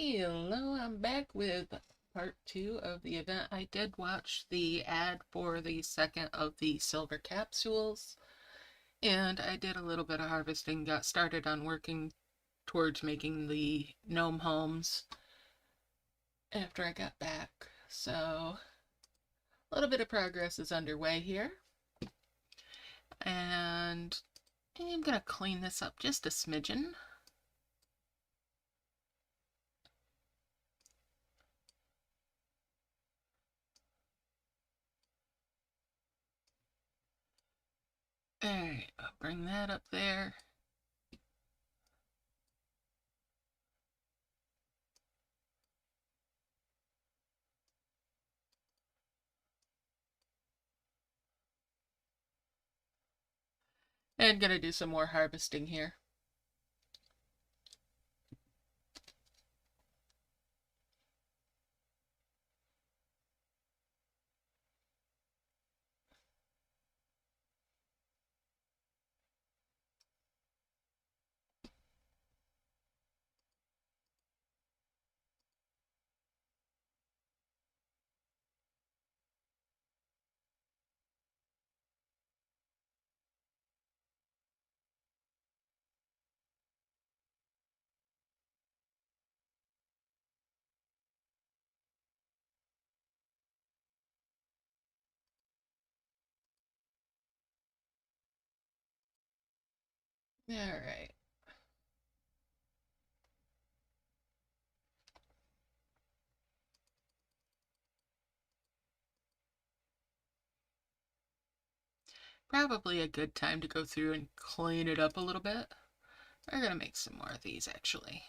Hello, I'm back with part 2 of the event. I did watch the ad for the second of the silver capsules, and I did a little bit of harvesting, got started on working towards making the gnome homes after I got back. So, a little bit of progress is underway here, and I'm gonna clean this up just a smidgen. Alright, I'll bring that up there. And gonna do some more harvesting here. Alright. Probably a good time to go through and clean it up a little bit. We're gonna make some more of these actually.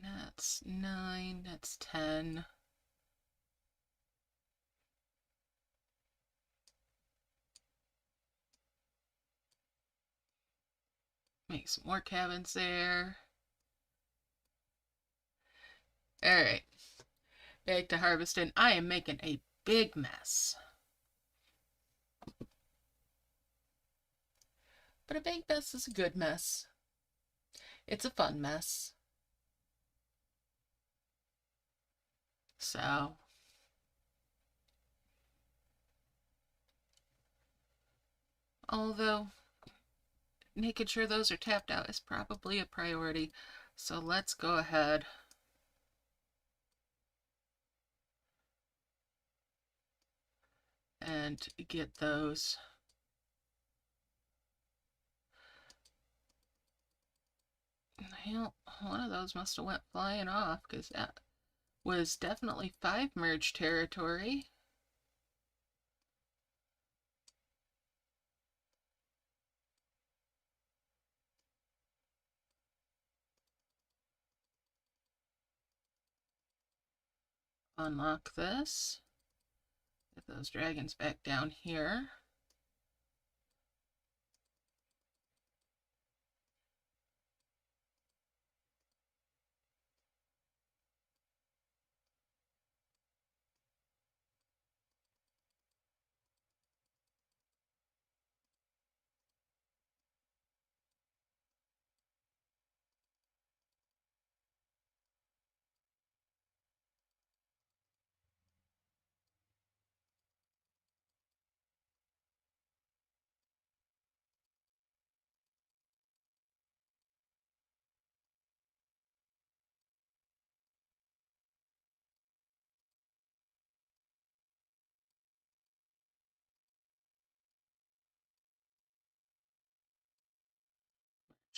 That's 9, that's 10. Make some more cabins there. Alright, back to harvesting. I am making a big mess. But a big mess is a good mess. It's a fun mess. So, although making sure those are tapped out is probably a priority. So let's go ahead and get those. Well, one of those must have went flying off because that was definitely 5 merge territory. Unlock this. Get those dragons back down here.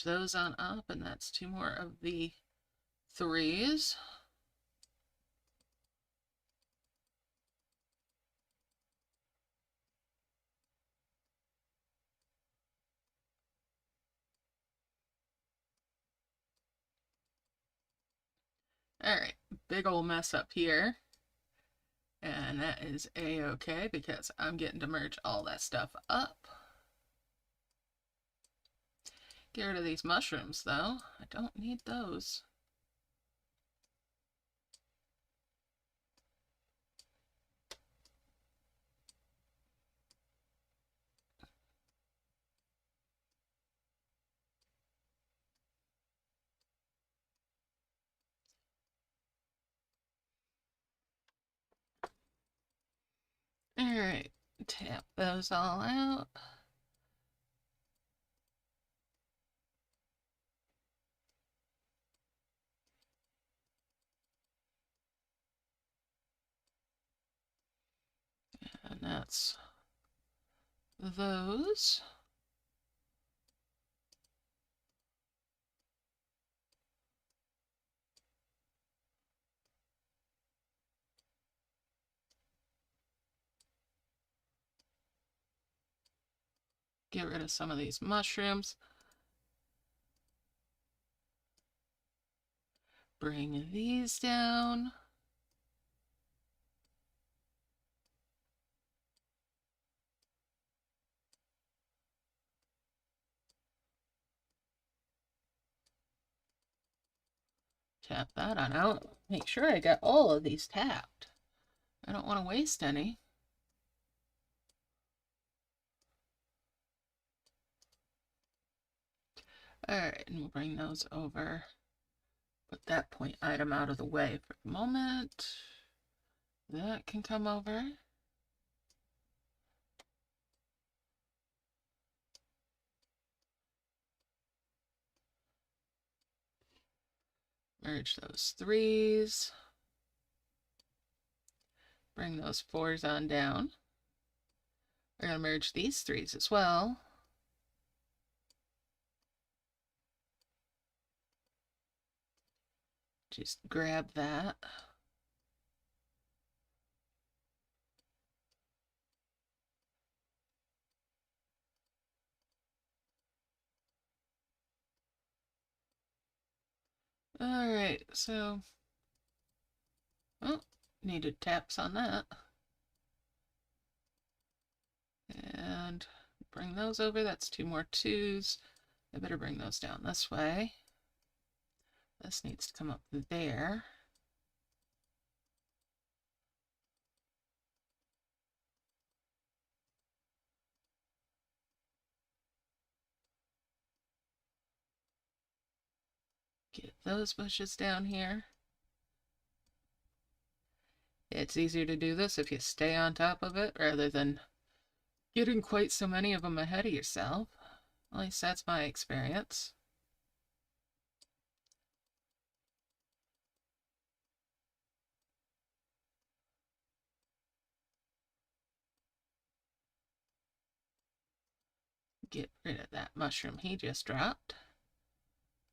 Those on up, and that's 2 more of the 3s. Alright, big old mess up here. And that is a-okay because I'm getting to merge all that stuff up. Get rid of these mushrooms though. I don't need those. Alright, tap those all out. And that's those. Get rid of some of these mushrooms. Bring these down. Tap that on out. Make sure I got all of these tapped. I don't want to waste any. Alright, and we'll bring those over. Put that point item out of the way for the moment. That can come over. Merge those 3s. Bring those 4s on down. We're going to merge these 3s as well. Just grab that. Alright, so... oh, needed taps on that. And bring those over. That's 2 more 2s. I better bring those down this way. This needs to come up there. Get those bushes down here. It's easier to do this if you stay on top of it rather than getting quite so many of them ahead of yourself. At least that's my experience. Get rid of that mushroom he just dropped.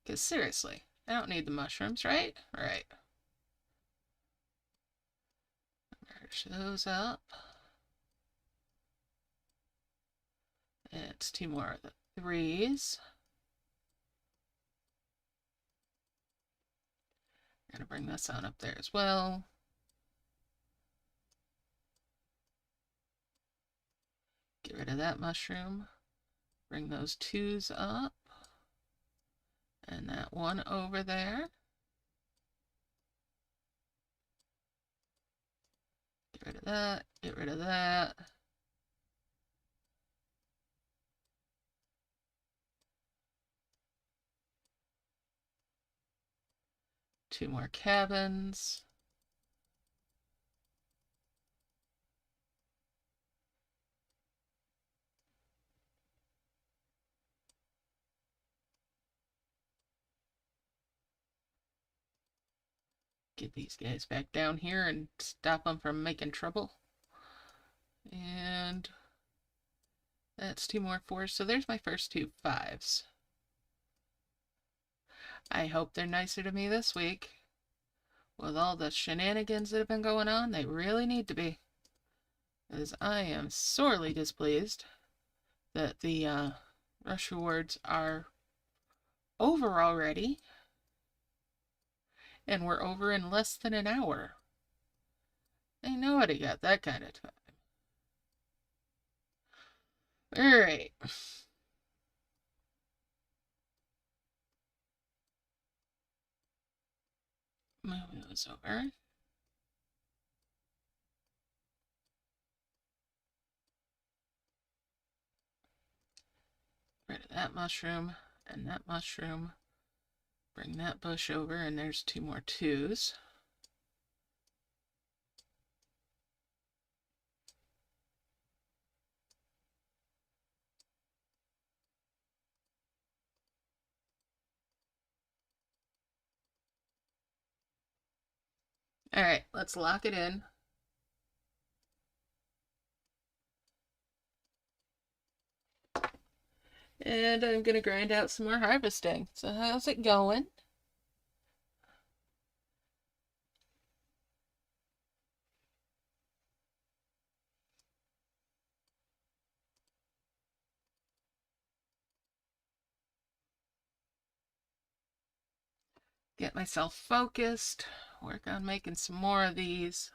Because seriously, I don't need the mushrooms, right? Right. Merge those up. It's 2 more of the 3s. I'm going to bring this on up there as well. Get rid of that mushroom. Bring those 2s up. And that 1 over there. Get rid of that. Get rid of that. Two more cabins. Get these guys back down here and stop them from making trouble. And that's 2 more 4s. So there's my first 2 5s. I hope they're nicer to me this week. With all the shenanigans that have been going on, they really need to be. Because I am sorely displeased that the rush rewards are over already. And we're over in less than an hour. Ain't nobody got that kind of time. Alright. Move those over. Rid of that mushroom and that mushroom. Bring that bush over, and there's 2 more 2s. All right, let's lock it in. And I'm going to grind out some more harvesting. So how's it going? Get myself focused. Work on making some more of these.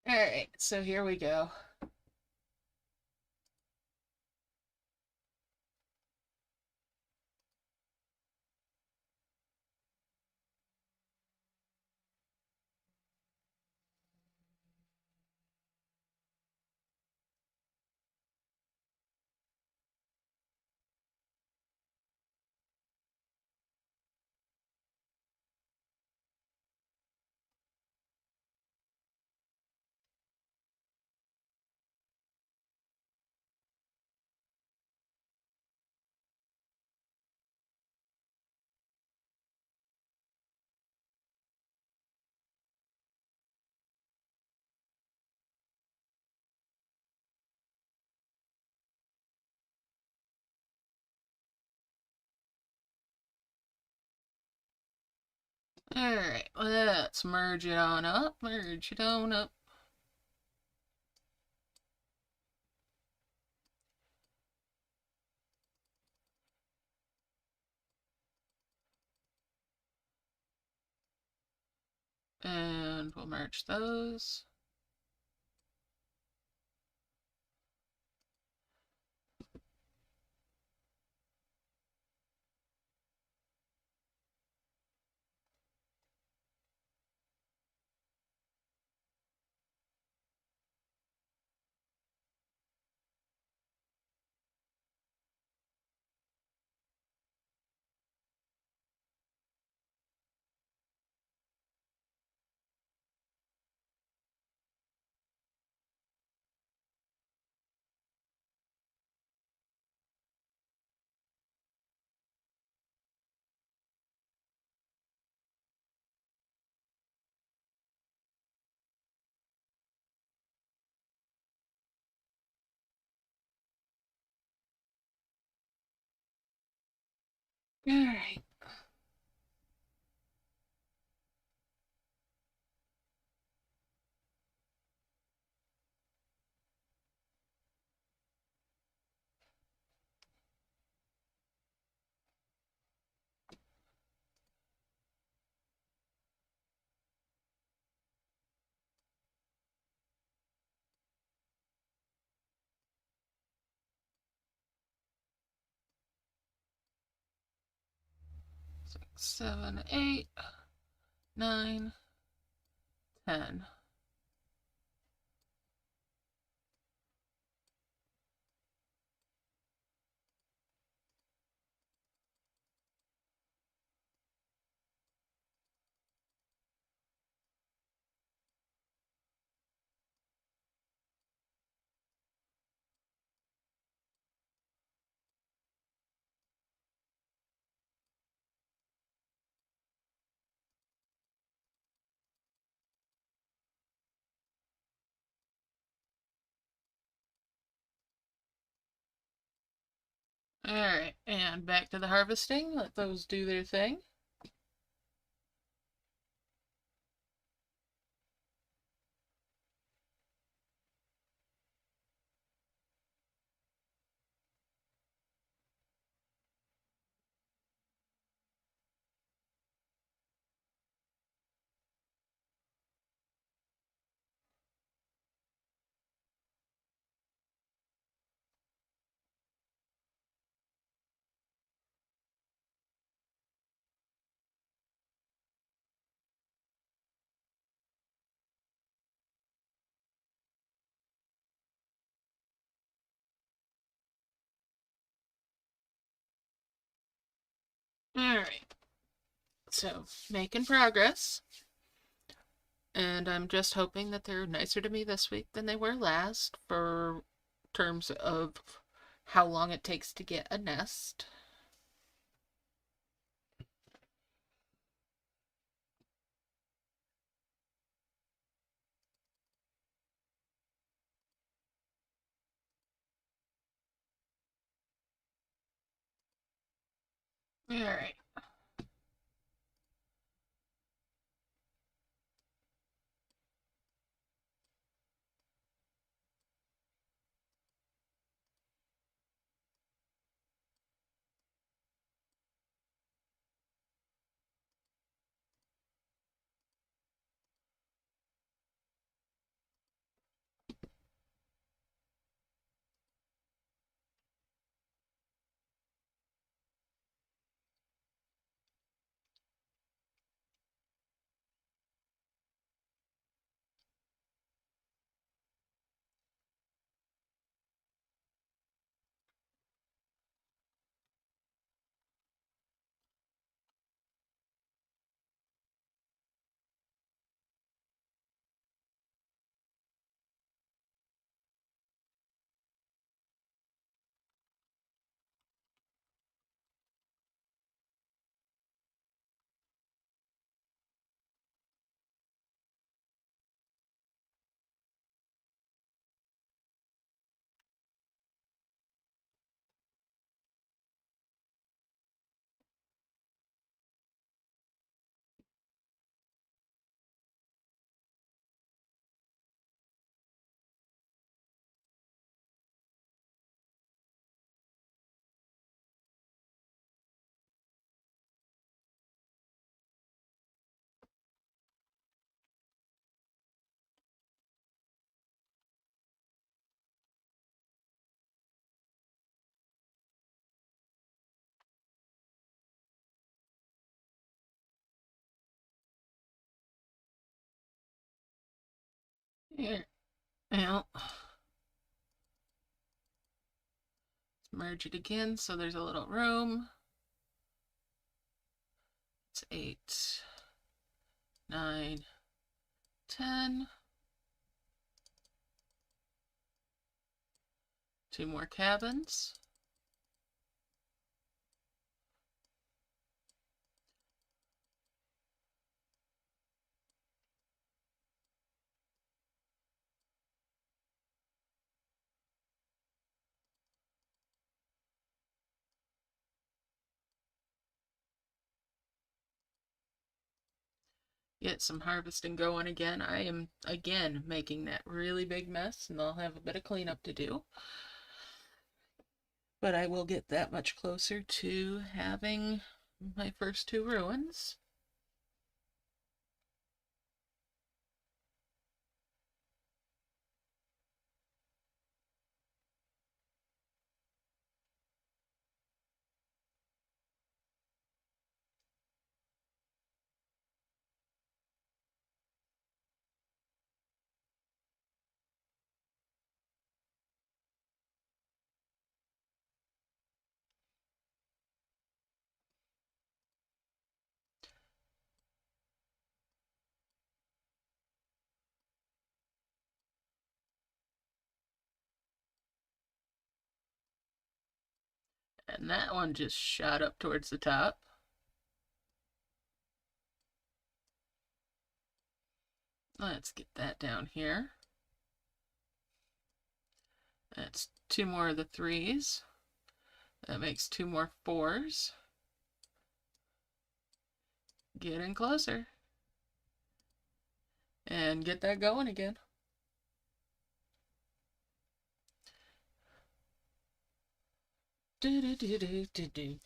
All right, so here we go. All right, let's merge it on up. Merge it on up. And we'll merge those. All right. Six, 7, 8, 9, 10. Alright, and back to the harvesting. Let those do their thing. Alright, so making progress. And I'm just hoping that they're nicer to me this week than they were last for terms of how long it takes to get a nest. Alright. Here. Well, merge it again so there's a little room. It's 8, 9, 10. 2 more cabins. Get some harvesting going again. I am again making that really big mess and I'll have a bit of cleanup to do. But I will get that much closer to having my first 2 ruins. And that one just shot up towards the top. Let's get that down here. That's 2 more of the 3s. That makes 2 more 4s. Getting closer. And get that going again. Do do do do do do.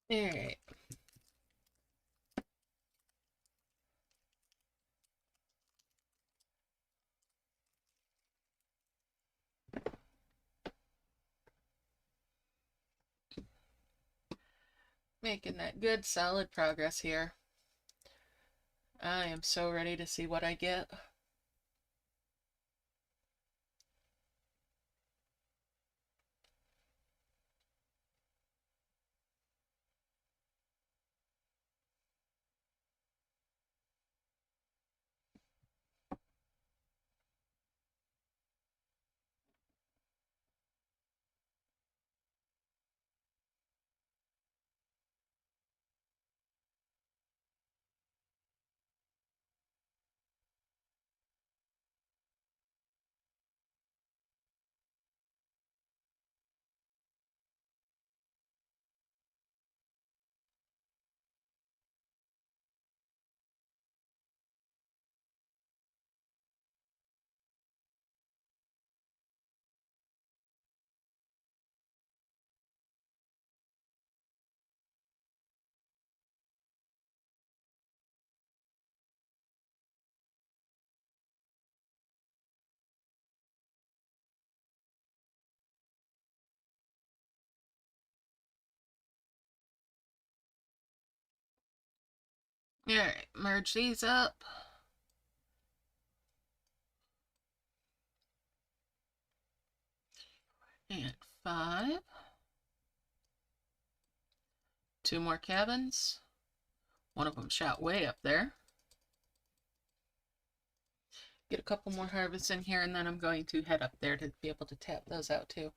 Alright. Making that good solid progress here. I am so ready to see what I get. Alright, merge these up. And 5. 2 more cabins. One of them shot way up there. Get a couple more harvests in here, and then I'm going to head up there to be able to tap those out too.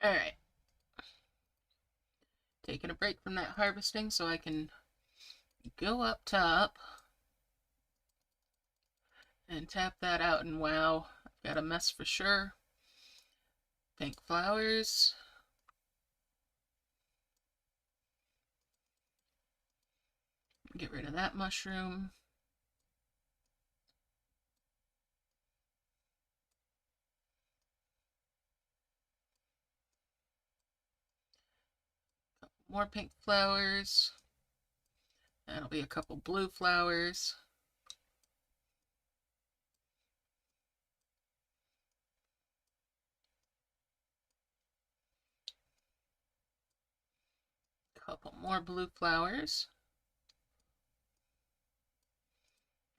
Alright. Taking a break from that harvesting so I can go up top and tap that out, and wow, I've got a mess for sure. Pink flowers. Get rid of that mushroom. More pink flowers. That'll be a couple blue flowers. Couple more blue flowers.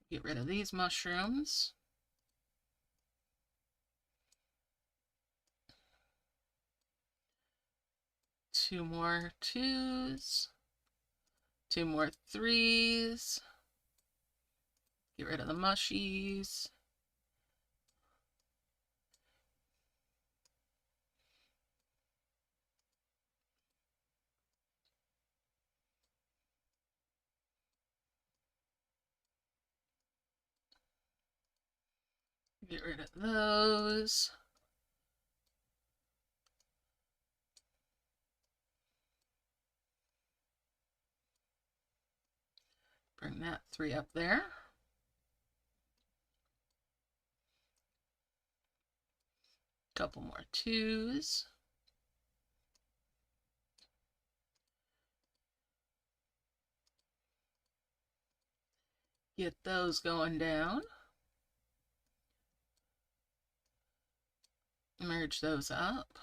Get rid of these mushrooms. Two more 2s. 2 more 3s. Get rid of the mushies. Get rid of those. Bring that 3 up there. Couple more 2s. Get those going down. Merge those up.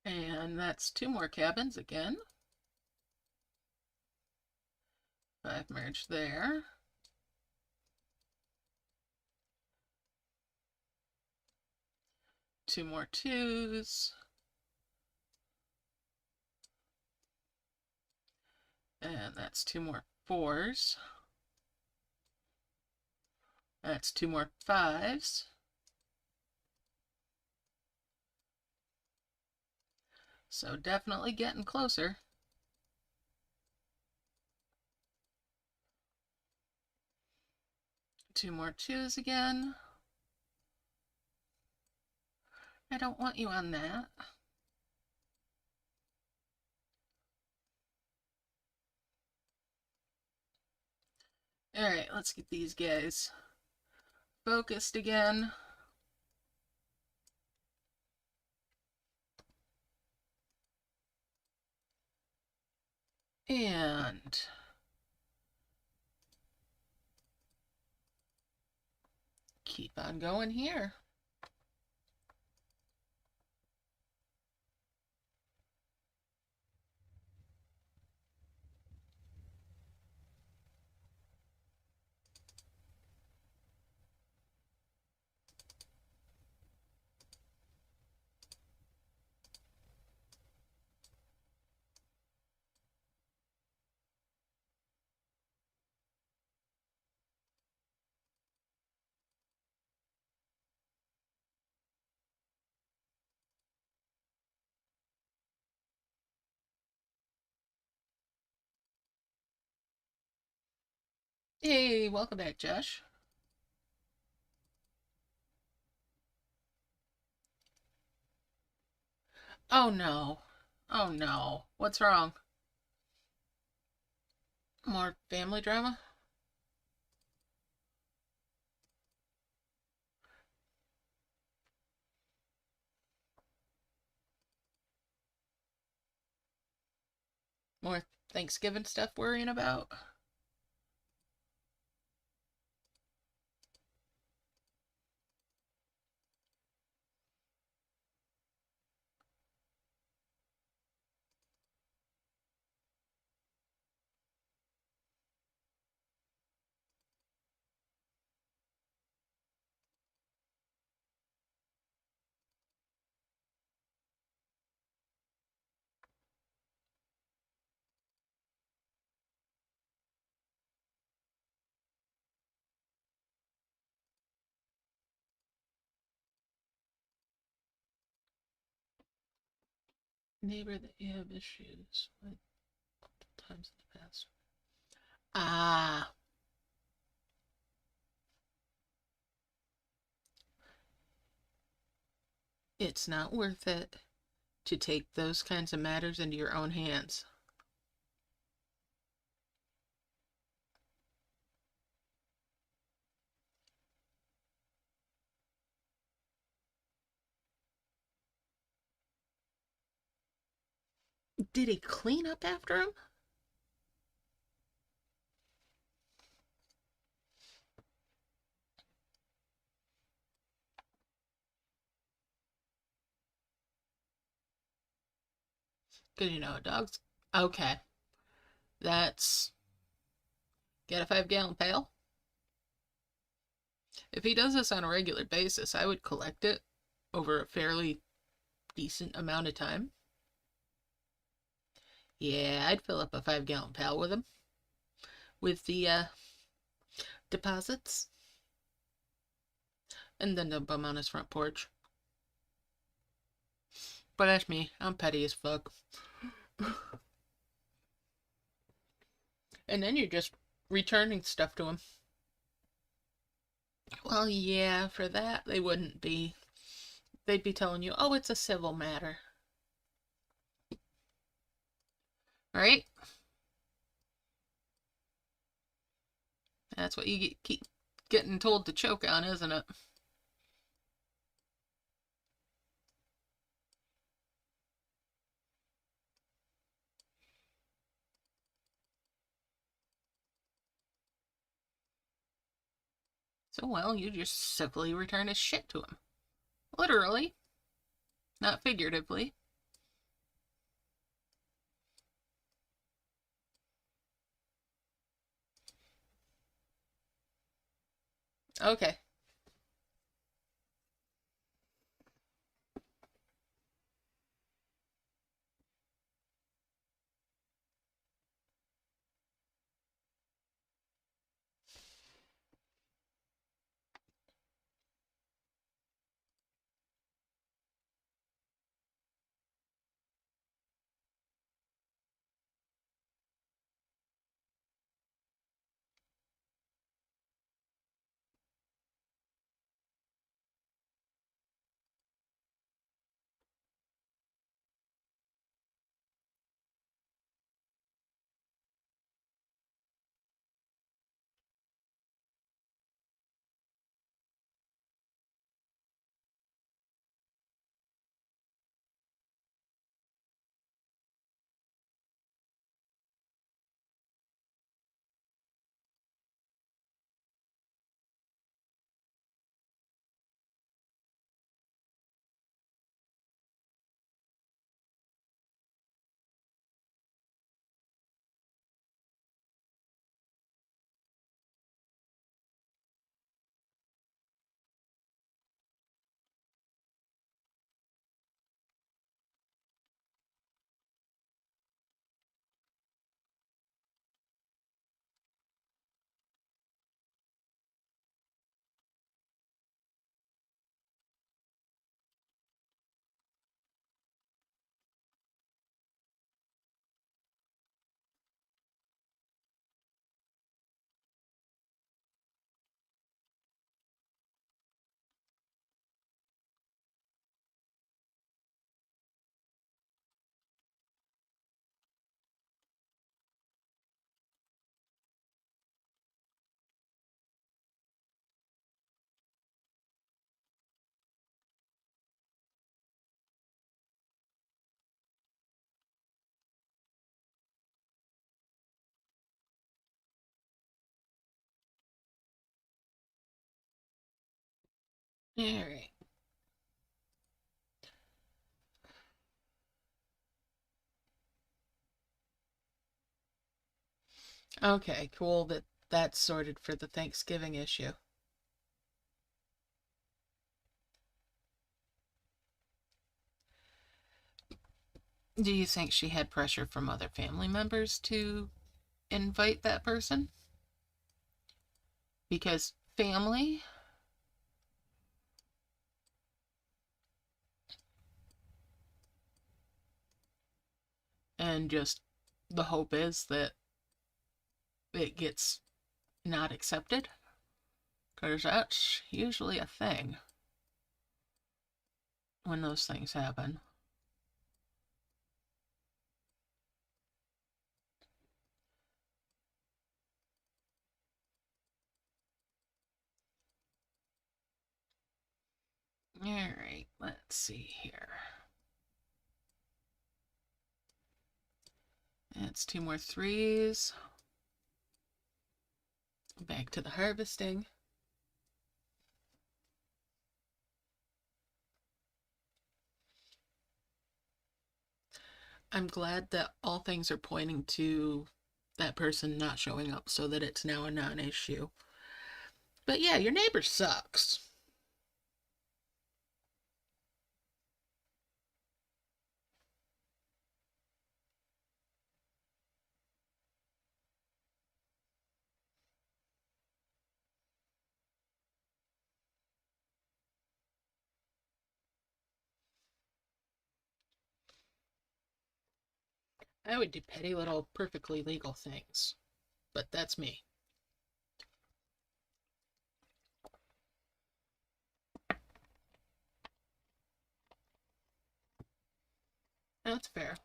And that's 2 more cabins again. 5 merge there. Two more 2s. And that's 2 more 4s. That's 2 more 5s. So definitely getting closer. Two more 2s again. I don't want you on that. All right, let's get these guys focused again. And keep on going here. Hey, welcome back, Josh. Oh no. Oh no. What's wrong? More family drama? More Thanksgiving stuff worrying about? Neighbor that you have issues with times in the past. Ah. It's not worth it to take those kinds of matters into your own hands. Did he clean up after him? Good, you know, dogs. Okay. That's. Get a 5-gallon pail. If he does this on a regular basis, I would collect it over a fairly decent amount of time. Yeah, I'd fill up a 5-gallon pail with him. With the deposits. And then dump him on his front porch. But that's me. I'm petty as fuck. And then you're just returning stuff to him. Well, yeah, for that, they wouldn't be. They'd be telling you, oh, it's a civil matter. Right? That's what you keep getting told to choke on, isn't it? So, well, you just civilly return his shit to him. Literally, not figuratively. Okay. Alright. Okay, cool that that's sorted for the Thanksgiving issue. Do you think she had pressure from other family members to invite that person? Because family and just the hope is that it gets not accepted? Because that's usually a thing when those things happen. Alright, let's see here. That's 2 more 3s. Back to the harvesting. I'm glad that all things are pointing to that person not showing up so that it's now a non-issue. But yeah, your neighbor sucks. I would do petty little perfectly legal things, but that's me. That's fair.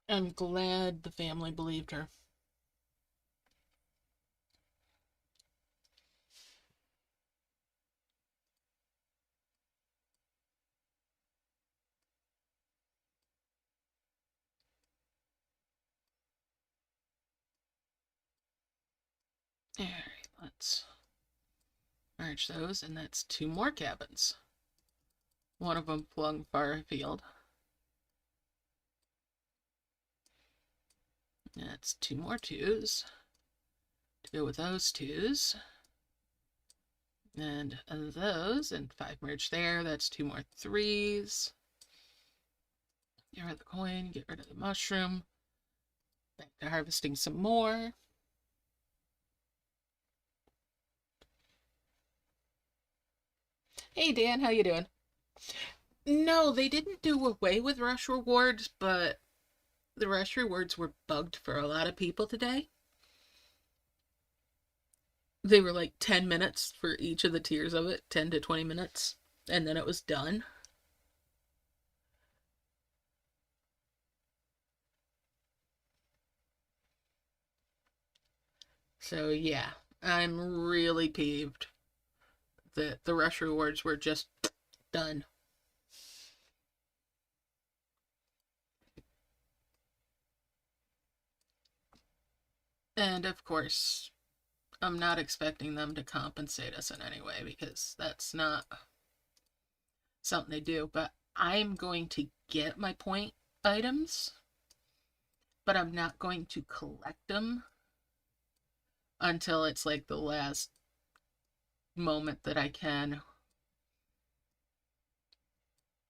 I'm glad the family believed her. Alright, let's merge those, and that's 2 more cabins. One of them flung far afield. That's 2 more 2s to go with those 2s. And those, and 5 merge there. That's 2 more 3s. Get rid of the coin, get rid of the mushroom. Back to harvesting some more. Hey Dan, how you doing? No, they didn't do away with rush rewards, but the rush rewards were bugged for a lot of people today. They were like 10 minutes for each of the tiers of it, 10 to 20 minutes, and then it was done. So yeah, I'm really peeved that the rush rewards were just done. And of course, I'm not expecting them to compensate us in any way because that's not something they do. But I'm going to get my point items, but I'm not going to collect them until it's like the last moment that I can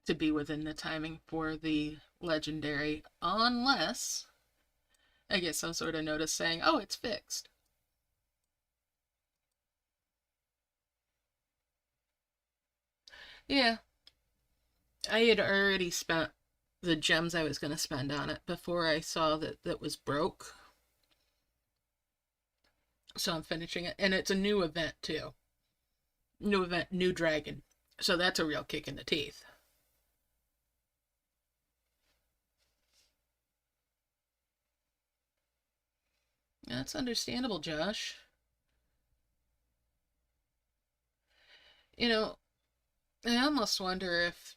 to be within the timing for the legendary, unless I get some sort of notice saying, oh, it's fixed. Yeah, I had already spent the gems I was going to spend on it before I saw that that was broke. So I'm finishing it. And it's a new event, too. New event, new dragon. So that's a real kick in the teeth. That's understandable, Josh. You know, I almost wonder if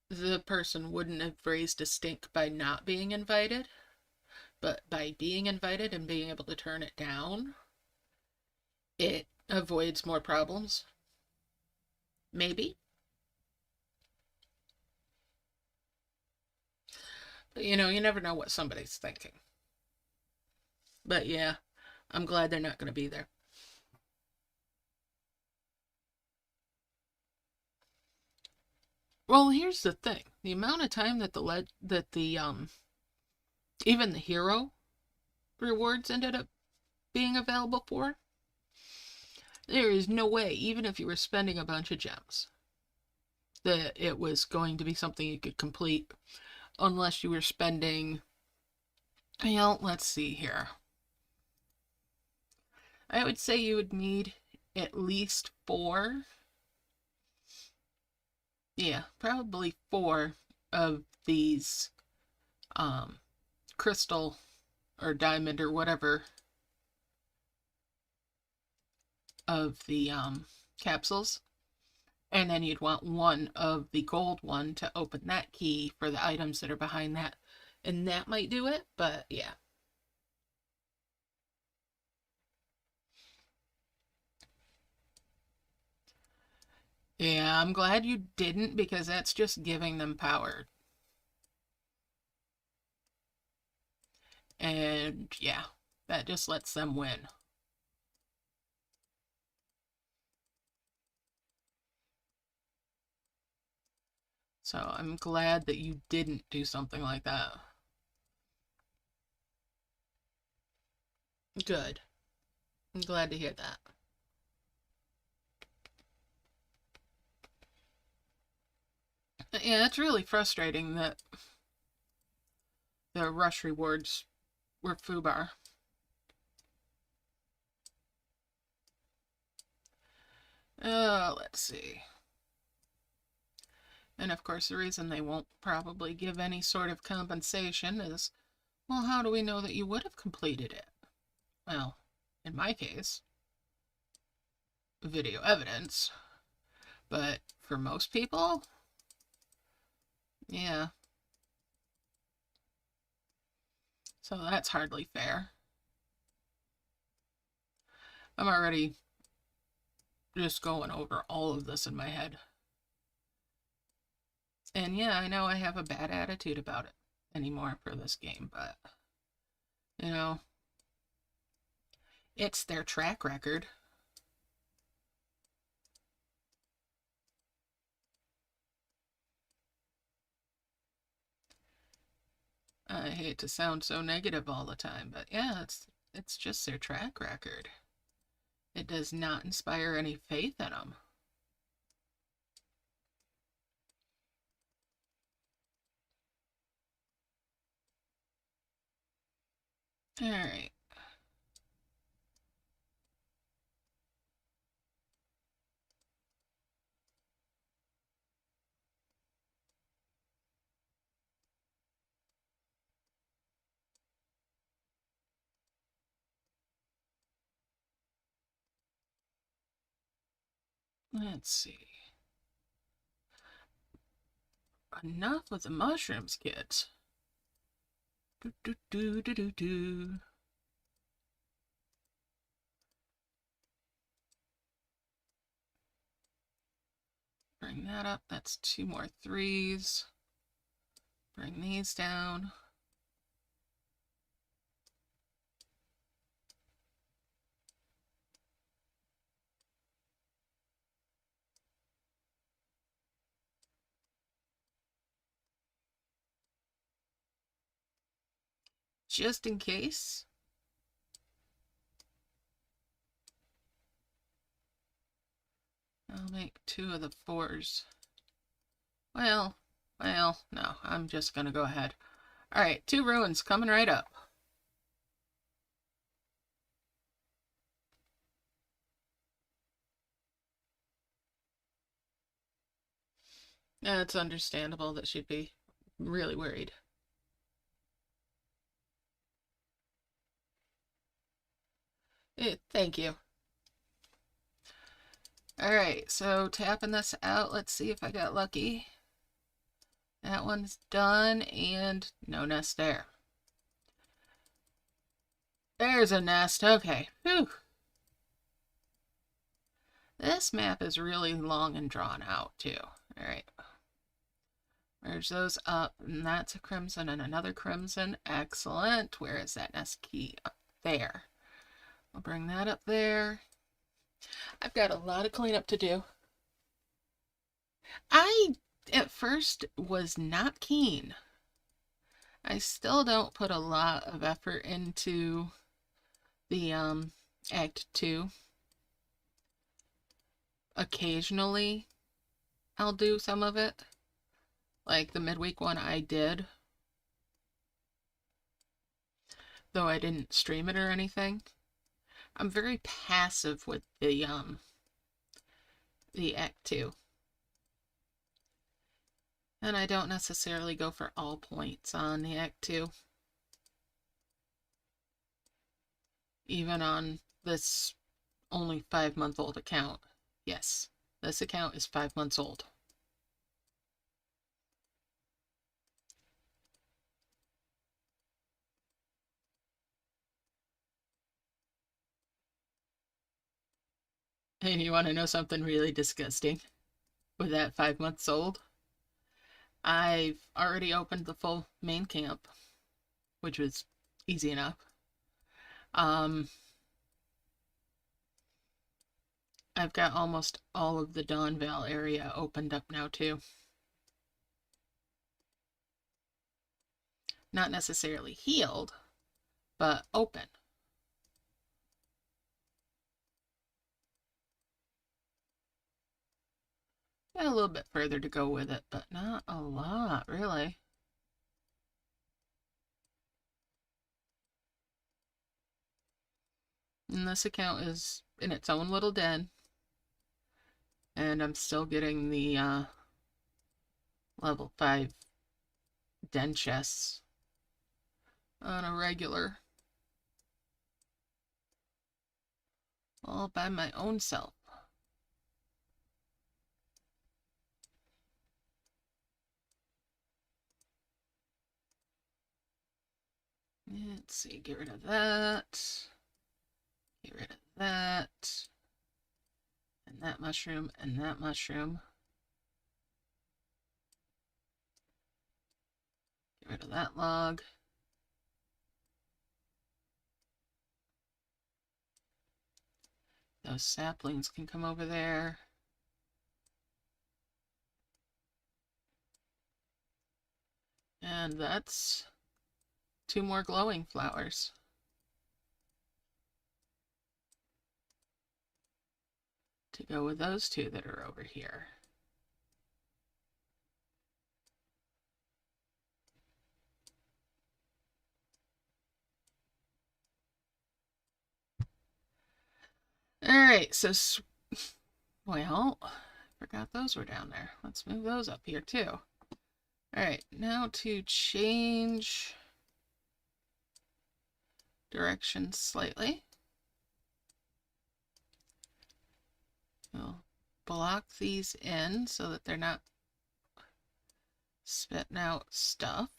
the person wouldn't have raised a stink by not being invited, but by being invited and being able to turn it down, it avoids more problems. Maybe. But you know, you never know what somebody's thinking. But yeah, I'm glad they're not going to be there. Well, here's the thing: the amount of time that even the hero rewards ended up being available for, there is no way, even if you were spending a bunch of gems, that it was going to be something you could complete unless you were spending. Well, let's see here. I would say you would need at least 4. Yeah, probably 4 of these crystal or diamond or whatever of the capsules. And then you'd want 1 of the gold one to open that key for the items that are behind that. And that might do it, but yeah. Yeah, I'm glad you didn't because that's just giving them power. And yeah, That just lets them win. So I'm glad that you didn't do something like that. Good. I'm glad to hear that. Yeah, it's really frustrating that the rush rewards were foobar. Let's see. And of course, the reason they won't probably give any sort of compensation is, well, how do we know that you would have completed it? Well, in my case, video evidence. But for most people, yeah. So that's hardly fair. I'm already just going over all of this in my head. And yeah, I know I have a bad attitude about it anymore for this game, but, you know, it's their track record. I hate to sound so negative all the time, but yeah, it's just their track record. It does not inspire any faith in them. All right. Let's see. Enough with the mushrooms, kids. Do, do, do, do, do, do. Bring that up. That's 2 more 3s. Bring these down. Just in case. I'll make 2 of the 4s. Well, no, I'm just gonna go ahead. Alright, 2 ruins coming right up. Yeah, it's understandable that she'd be really worried. Thank you. Alright, so tapping this out, let's see if I got lucky. That one's done, and no nest there. There's a nest, okay. Whew. This map is really long and drawn out, too. Alright. Merge those up, and that's a crimson and another crimson. Excellent. Where is that nest key? Up there. I'll bring that up there. I've got a lot of cleanup to do. I, at first, was not keen. I still don't put a lot of effort into the Act 2. Occasionally, I'll do some of it. Like the midweek one I did. Though I didn't stream it or anything. I'm very passive with the Act 2. And I don't necessarily go for all points on the Act 2. Even on this only 5-month-old account. Yes, this account is 5 months old. And you want to know something really disgusting? With that 5 months old, I've already opened the full main camp, which was easy enough. I've got almost all of the Dawnvale area opened up now too. Not necessarily healed, but open. Got a little bit further to go with it, but not a lot, really. And this account is in its own little den. And I'm still getting the level 5 den chests on a regular. All by my own self. Let's see, get rid of that. Get rid of that. And that mushroom, and that mushroom. Get rid of that log. Those saplings can come over there. And that's 2 more glowing flowers. To go with those 2 that are over here. Alright, so, well, I forgot those were down there. Let's move those up here too. Alright, now to change direction slightly. We'll block these in so that they're not spitting out stuff.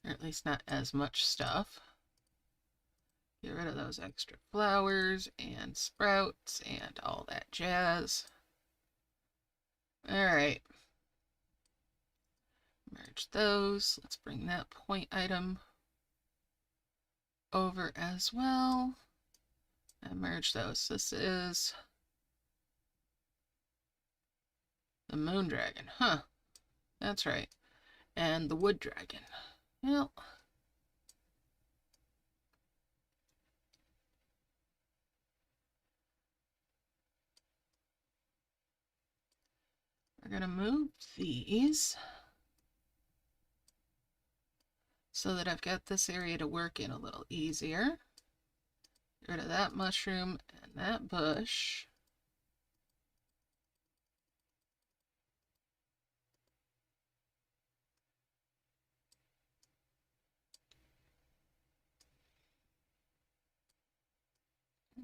Or at least not as much stuff. Get rid of those extra flowers and sprouts and all that jazz. Alright. Merge those. Let's bring that point item over as well. And merge those. This is the Moon Dragon. Huh. That's right. And the Wood Dragon. Well. We're going to move these so that I've got this area to work in a little easier. Get rid of that mushroom and that bush.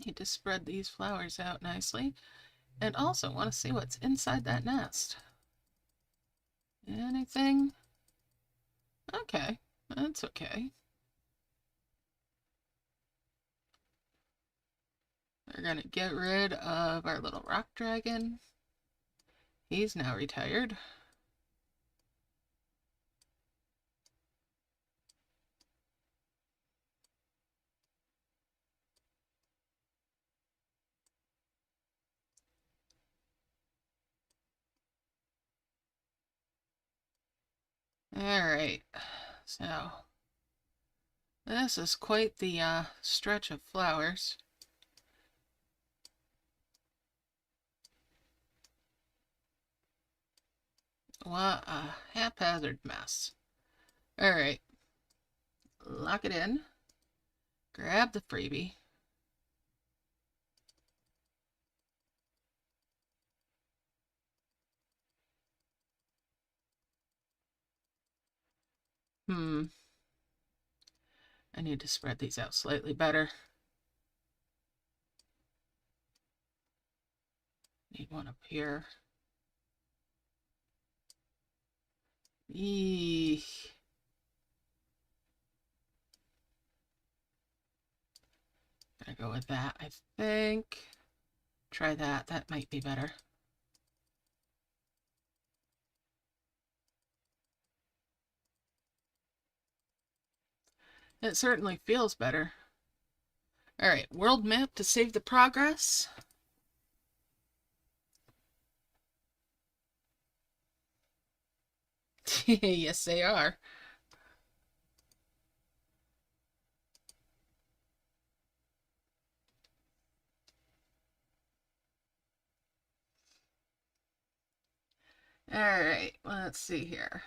Need to spread these flowers out nicely. And also want to see what's inside that nest. Anything? Okay, that's okay. We're gonna get rid of our little rock dragon. He's now retired. Alright, so this is quite the stretch of flowers. What a haphazard mess. Alright, lock it in, grab the freebie. I need to spread these out slightly better. Need one up here. Eesh. Gonna go with that, I think. Try that. That might be better. It certainly feels better. Alright, world map to save the progress. Yes, they are. Alright, let's see here.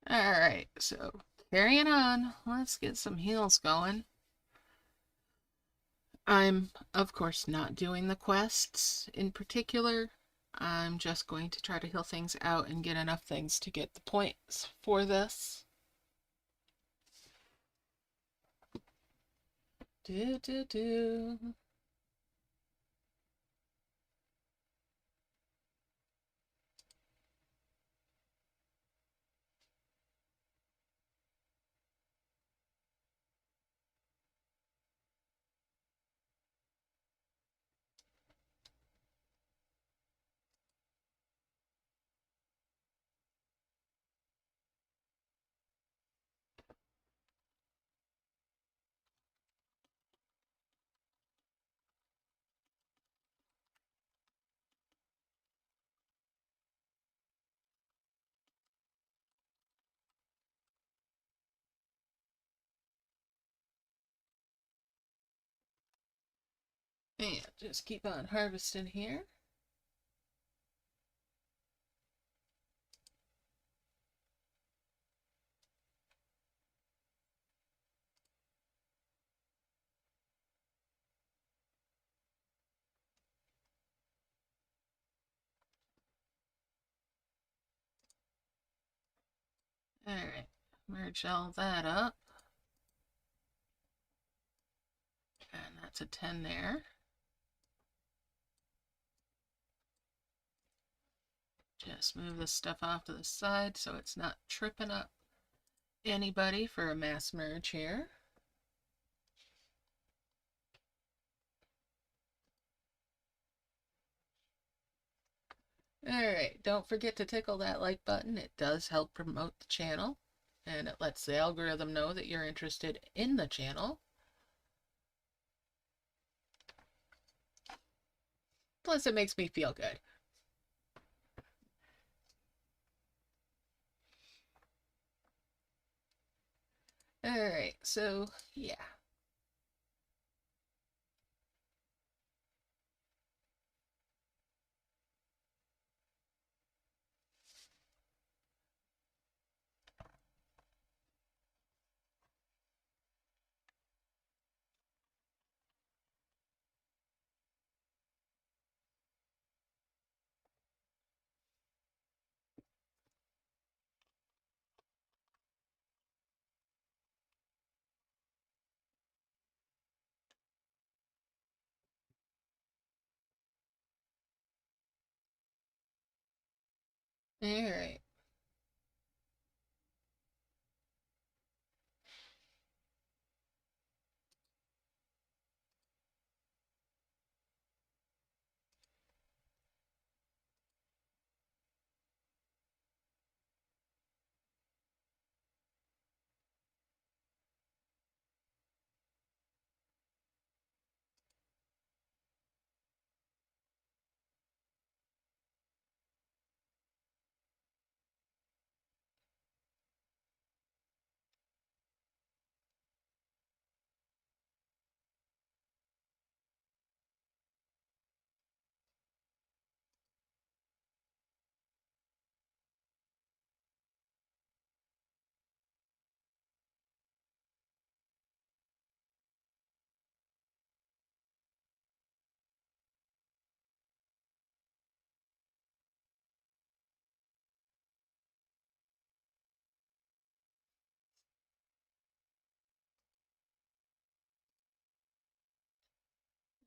Alright, so carrying on. Let's get some heals going. I'm, of course, not doing the quests in particular. I'm just going to try to heal things out and get enough things to get the points for this. Do, do, do. And just keep on harvesting here. Alright, merge all that up. And that's a 10 there. Just move this stuff off to the side so it's not tripping up anybody for a mass merge here. Alright, don't forget to tickle that like button. It does help promote the channel, and it lets the algorithm know that you're interested in the channel. Plus, it makes me feel good. Alright, so yeah. Alright.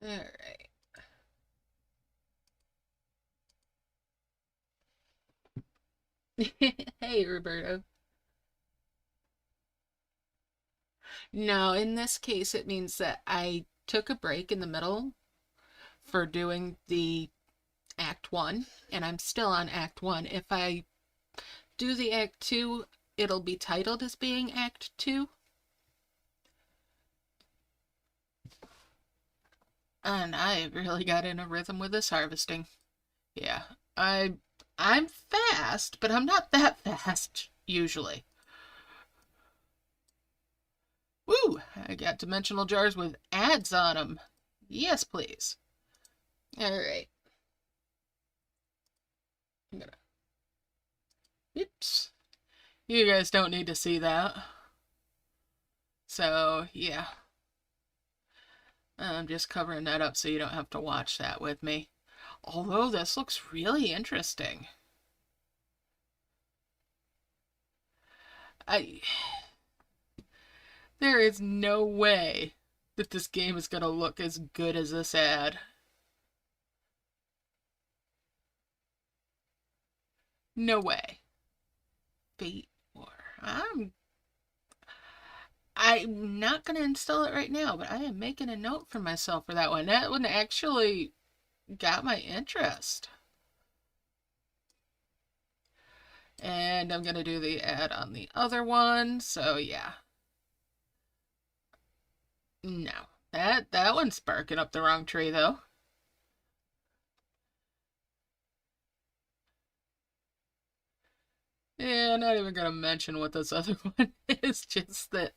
Alright. Hey, Roberto. No, in this case, it means that I took a break in the middle for doing the Act 1, and I'm still on Act 1. If I do the Act 2, it'll be titled as being Act 2. And I really got in a rhythm with this harvesting. Yeah, I I'm fast, but I'm not that fast usually. Woo! I got dimensional jars with ads on them. Yes, please. All right. I'm gonna. Oops. You guys don't need to see that. So yeah, I'm just covering that up so you don't have to watch that with me. Although this looks really interesting. I There is no way that this game is gonna look as good as this ad. No way. Fate War. I'm not gonna install it right now, but I am making a note for myself for that one. That one actually got my interest. And I'm gonna do the ad on the other one, so yeah. No. That one's barking up the wrong tree though. Yeah, not even gonna mention what this other one is, just that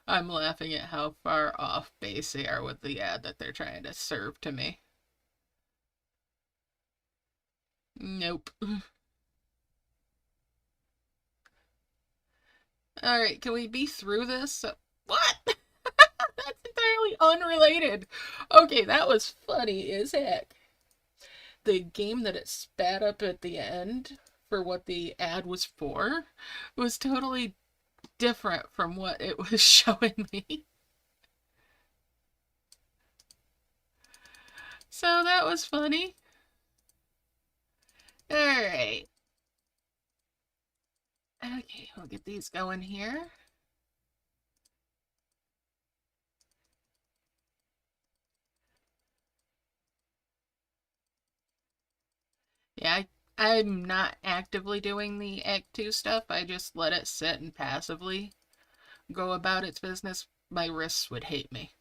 I'm laughing at how far off base they are with the ad that they're trying to serve to me. Nope. Alright, can we be through this? What? That's entirely unrelated. Okay, that was funny as heck. The game that it spat up at the end for what the ad was for was totally different from what it was showing me. So that was funny. Alright. Okay, we'll get these going here. Yeah, I'm not actively doing the Act 2 stuff. I just let it sit and passively go about its business. My wrists would hate me.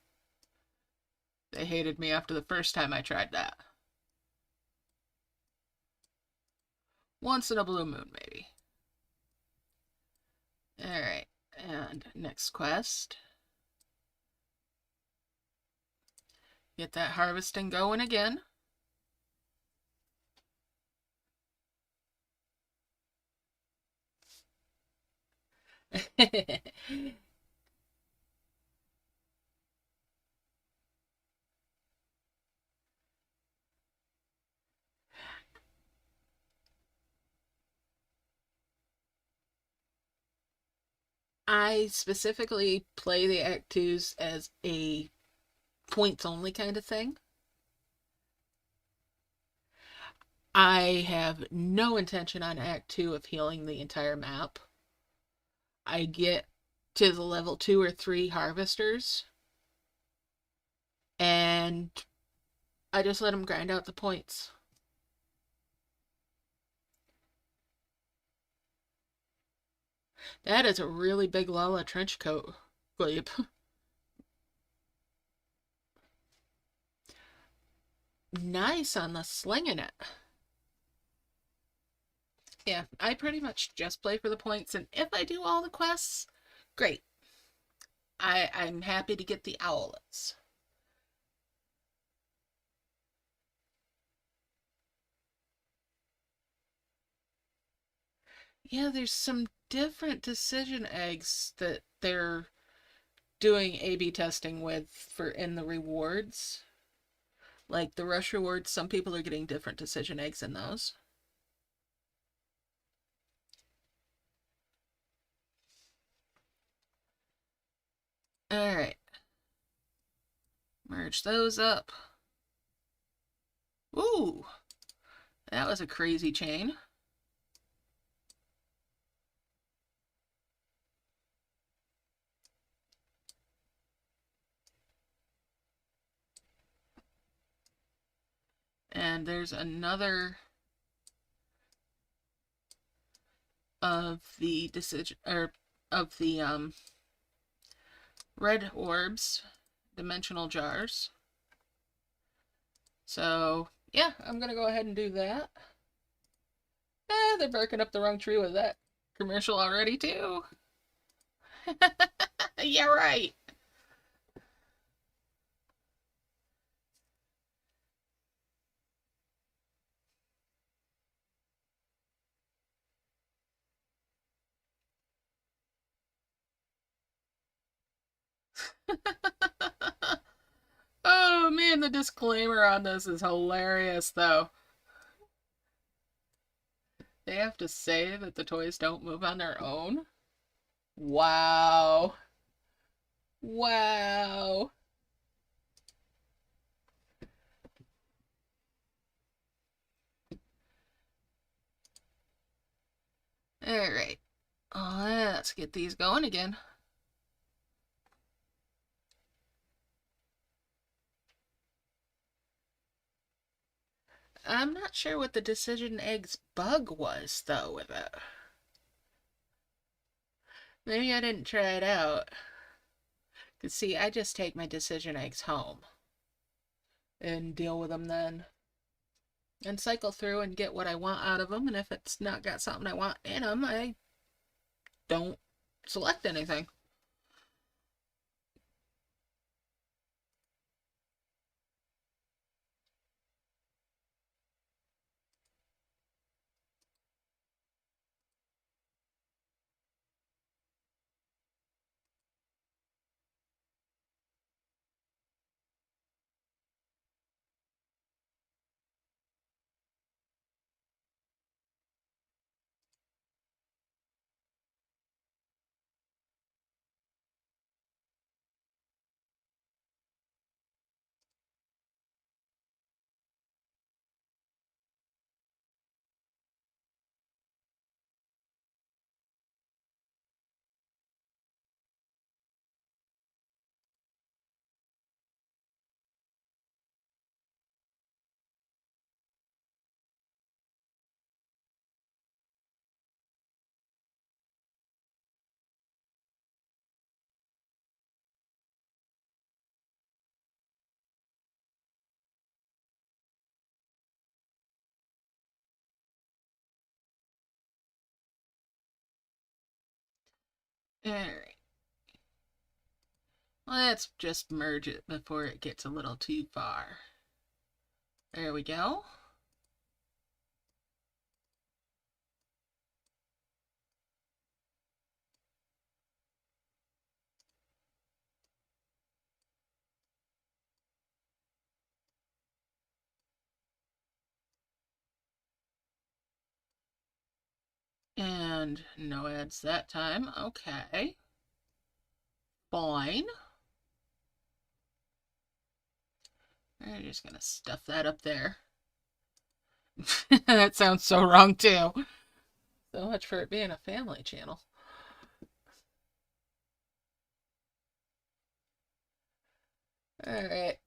They hated me after the first time I tried that. Once in a blue moon, maybe. Alright, and next quest. Get that harvesting going again. I specifically play the Act 2s as a points only kind of thing. I have no intention on Act 2 of healing the entire map. I get to the level 2 or 3 harvesters and I just let them grind out the points. That is a really big Lala trench coat, Glebe. Nice on the slinging it. Yeah, I pretty much just play for the points, and if I do all the quests, great. I'm happy to get the owlets. Yeah, there's some different decision eggs that they're doing A/B testing with for in the rewards. Like the rush rewards, some people are getting different decision eggs in those. Alright. Merge those up. Ooh, that was a crazy chain. And there's another of the decision, or of the red orbs, dimensional jars. So yeah, I'm gonna go ahead and do that. They're barking up the wrong tree with that commercial already too. Yeah, right. Oh man, the disclaimer on this is hilarious though. They have to say that the toys don't move on their own. Wow. Wow. Alright. Let's get these going again. I'm not sure what the Decision Eggs bug was, though, with it. Maybe I didn't try it out. Because, see, I just take my Decision Eggs home and deal with them then. And cycle through and get what I want out of them. And if it's not got something I want in them, I don't select anything. Alright. Let's just merge it before it gets a little too far. There we go. And no ads that time. Okay. Fine. I'm just gonna stuff that up there. That sounds so wrong too. So much for it being a family channel. Alright.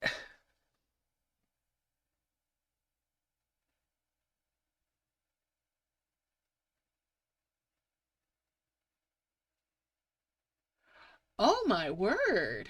Oh my word.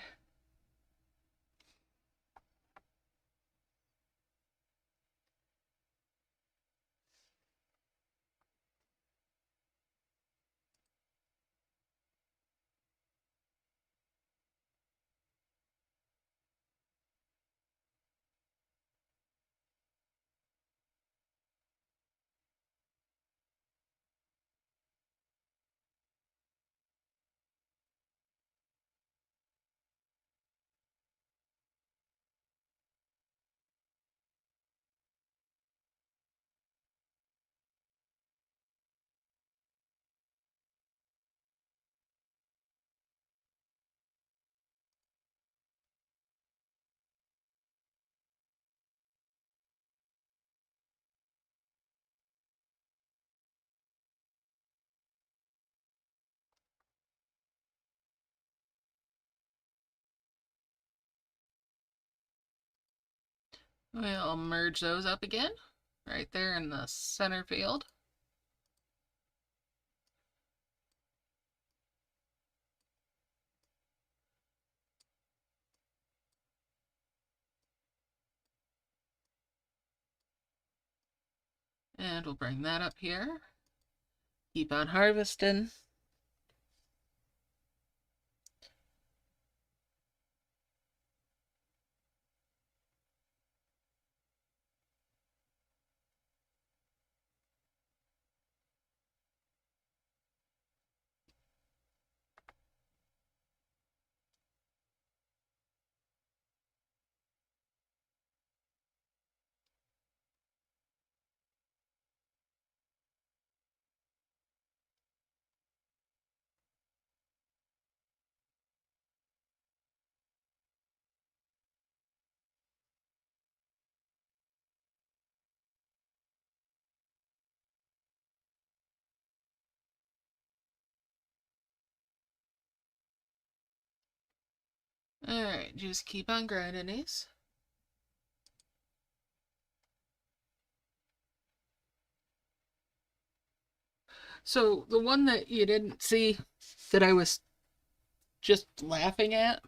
We'll merge those up again, right there in the center field. And we'll bring that up here. Keep on harvesting. Alright, just keep on grinding these. So the one that you didn't see that I was just laughing at,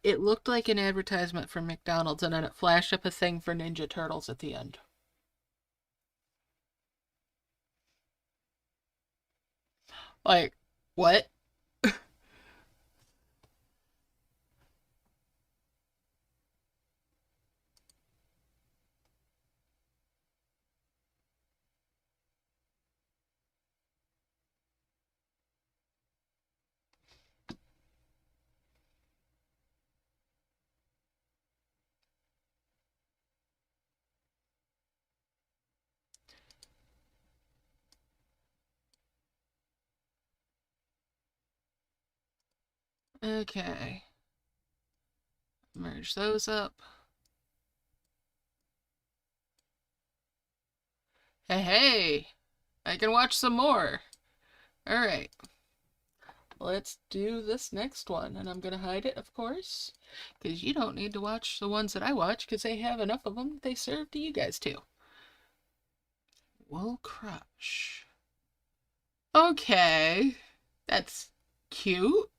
it looked like an advertisement for McDonald's and then it flashed up a thing for Ninja Turtles at the end. Like, what? Okay. Merge those up. Hey, hey! I can watch some more. Alright. Let's do this next one. And I'm going to hide it, of course. Because you don't need to watch the ones that I watch because they have enough of them. They serve to you guys too. Wool Crush. Okay. That's cute.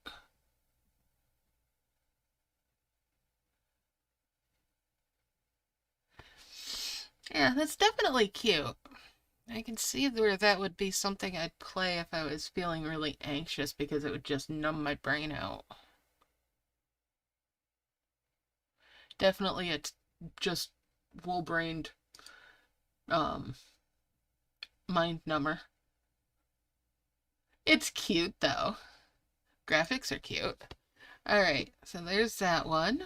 Yeah, that's definitely cute. I can see where that would be something I'd play if I was feeling really anxious because it would just numb my brain out. Definitely a just wool-brained um mind number. It's cute though. Graphics are cute. Alright, so there's that one.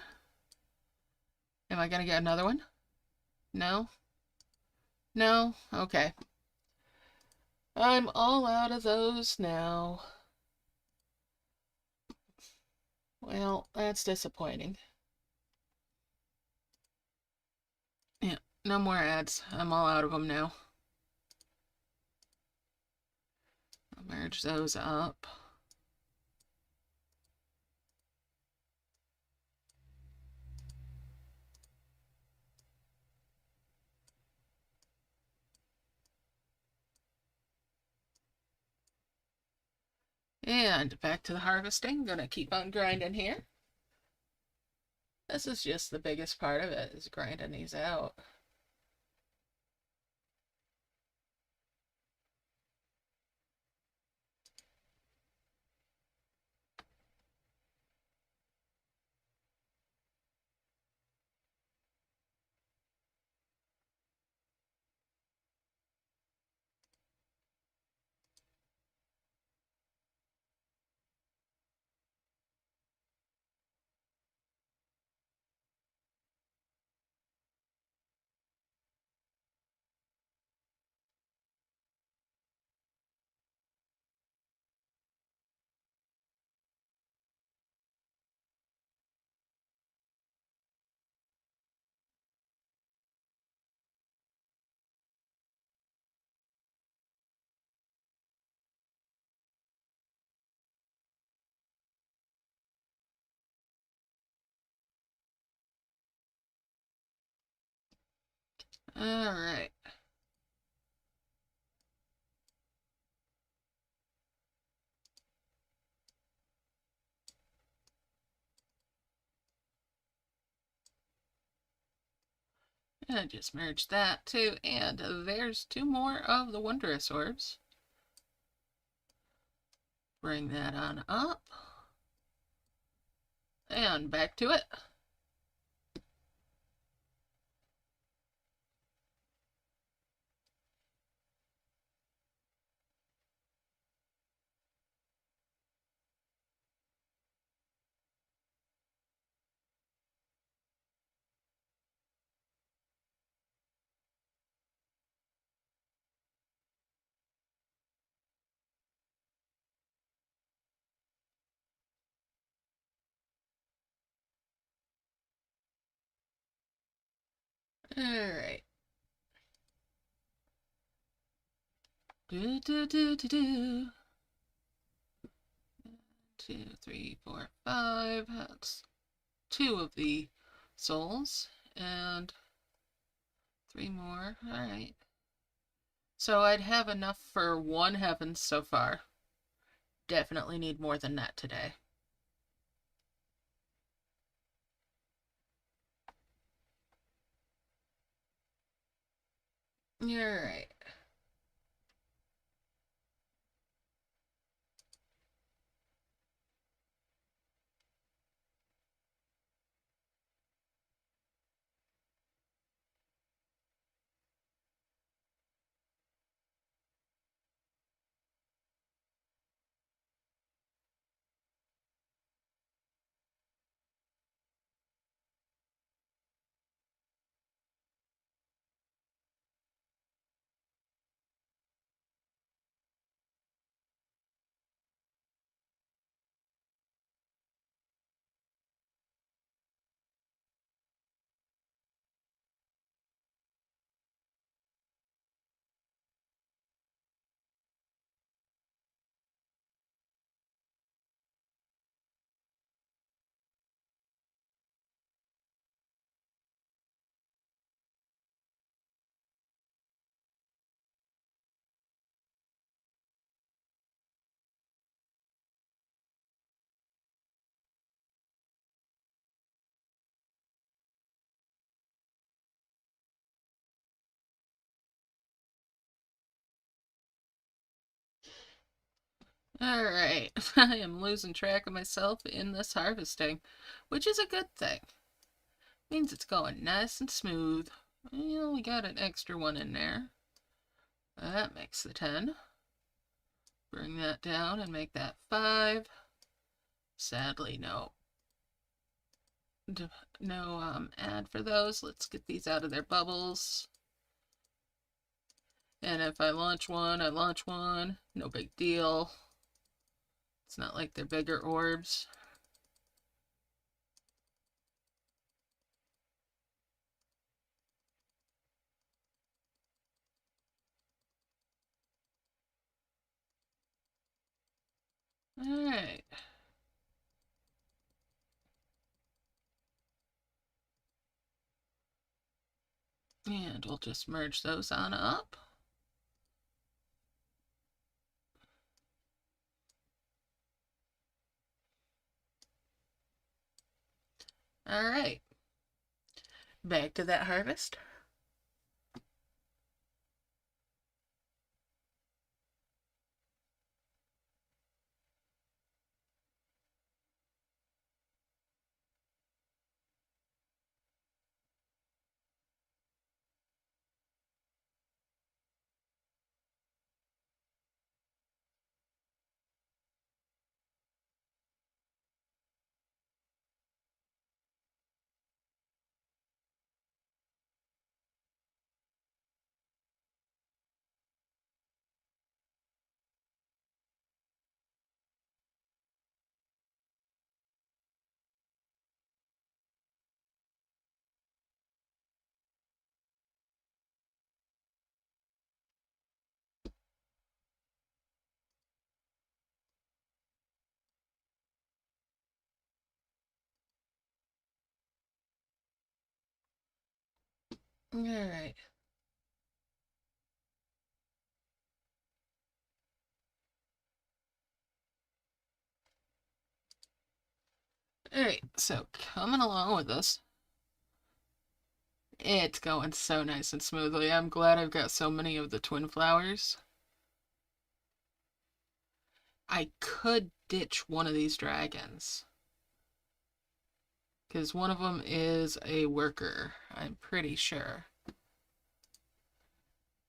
Am I gonna get another one? No? No? Okay. I'm all out of those now. Well, that's disappointing. Yeah, no more ads. I'm all out of them now. I'll merge those up. And back to the harvesting. Gonna keep on grinding here. This is just the biggest part of it, is grinding these out. Alright. And just merge that too. And there's 2 more of the Wondrous Orbs. Bring that on up. And back to it. Alright. Do do do do do. 2, 3, 4, 5. That's 2 of the souls. And 3 more. Alright. So I'd have enough for 1 heaven so far. Definitely need more than that today. Alright. Alright. I am losing track of myself in this harvesting, which is a good thing. Means it's going nice and smooth. We only got an extra 1 in there. That makes the 10. Bring that down and make that 5. Sadly, no ad for those. Let's get these out of their bubbles. And if I launch one, I launch one. No big deal. It's not like they're bigger orbs. Alright. And we'll just merge those on up. Alright. Back to that harvest. Alright. Alright, so coming along with this. It's going so nice and smoothly. I'm glad I've got so many of the twin flowers. I could ditch one of these dragons. Because one of them is a worker, I'm pretty sure.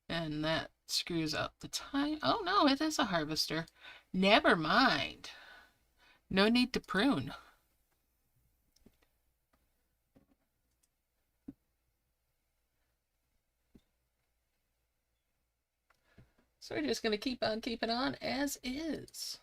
And that screws up the time. Oh no, it is a harvester. Never mind. No need to prune. So we're just going to keep on keeping on as is.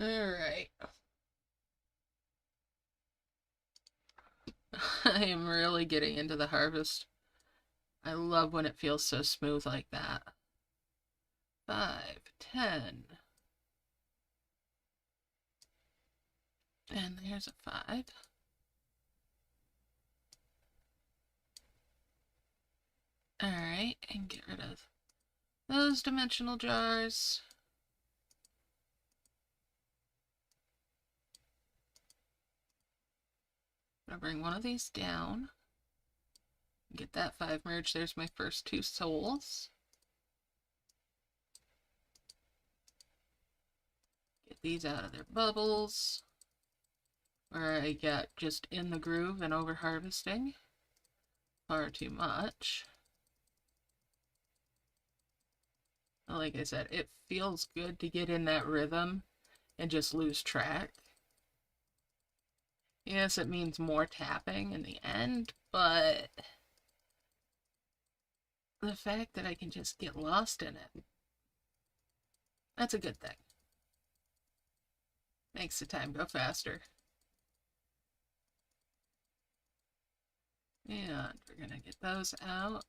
Alright. I am really getting into the harvest. I love when it feels so smooth like that. 5, 10. And there's a 5. Alright, and get rid of those dimensional jars. I'm gonna bring one of these down. Get that 5 merged. There's my first 2 souls. Get these out of their bubbles. Where I got just in the groove and over harvesting. Far too much. Like I said, it feels good to get in that rhythm and just lose track. Yes, it means more tapping in the end, but the fact that I can just get lost in it, that's a good thing. Makes the time go faster. And we're gonna get those out.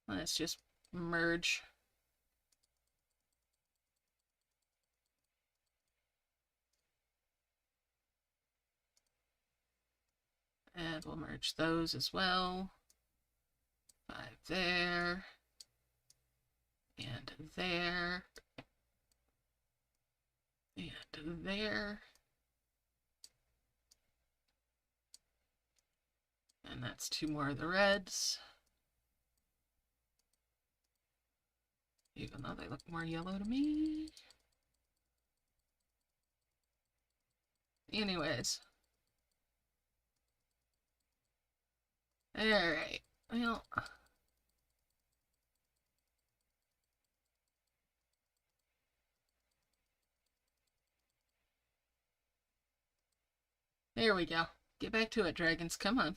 Let's just merge. And we'll merge those as well. 5 there. And there. And there. And that's 2 more of the reds. Even though they look more yellow to me. Anyways. Alright. Well. There we go. Get back to it, dragons. Come on.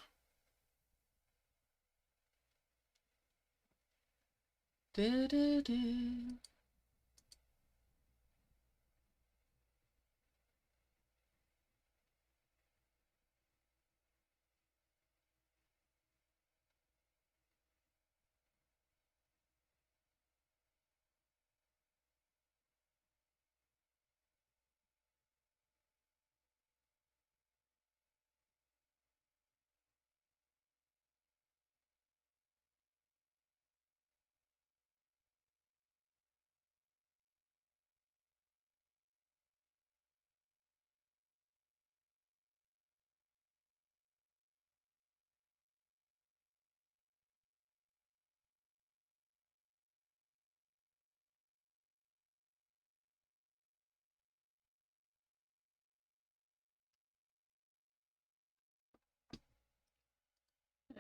Do, do, do.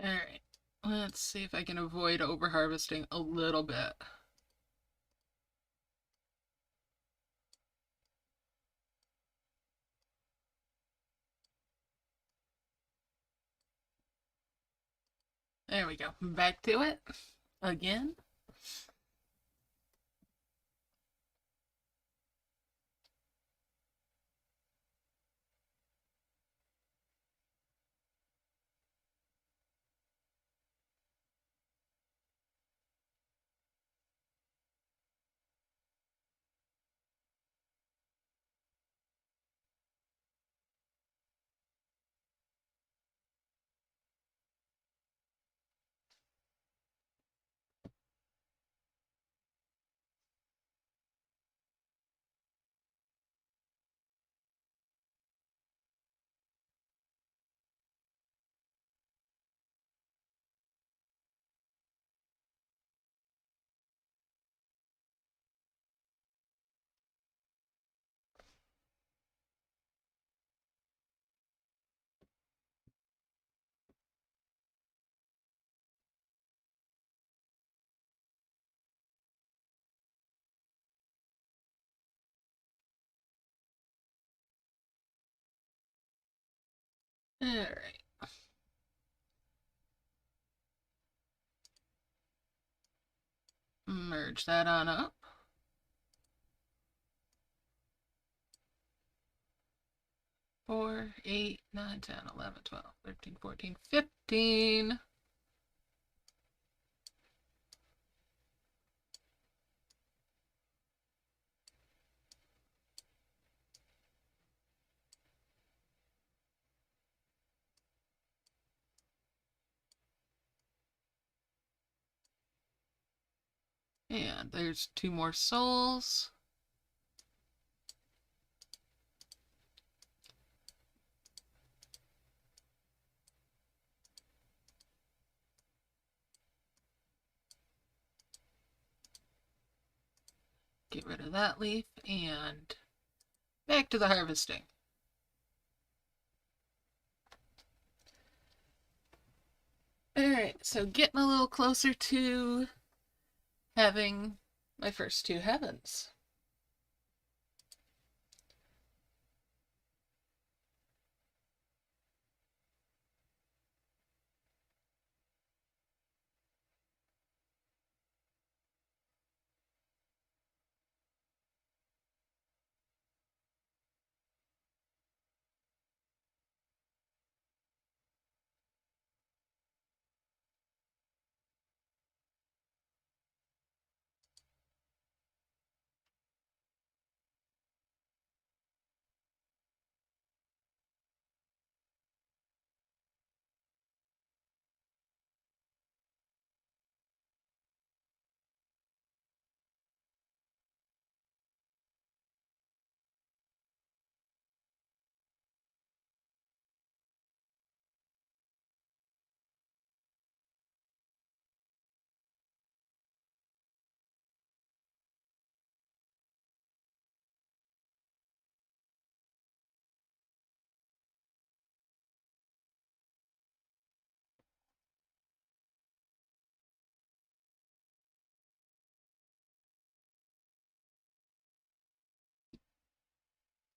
Alright. Let's see if I can avoid overharvesting a little bit. There we go. Back to it. Again. Alright. Merge that on up. 4, 8, 9, 10, 11, 12, 13, 14, 15. And there's 2 more souls. Get rid of that leaf and back to the harvesting. Alright, so getting a little closer to having my first 2 heavens.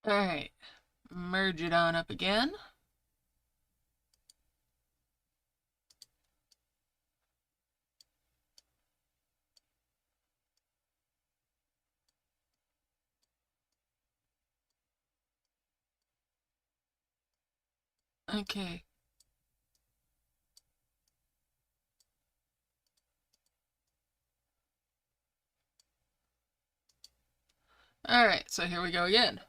Alright, merge it on up again. Okay. Alright, so here we go again.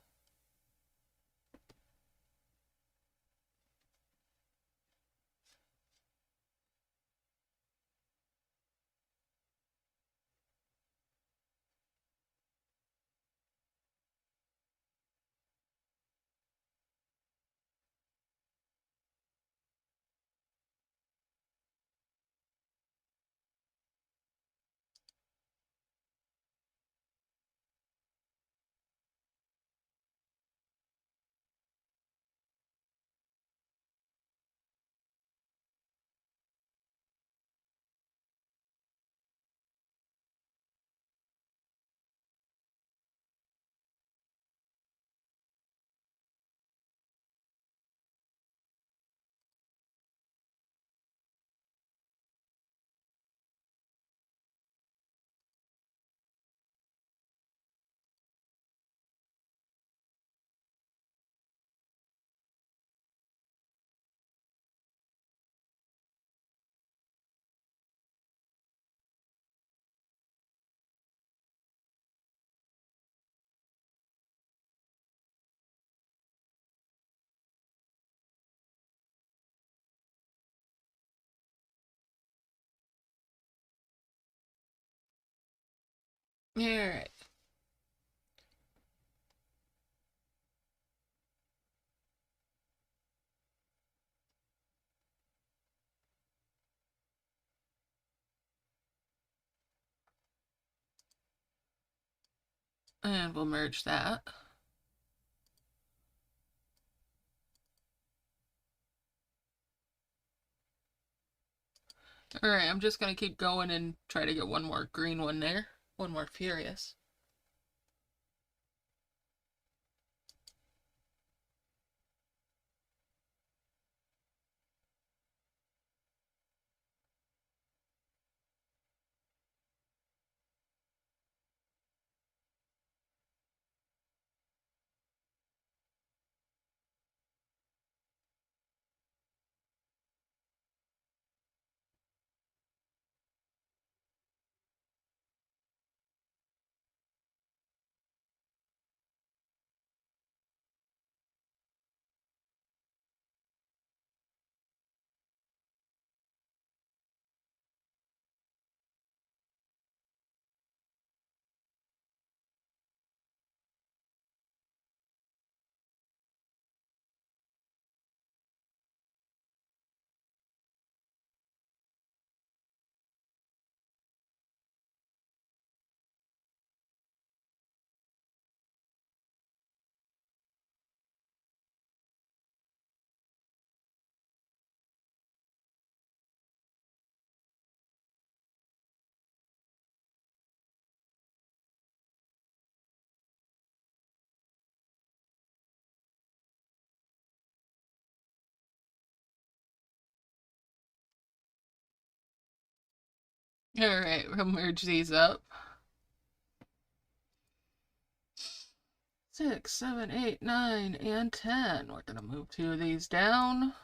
Alright. And we'll merge that. Alright, I'm just gonna keep going and try to get one more green one there. One more Furious. Alright, we'll merge these up. 6, 7, 8, 9, and 10. We're gonna move 2 of these down.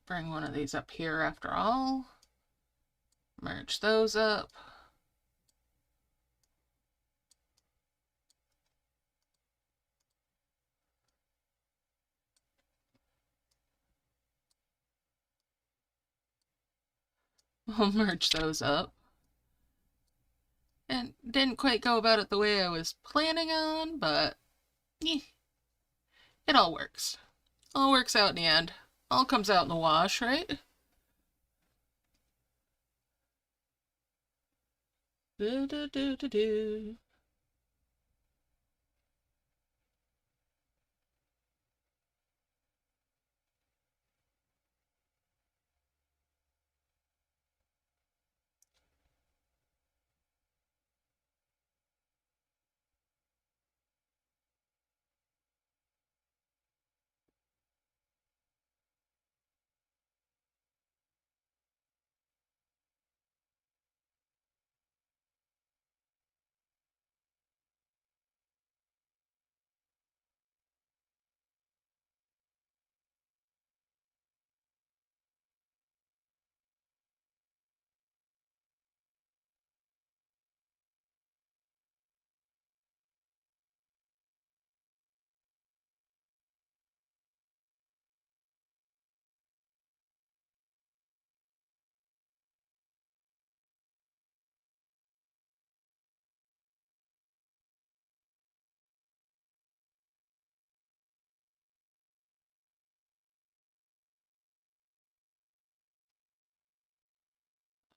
Bring one of these up here after all. Merge those up. We'll merge those up. And didn't quite go about it the way I was planning on, but it all works. All works out in the end. All comes out in the wash, right? Do do do do do.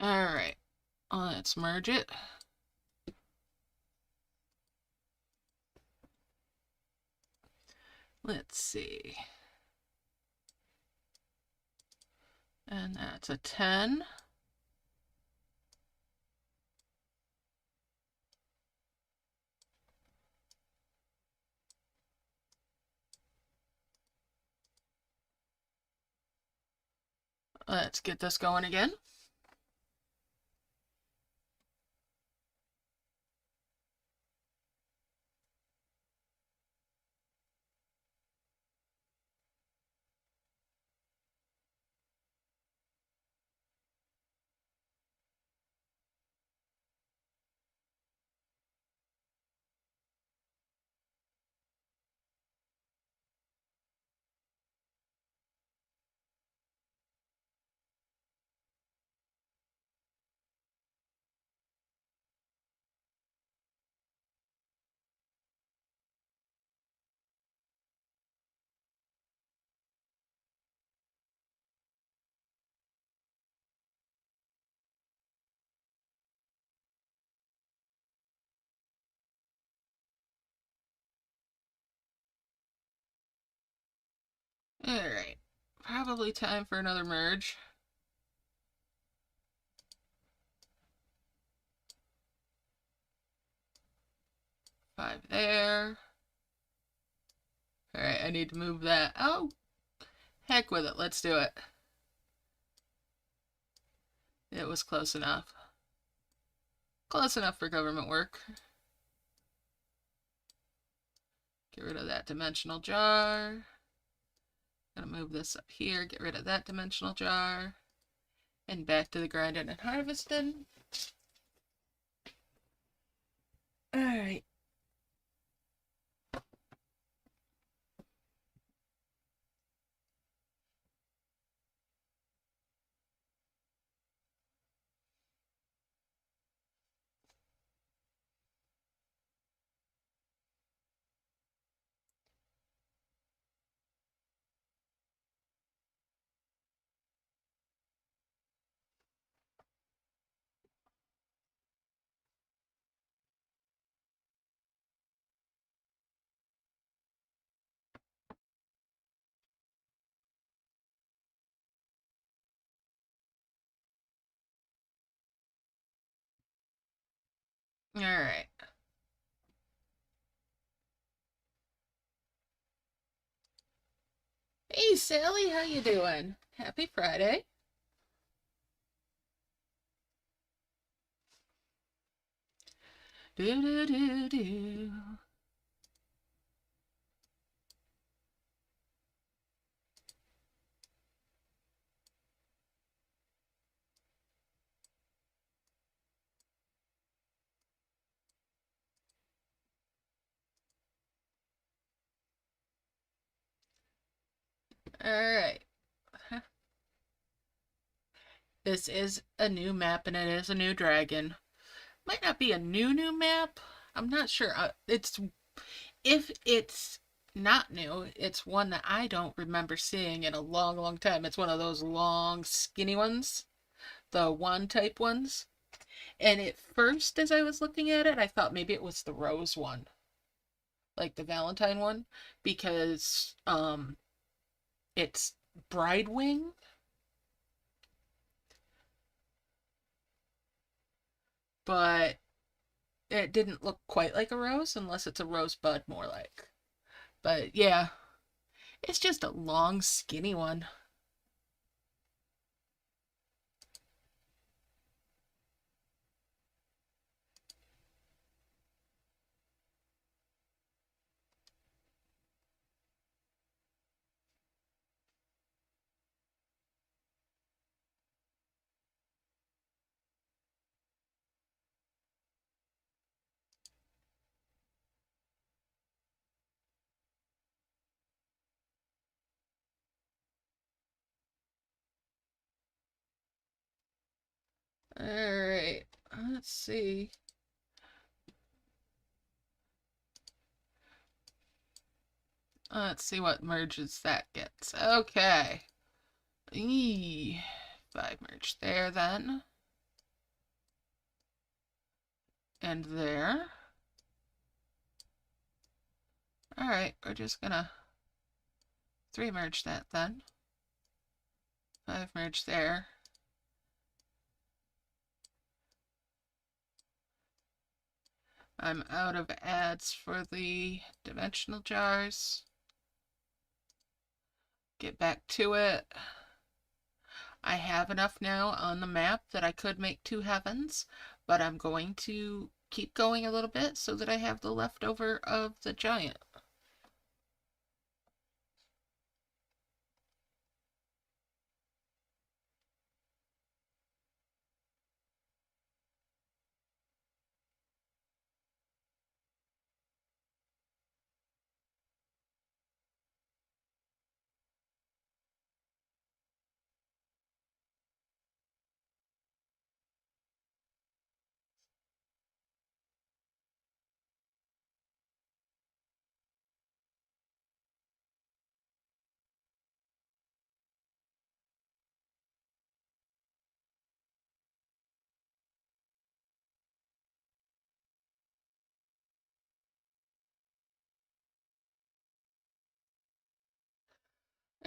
Alright, let's merge it. Let's see. And that's a 10. Let's get this going again. Alright, probably time for another merge. Five there. Alright, I need to move that. Oh, heck with it. Let's do it. It was close enough. Close enough for government work. Get rid of that dimensional jar. Gonna move this up here, get rid of that dimensional jar. And back to the grinding and harvesting. Alright. Alright. Hey Sally, how you doing? Happy Friday. Do do do do. Alright. This is a new map and it is a new dragon. Might not be a new map. I'm not sure. If it's not new, it's one that I don't remember seeing in a long time. It's one of those long, skinny ones, the wand type ones. And at first, as I was looking at it, I thought maybe it was the rose one, like the Valentine one, because it's Bridewing, but it didn't look quite like a rose unless it's a rosebud more like. But yeah, it's just a long, skinny one. Alright, let's see. Let's see what merges that gets. Okay. Eee, 5 merge there then. and there. Alright, we're just gonna 3 merge that then. 5 merge there. I'm out of ads for the dimensional jars. Get back to it. I have enough now on the map that I could make 2 heavens, but I'm going to keep going a little bit so that I have the leftover of the giant.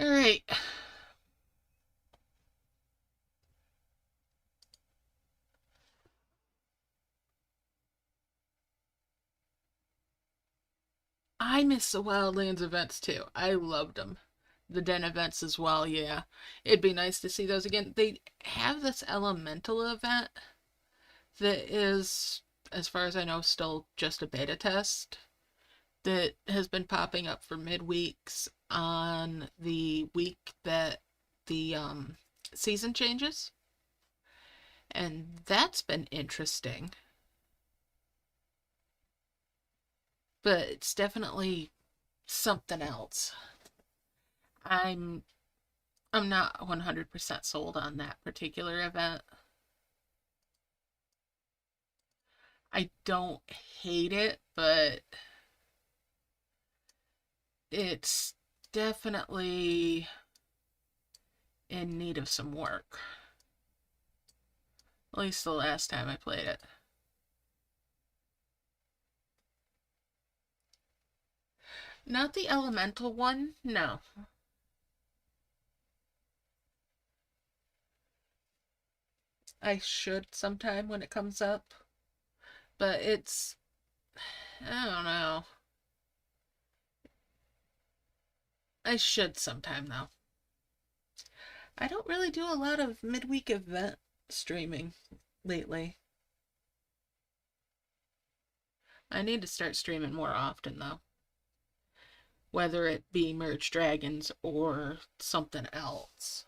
Alright. I miss the Wildlands events too. I loved them. The Den events as well, yeah. It'd be nice to see those again. They have this elemental event that is, as far as I know, still just a beta test that has been popping up for midweeks on the week that the season changes. And that's been interesting. But it's definitely something else. I'm not 100% sold on that particular event. I don't hate it, but it's definitely in need of some work. At least the last time I played it. Not the elemental one, no. I should sometime when it comes up. But it's, I don't know. I should sometime though. I don't really do a lot of midweek event streaming lately. I need to start streaming more often though. Whether it be Merge Dragons or something else.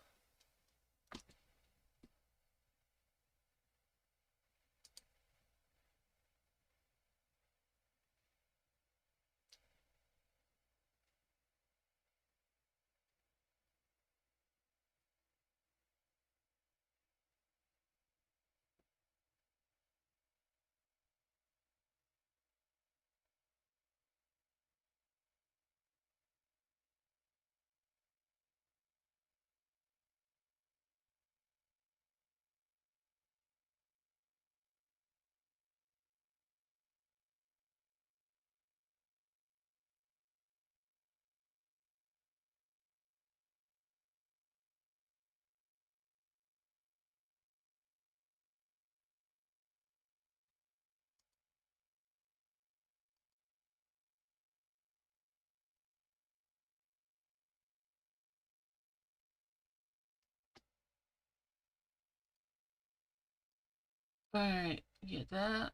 Alright, get that.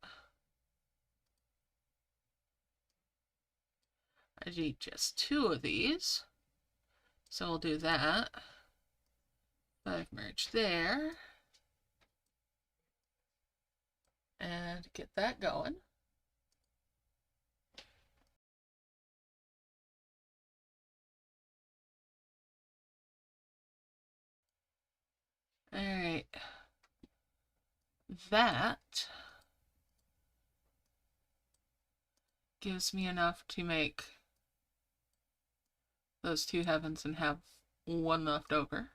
I need just 2 of these. So we'll do that. 5 merge there. And get that going. Alright. That gives me enough to make those 2 heavens and have 1 left over.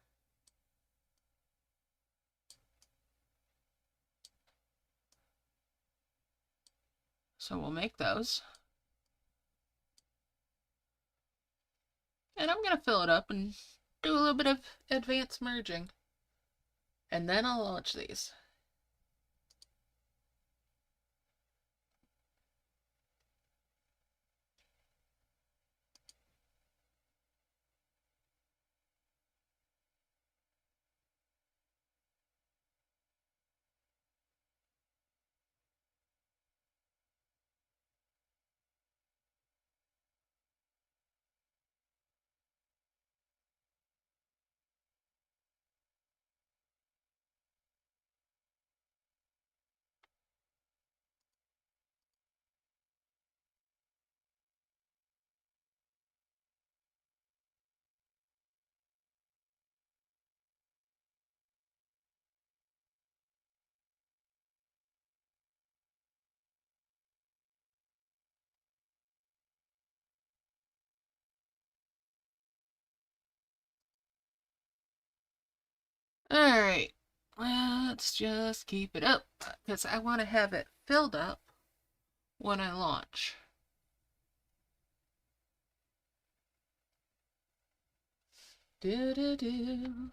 So we'll make those. And I'm going to fill it up and do a little bit of advanced merging. And then I'll launch these. Alright, let's just keep it up, because I want to have it filled up when I launch. Do do do.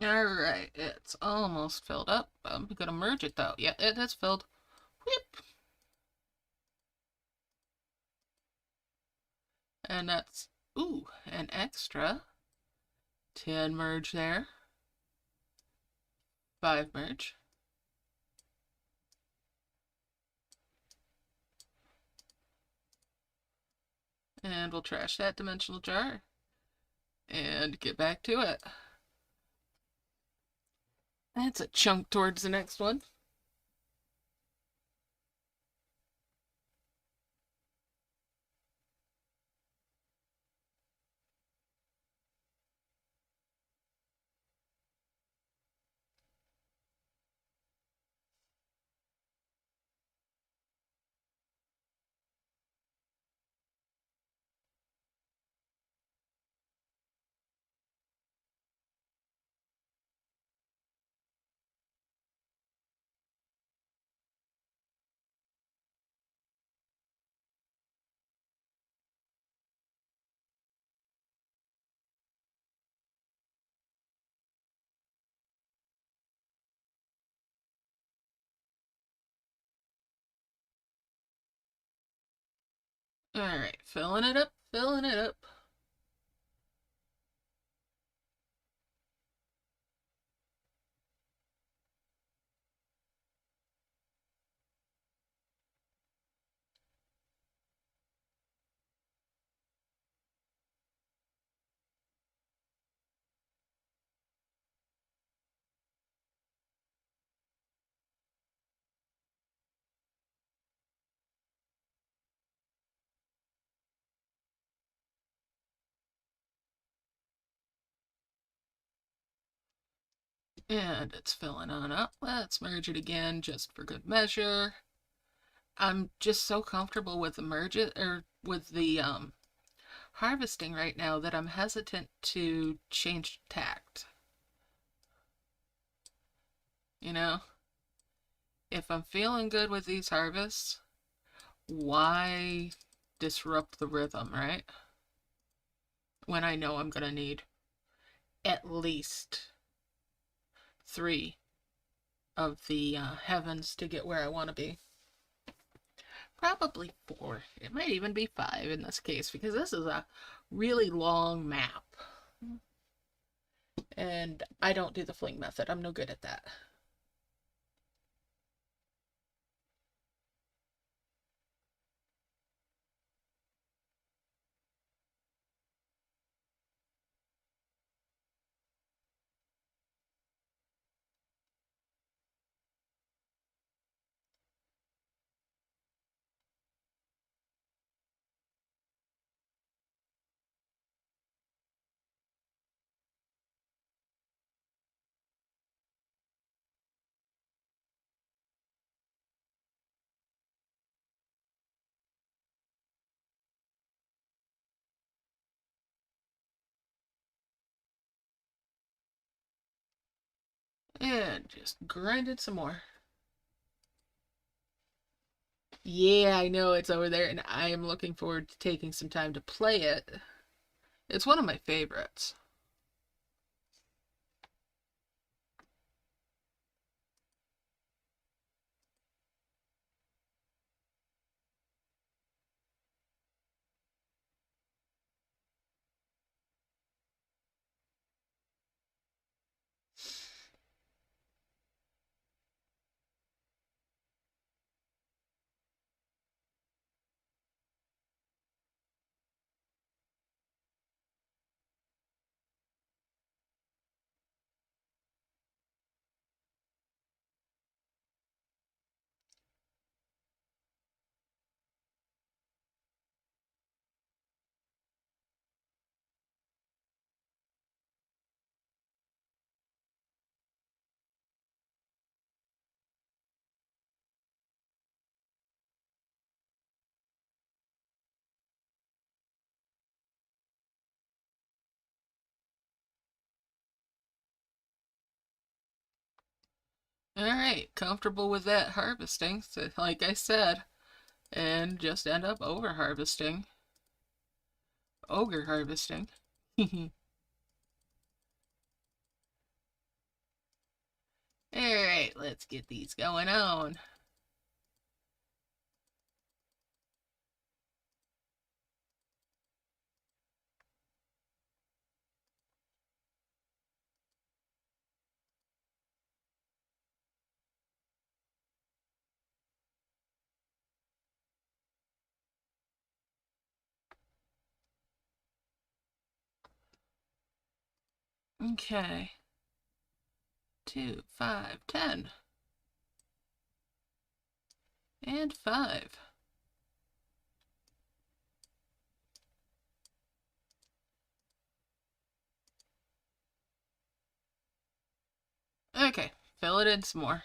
Alright, it's almost filled up. I'm gonna merge it though. Yeah, it is filled. Whip. And that's, ooh, an extra 10 merge there. 5 merge. And we'll trash that dimensional jar and get back to it. That's a chunk towards the next one. Alright, filling it up, filling it up. And it's filling on up. Let's merge it again just for good measure. I'm just so comfortable with the merge it, or with the harvesting right now, that I'm hesitant to change tact. You know, if I'm feeling good with these harvests, why disrupt the rhythm, right? When I know I'm gonna need at least 3 of the heavens to get where I want to be. Probably 4. It might even be 5 in this case, because this is a really long map. And I don't do the fling method. I'm no good at that. And just grind it some more. Yeah, I know it's over there, and I am looking forward to taking some time to play it. It's one of my favorites. Alright, comfortable with that harvesting, so like I said, and just end up over harvesting. Ogre harvesting. Alright, let's get these going on. Okay. 2, 5, 10. And 5. Okay, fill it in some more.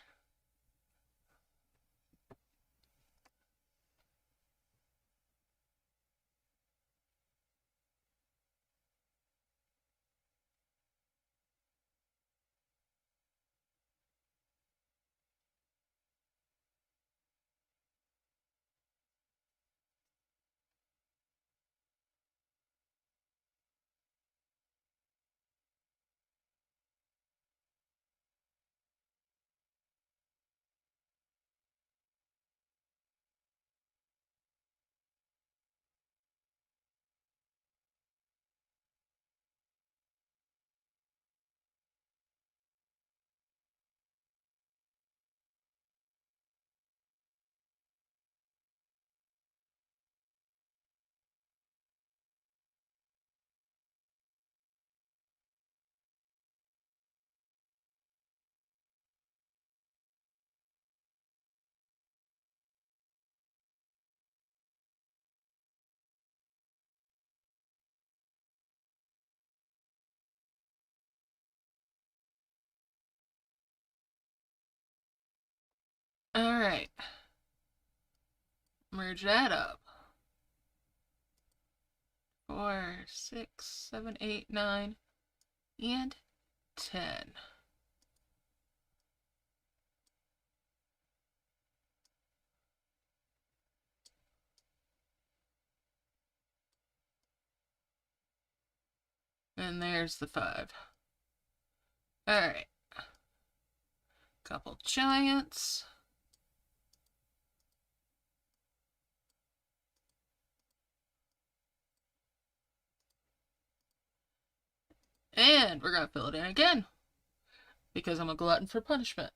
Alright. Merge that up. 4, 6, 7, 8, 9, and 10. And there's the 5. Alright. Couple giants. And we're gonna fill it in again. Because I'm a glutton for punishment.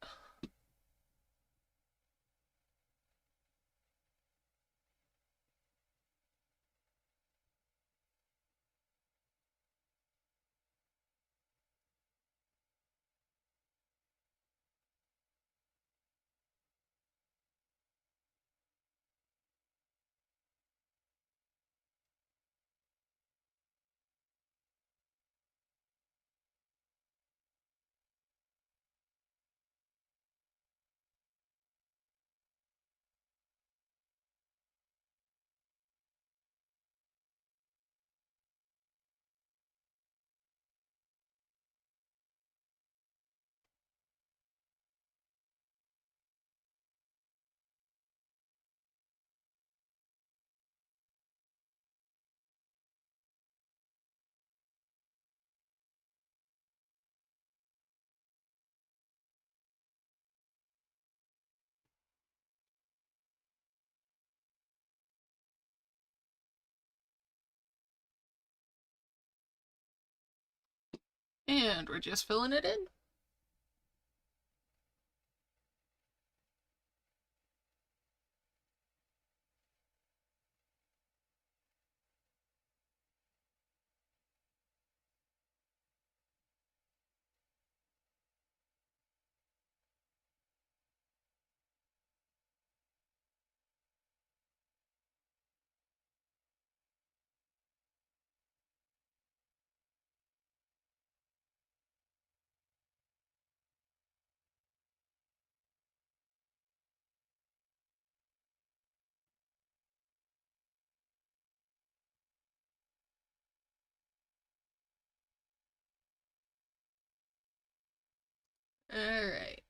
And we're just filling it in. Alright.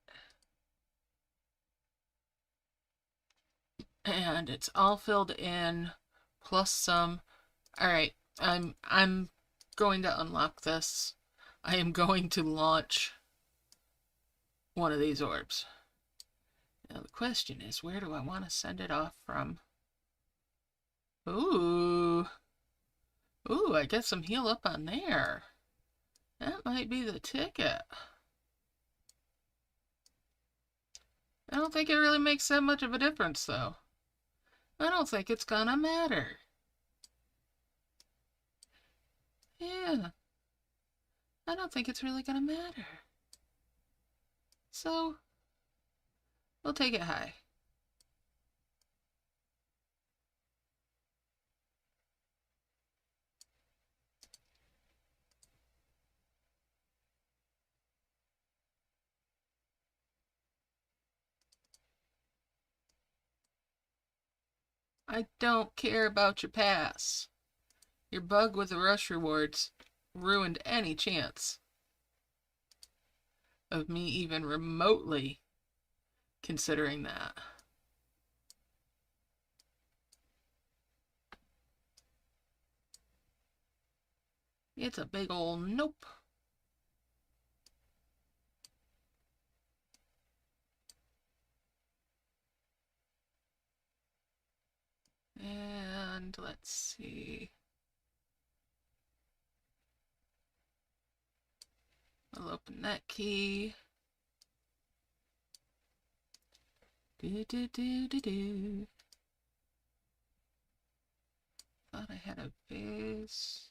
And it's all filled in, plus some. Alright, I'm going to unlock this. I am going to launch one of these orbs. Now the question is, where do I want to send it off from? Ooh. Ooh, I get some heal up on there. That might be the ticket. I don't think it really makes that much of a difference, though. I don't think it's gonna matter. Yeah. I don't think it's really gonna matter. So, we'll take it high. I don't care about your pass. Your bug with the rush rewards ruined any chance of me even remotely considering that. It's a big ol' nope. And let's see. I'll open that key. Do do do do do. Thought I had a base.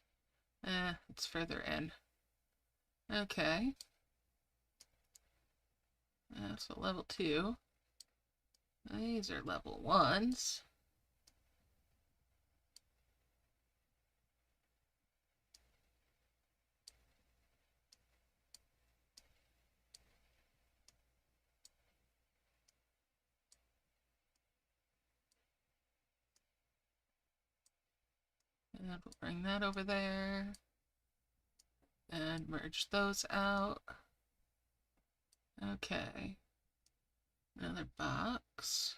It's further in. Okay. That's a level 2. These are level 1s. And we'll bring that over there. And merge those out. Okay. Another box.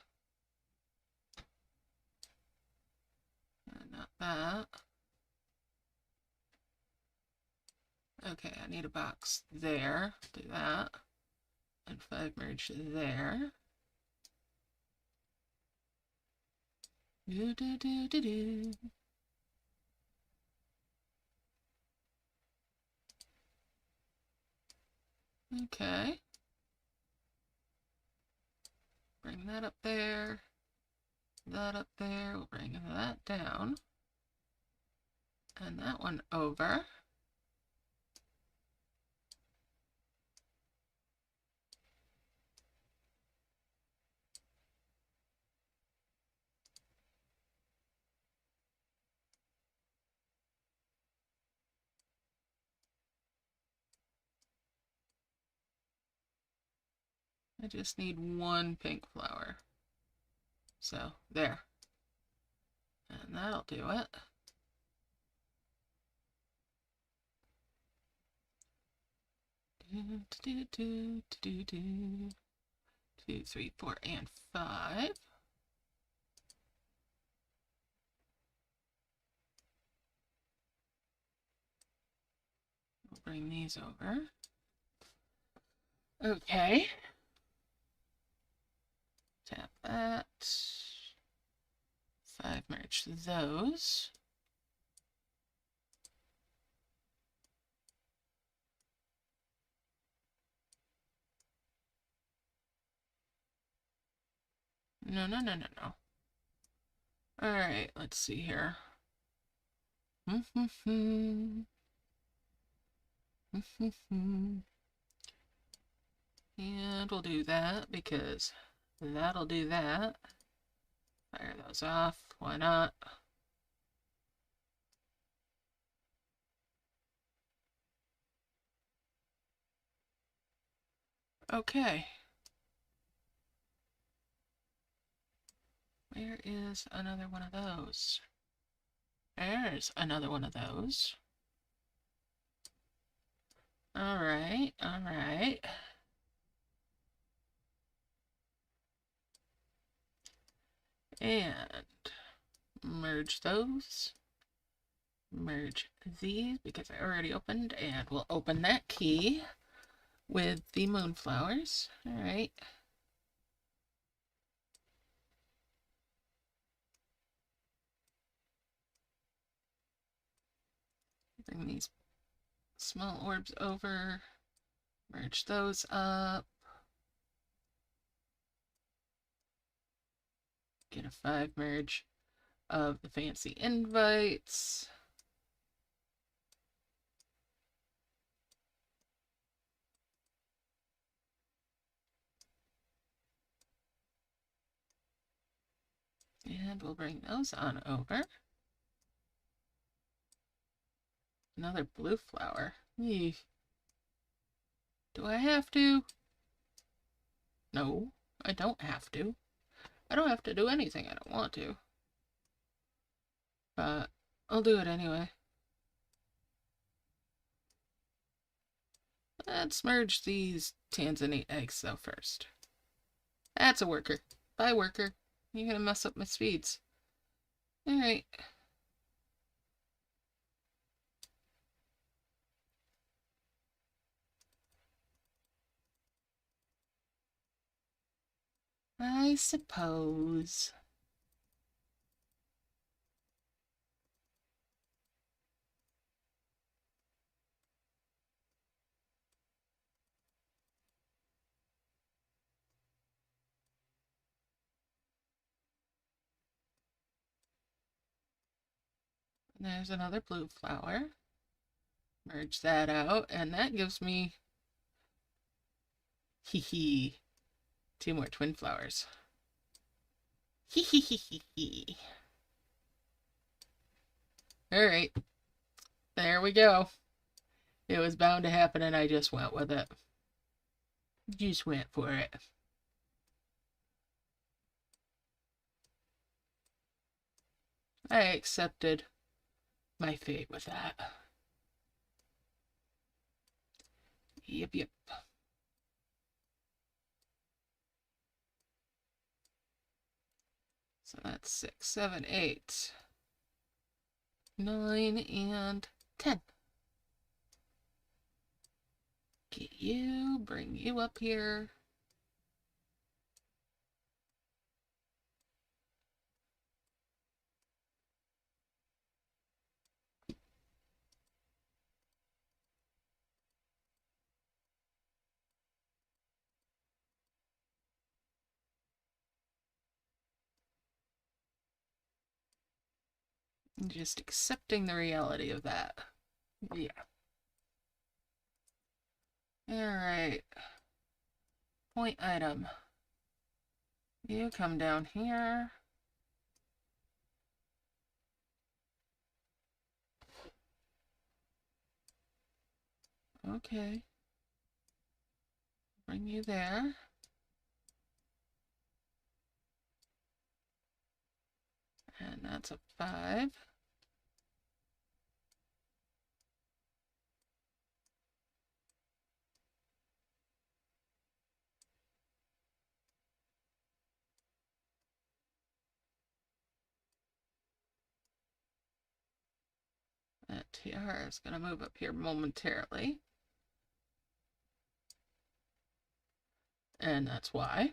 Not that. Okay, I need a box there. Do that. And 5 merge there. Do do do do do. Okay. Bring that up there. That up there. We'll bring that down. And that one over. I just need one pink flower. So, there. And that'll do it. Do, do, do, do, do. 2, 3, 4, and 5. We'll bring these over. Okay. Tap that. 5 merge those. No, no, no, no, no. Alright, let's see here. And we'll do that because that'll do that. Fire those off. Why not? Okay. Where is another one of those? There's another one of those. Alright, alright. And merge those. Merge these because I already opened, and we'll open that key with the moonflowers. Alright. Bring these small orbs over. Merge those up. Get a 5 merge of the fancy invites. And we'll bring those on over. Another blue flower. Eeh. Do I have to? No, I don't have to. I don't have to do anything I don't want to. But I'll do it anyway. Let's merge these Tanzanite eggs though first. That's a worker. Bye, worker. You're gonna mess up my speeds. Alright. I suppose. There's another blue flower. Merge that out, and that gives me hee hee 2 more twin flowers. Hee hee hee hee hee. Alright. There we go. It was bound to happen and I just went with it. Just went for it. I accepted my fate with that. Yep, yep. So that's 6, 7, 8, 9, and 10. Get you, bring you up here. And just accepting the reality of that. Yeah. Alright. Point item. You come down here. Okay. Bring you there. And that's a 5. That tiara is going to move up here momentarily. And that's why.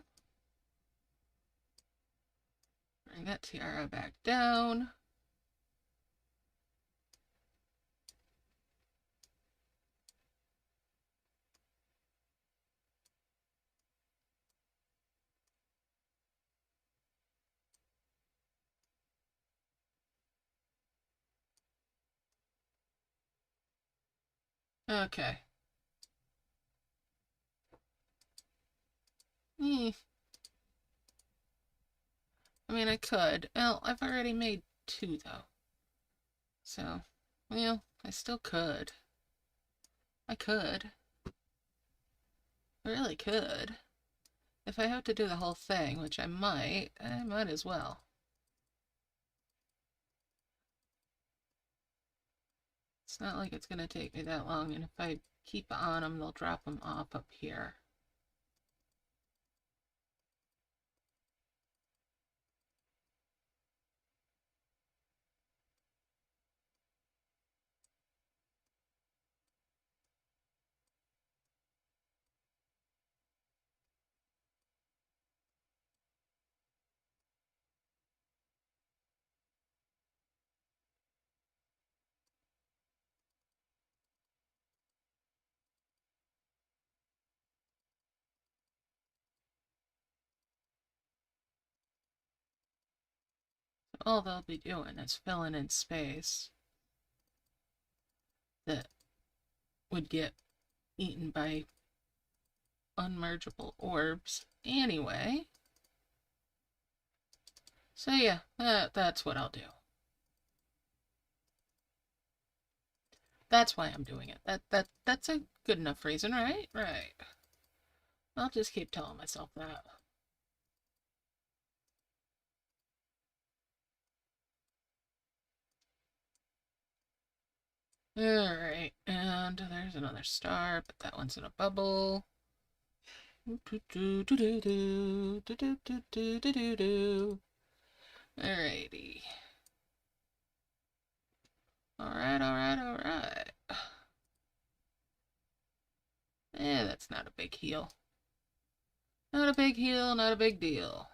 Bring that tiara back down. Okay. Eh, I mean, I could. Well, I've already made two, though. So, well, I still could. I could. I really could. If I have to do the whole thing, which I might as well. It's not like it's going to take me that long, and if I keep on them, they'll drop them off up here. All they'll be doing is filling in space that would get eaten by unmergeable orbs anyway. So yeah, that's what I'll do. That's why I'm doing it. That's a good enough reason, right? Right. I'll just keep telling myself that. Alright, and there's another star, but that one's in a bubble. Alrighty. Alright, alright, alright. That's not a big heal. Not a big heal, not a big deal.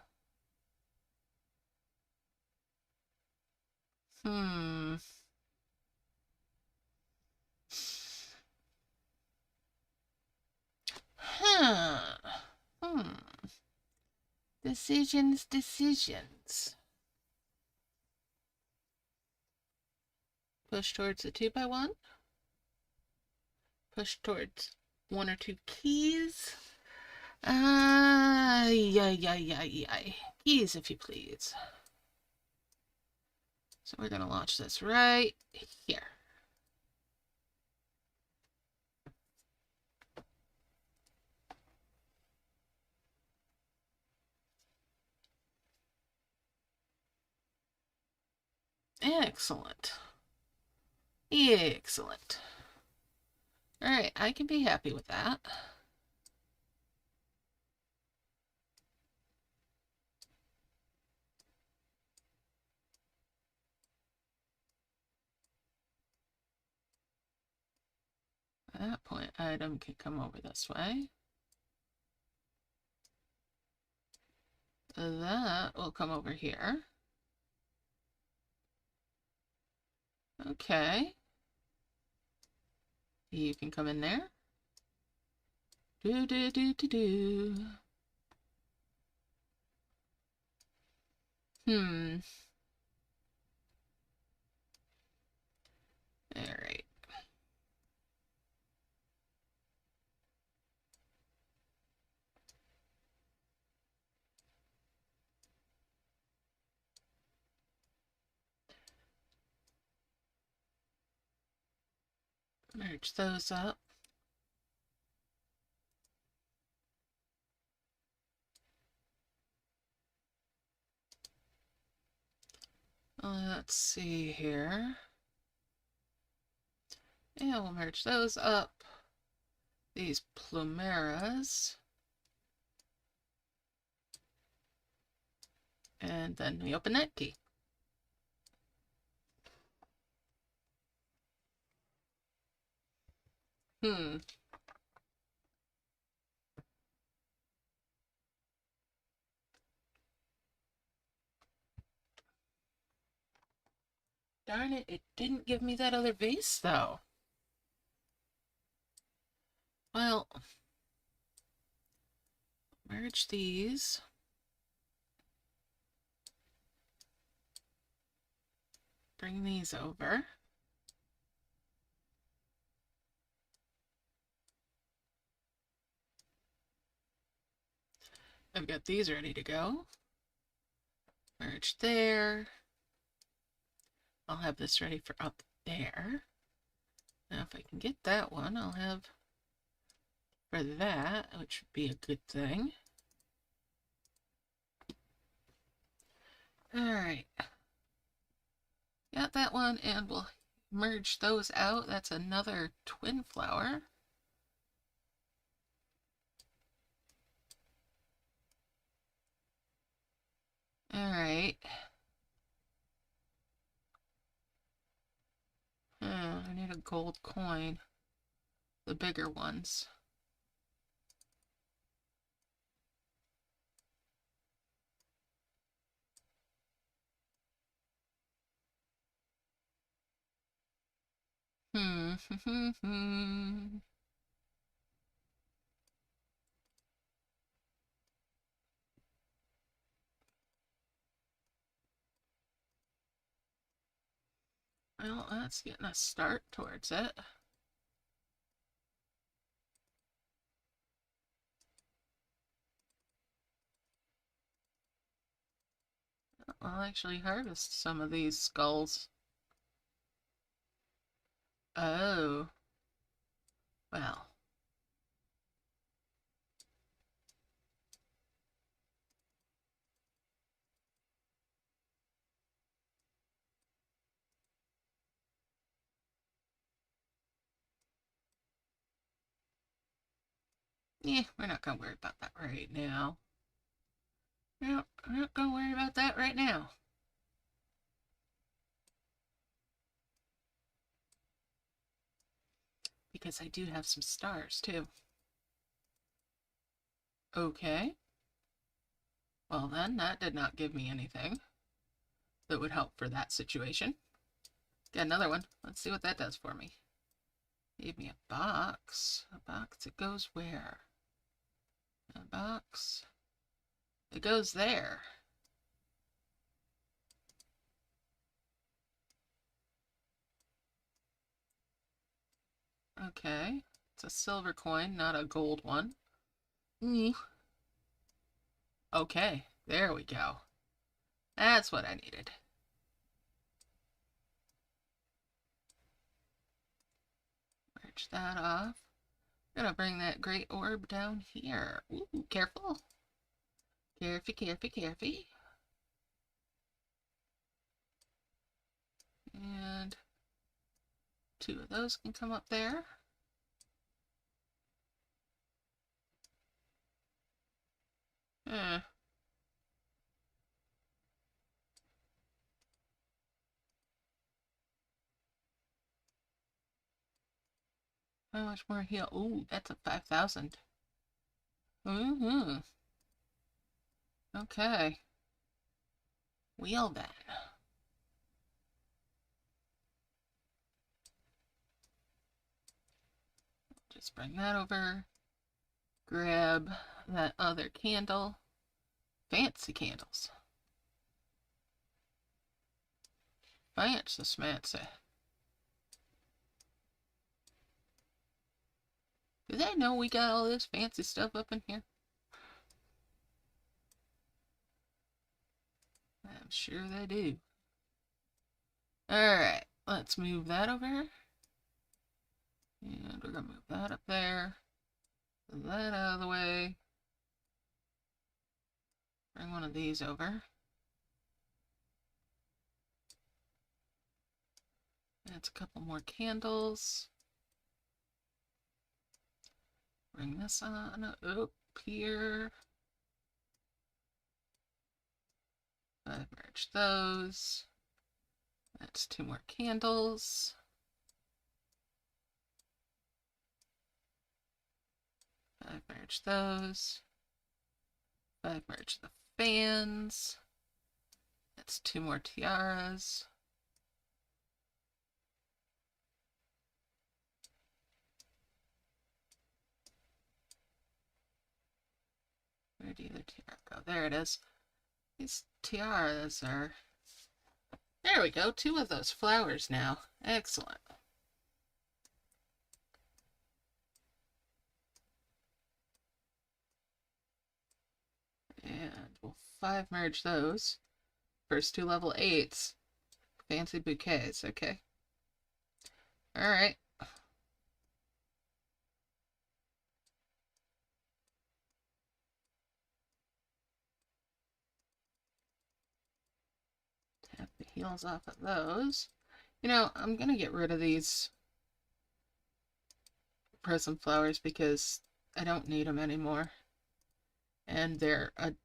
Hmm. Huh. Hmm. Decisions, decisions. Push towards the 2x1. Push towards one or two keys. Yeah. Keys, if you please. So we're going to launch this right here. Excellent. Excellent. Alright, I can be happy with that. That point item can come over this way. That will come over here. Okay. You can come in there. Do. Alright. Merge those up. Let's see here. Yeah, we'll merge those up. These plumeras. And then we open that key. Darn it, it didn't give me that other vase, though. Well, merge these. Bring these over. I've got these ready to go. Merge there. I'll have this ready for up there. Now if I can get that one, I'll have for that, which would be a good thing. Alright. Got that one, and we'll merge those out. That's another twin flower. Alright. I need a gold coin. The bigger ones. Well, that's getting a start towards it. I'll actually harvest some of these skulls. Oh. Well. Yeah, we're not gonna worry about that right now. No, I'm not gonna worry about that right now. Because I do have some stars, too. Okay. Well then, that did not give me anything that would help for that situation. Got another one. Let's see what that does for me. Gave me a box. A box that goes where? A box. It goes there. Okay. It's a silver coin, not a gold one. Okay, there we go. That's what I needed. Merge that off. I'm gonna bring that great orb down here. Ooh, careful. Carefy, carefy, carefy. And 2 of those can come up there. How much more heal? Ooh, that's a 5,000. Okay. Wheel then. Just bring that over. Grab that other candle. Fancy candles. Fancy smancy. Do they know we got all this fancy stuff up in here? I'm sure they do. Alright, let's move that over. And we're gonna move that up there. That out of the way. Bring one of these over. That's a couple more candles. Bring this on up here. I've merged those. That's 2 more candles. I've merged those. I've merged the fans. That's 2 more tiaras. Where did the other tiara go? There it is. These tiaras are... There we go, 2 of those flowers now. Excellent. we'll 5 merge those. First 2 level 8s. Fancy bouquets, okay. Alright. Tap the heals off of those. You know, I'm gonna get rid of these prism flowers because I don't need them anymore. And they're an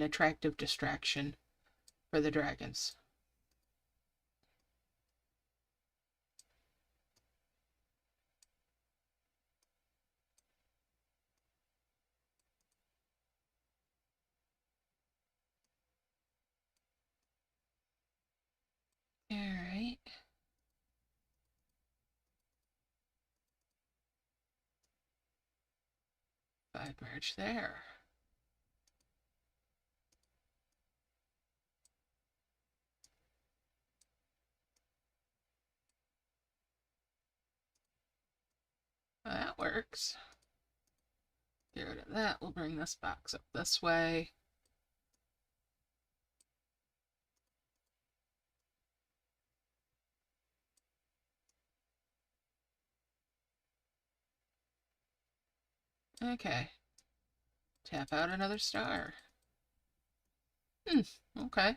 attractive distraction for the dragons. Alright. Five merge there. That works. Get rid of that. We'll bring this box up this way. Okay. Tap out another star. Okay.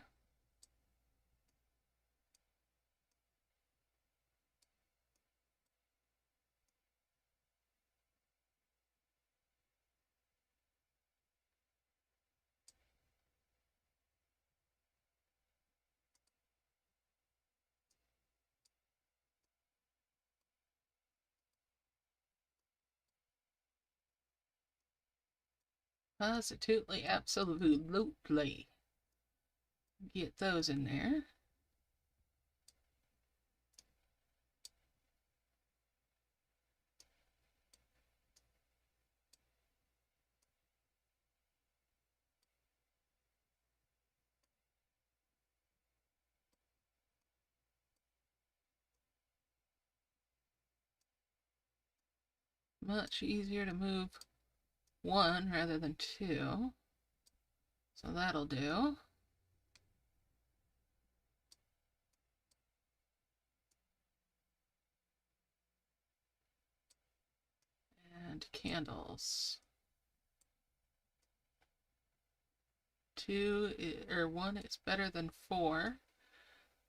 Positively, absolutely. Get those in there. Much easier to move one rather than two. So that'll do. And candles. 1 is better than 4.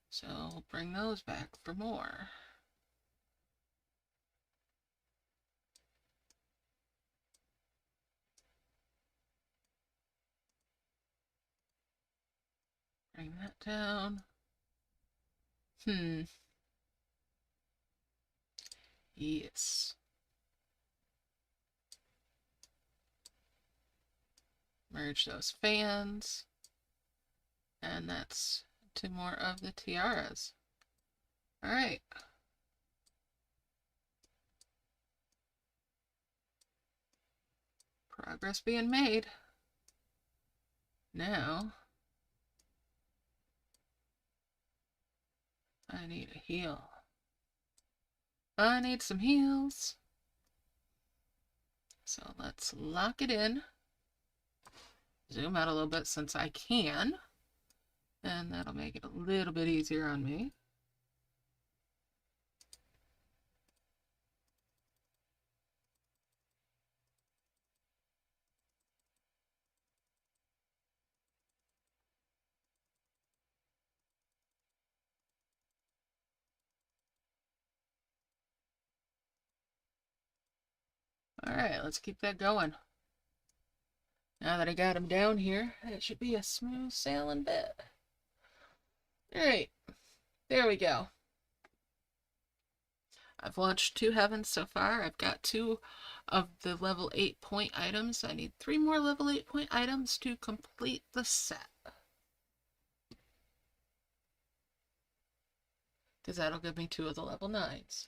So we'll bring those back for more. Bring that down. Yes. Merge those fans. And that's 2 more of the tiaras. Alright. Progress being made. Now, I need a heal. I need some heals. So let's lock it in. Zoom out a little bit since I can. And that'll make it a little bit easier on me. Alright, let's keep that going. Now that I got him down here, it should be a smooth sailing bit. Alright, there we go. I've launched 2 heavens so far. I've got 2 of the level 8 point items. I need 3 more level 8 point items to complete the set. Because that'll give me 2 of the level 9s.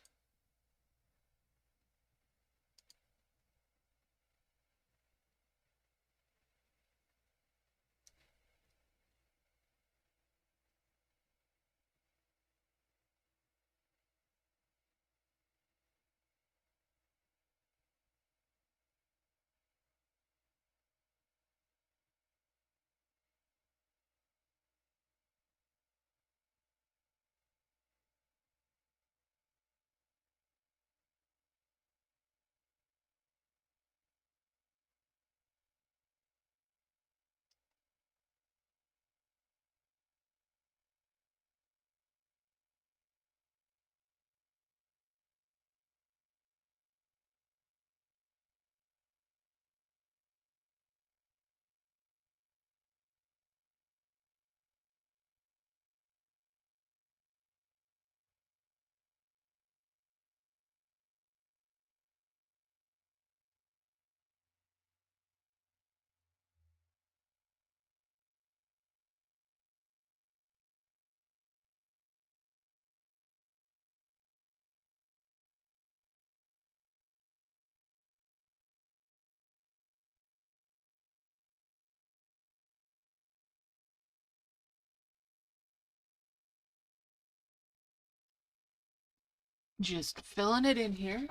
Just filling it in here.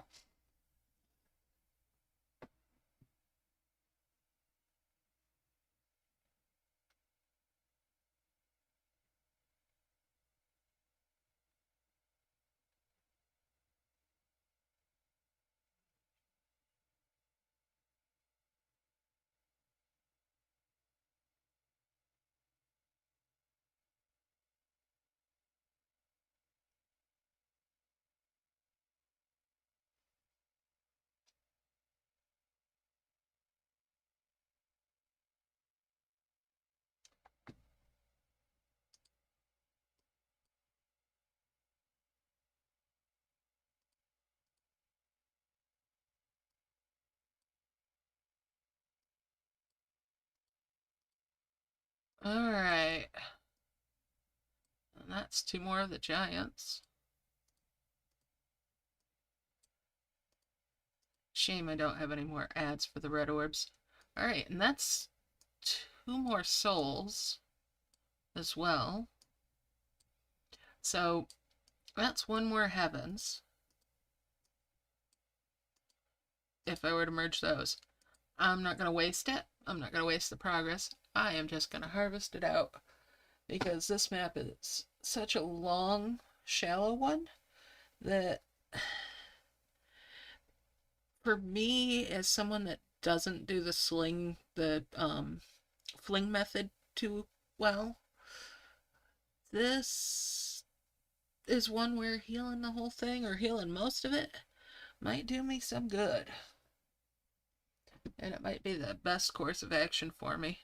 Alright. And that's two more of the giants. Shame I don't have any more ads for the red orbs. Alright, and that's two more souls as well. So that's one more heavens. If I were to merge those. I'm not going to waste it. I'm not going to waste the progress. I am just going to harvest it out. Because this map is such a long, shallow one that for me, as someone that doesn't do the fling method too well, this is one where healing the whole thing or healing most of it might do me some good. And it might be the best course of action for me.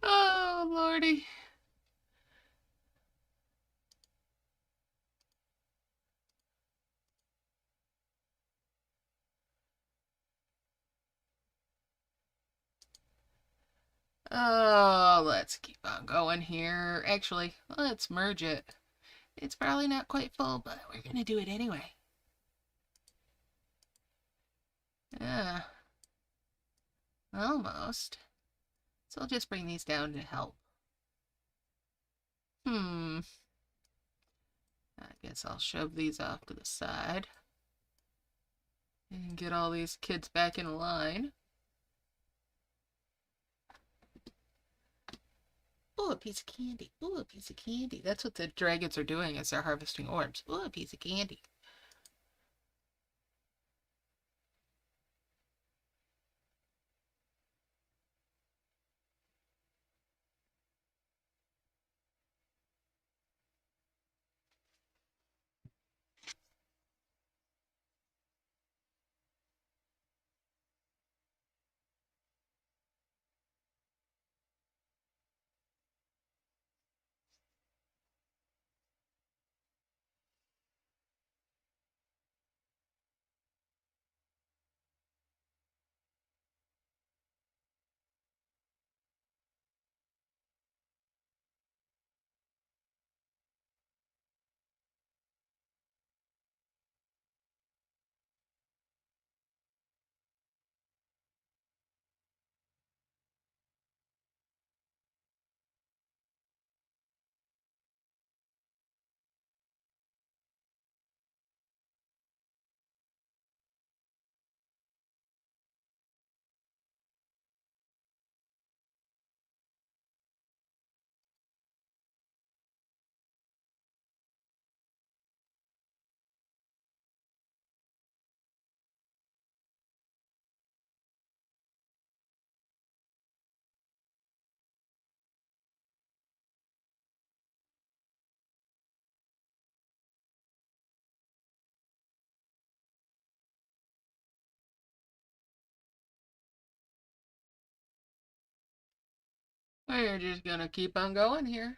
Oh, lordy. Oh, let's keep on going here. Actually, let's merge it. It's probably not quite full, but we're going to do it anyway. Yeah, almost. So I'll just bring these down to help. I guess I'll shove these off to the side and get all these kids back in line. Ooh, a piece of candy. Ooh, a piece of candy. That's what the dragons are doing as they're harvesting orbs. Ooh, a piece of candy. We're just gonna keep on going here.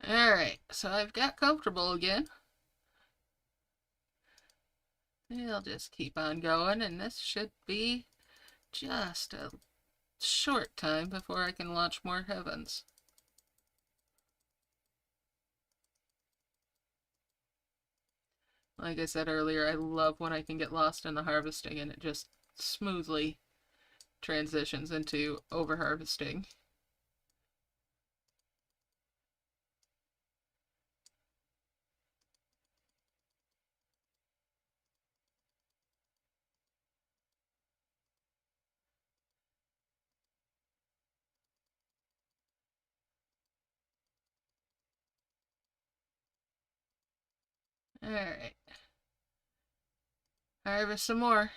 Alright, so I've got comfortable again. We'll just keep on going, and this should be just a short time before I can launch more heavens. Like I said earlier, I love when I can get lost in the harvesting and it just smoothly transitions into over-harvesting. Alright. Harvest some more.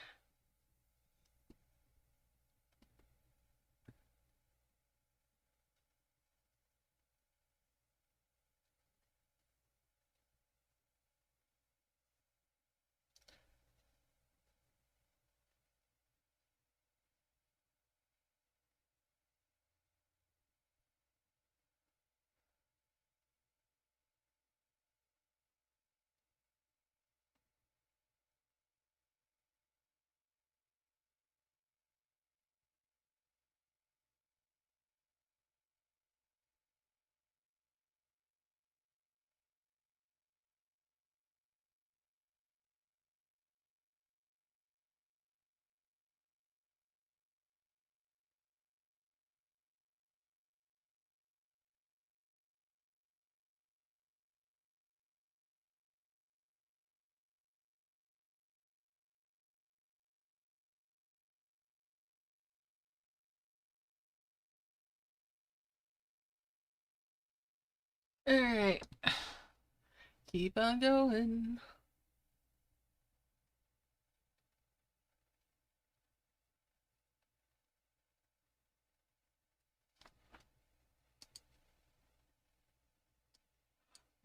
Alright. Keep on going.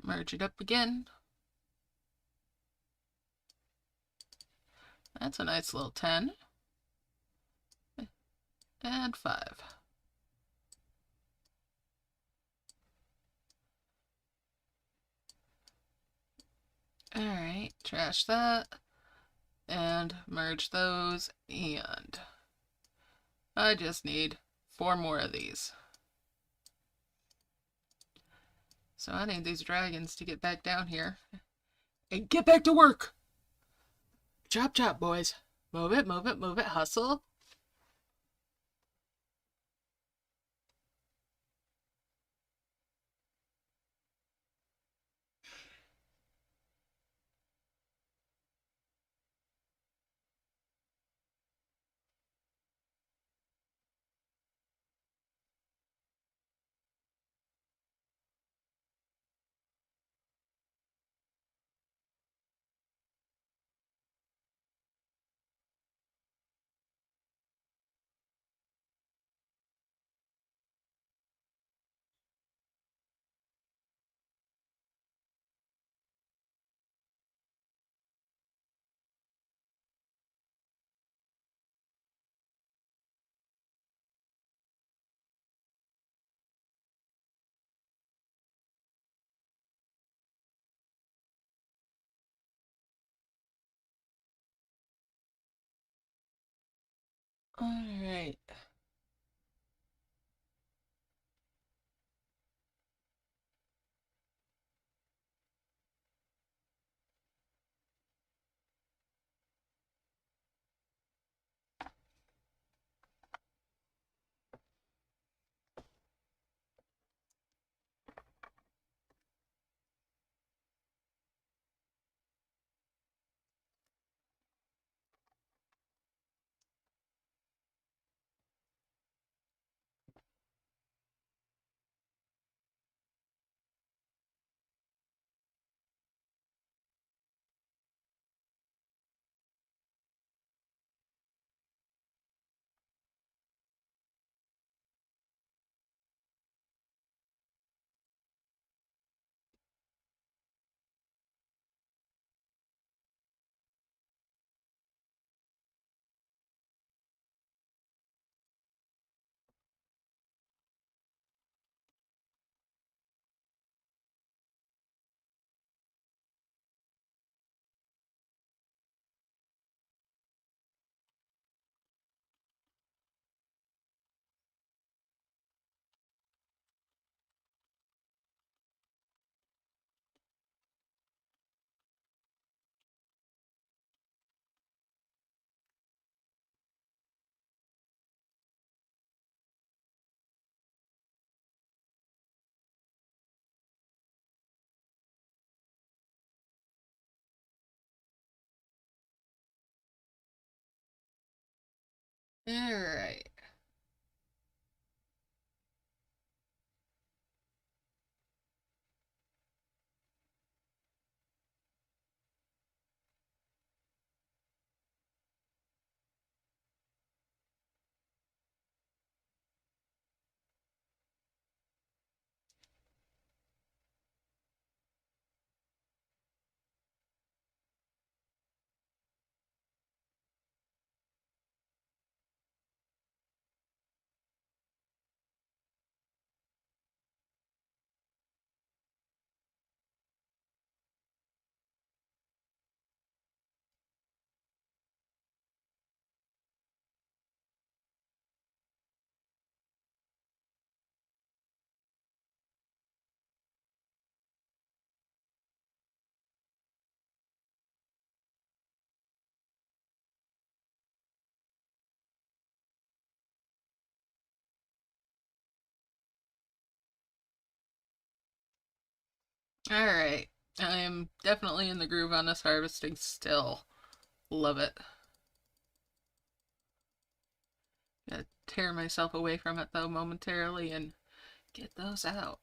Merge it up again. That's a nice little 10. And 5. Alright, trash that. And merge those. And I just need 4 more of these. So I need these dragons to get back down here. And get back to work! Chop chop, boys. Move it, move it, move it. Hustle. Alright. Alright. Alright. I am definitely in the groove on this harvesting still. Love it. Gotta tear myself away from it though momentarily and get those out.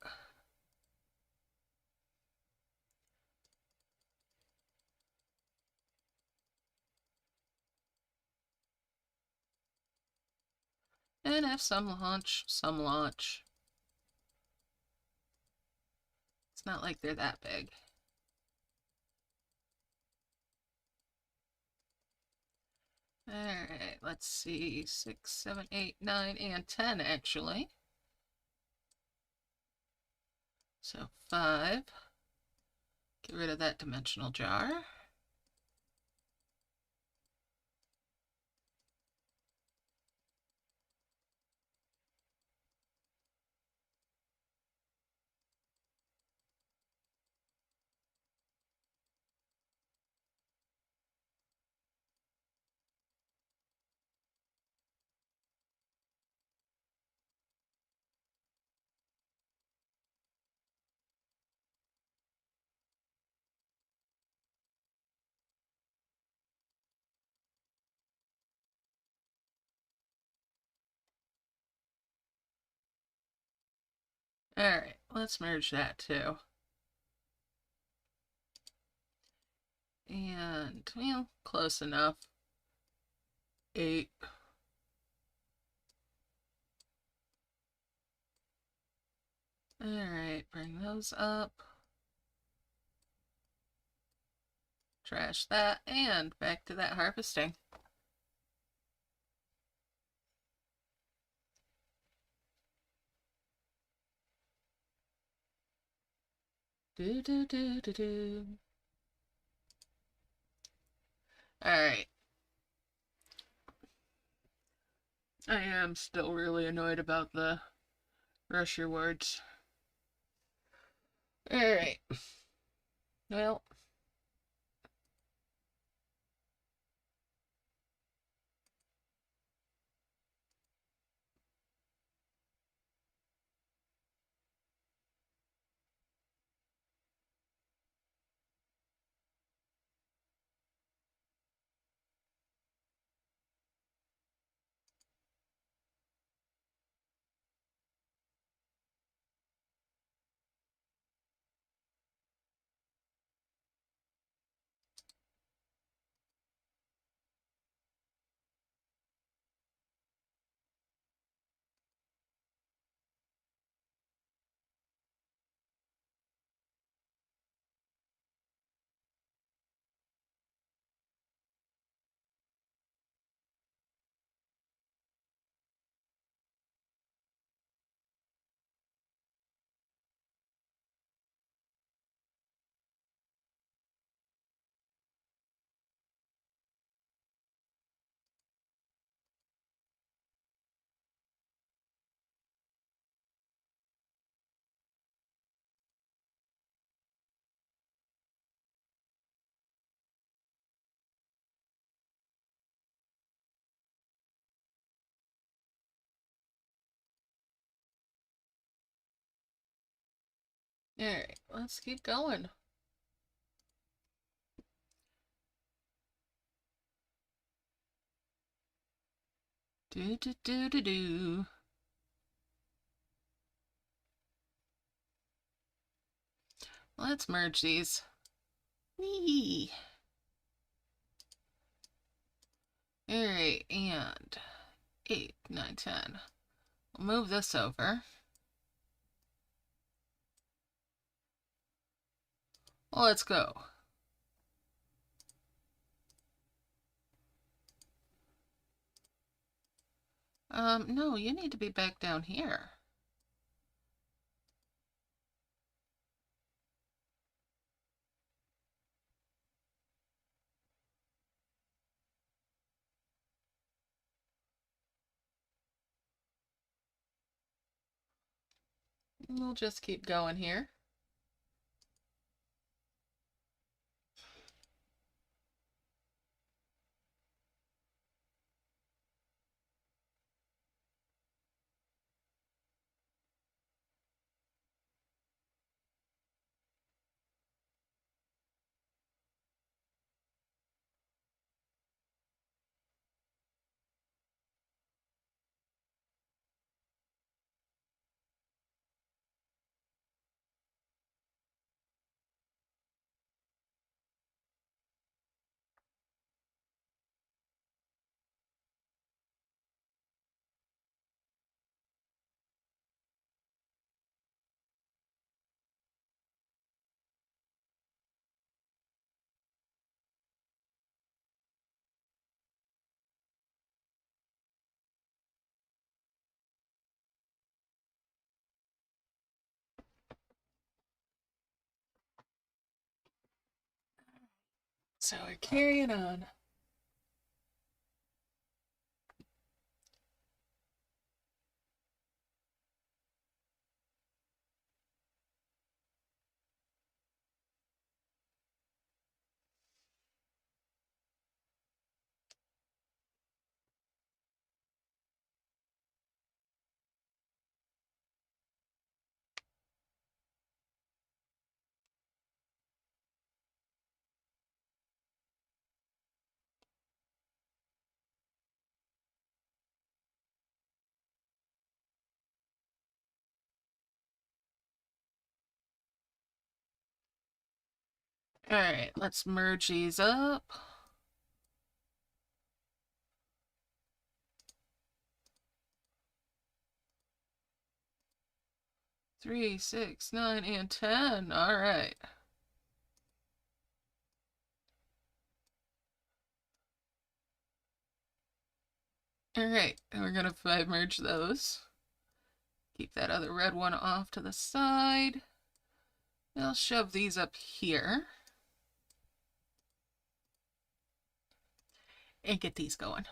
And have some launch, some launch. It's not like they're that big. Alright, let's see. 6, 7, 8, 9, and 10 actually. So 5. Get rid of that dimensional jar. Alright, let's merge that too. And, well, close enough. 8. Alright, bring those up. Trash that, and back to that harvesting. Do do do do do. Alright. I am still really annoyed about the rush rewards. Alright. Well. Alright, let's keep going. Do do do do do. Let's merge these. Whee! Alright, and 8, 9, 10. We'll move this over. Let's go. No, you need to be back down here. We'll just keep going here. So we're carrying on. Alright, let's merge these up. Three, 6, 9, and 10. Alright. Alright, and we're gonna 5 merge those. Keep that other red one off to the side. I'll shove these up here. And get these going.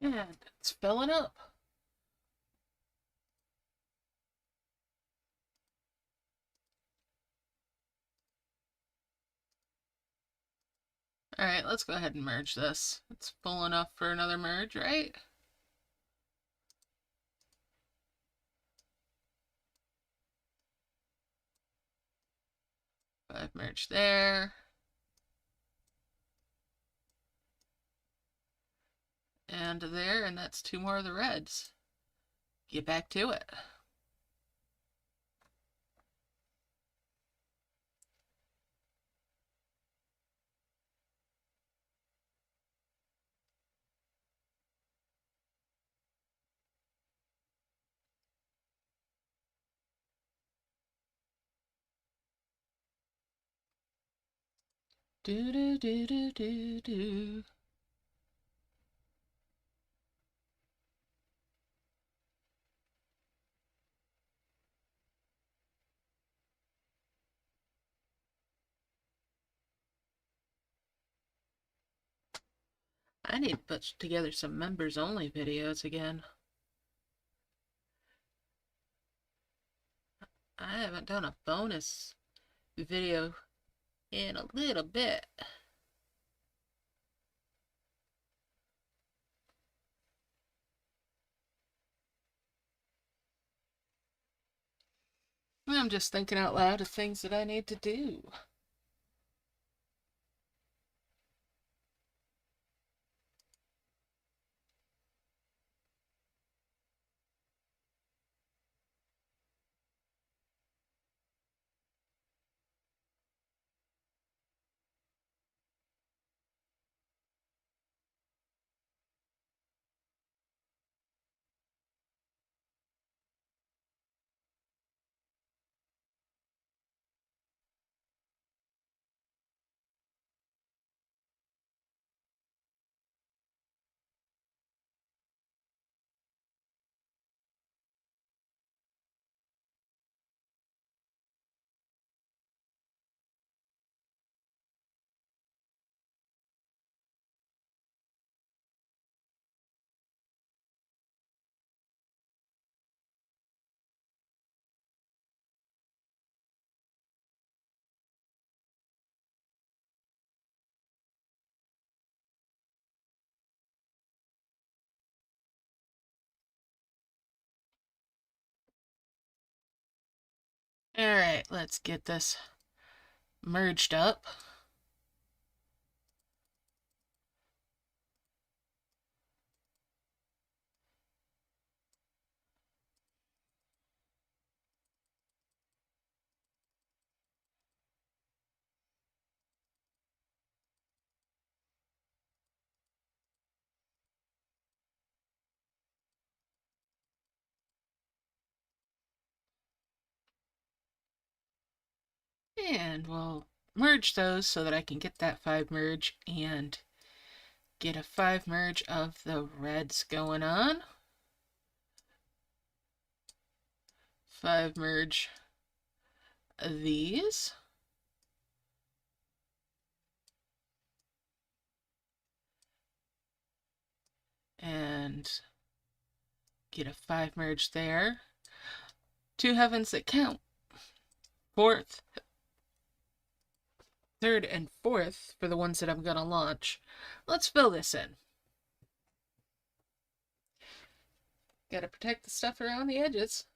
And it's filling up. Alright, let's go ahead and merge this. It's full enough for another merge, right? Five merge there. And there, and that's 2 more of the reds. Get back to it. Do do do do do do. I need to put together some members only videos again. I haven't done a bonus video in a little bit. I'm just thinking out loud of things that I need to do. Alright, let's get this merged up. And we'll merge those so that I can get that 5 merge and get a 5 merge of the reds going on. 5 merge these. And get a 5 merge there. 2 heavens that count. 4th, 3rd, and 4th for the ones that I'm going to launch. Let's fill this in. Gotta protect the stuff around the edges.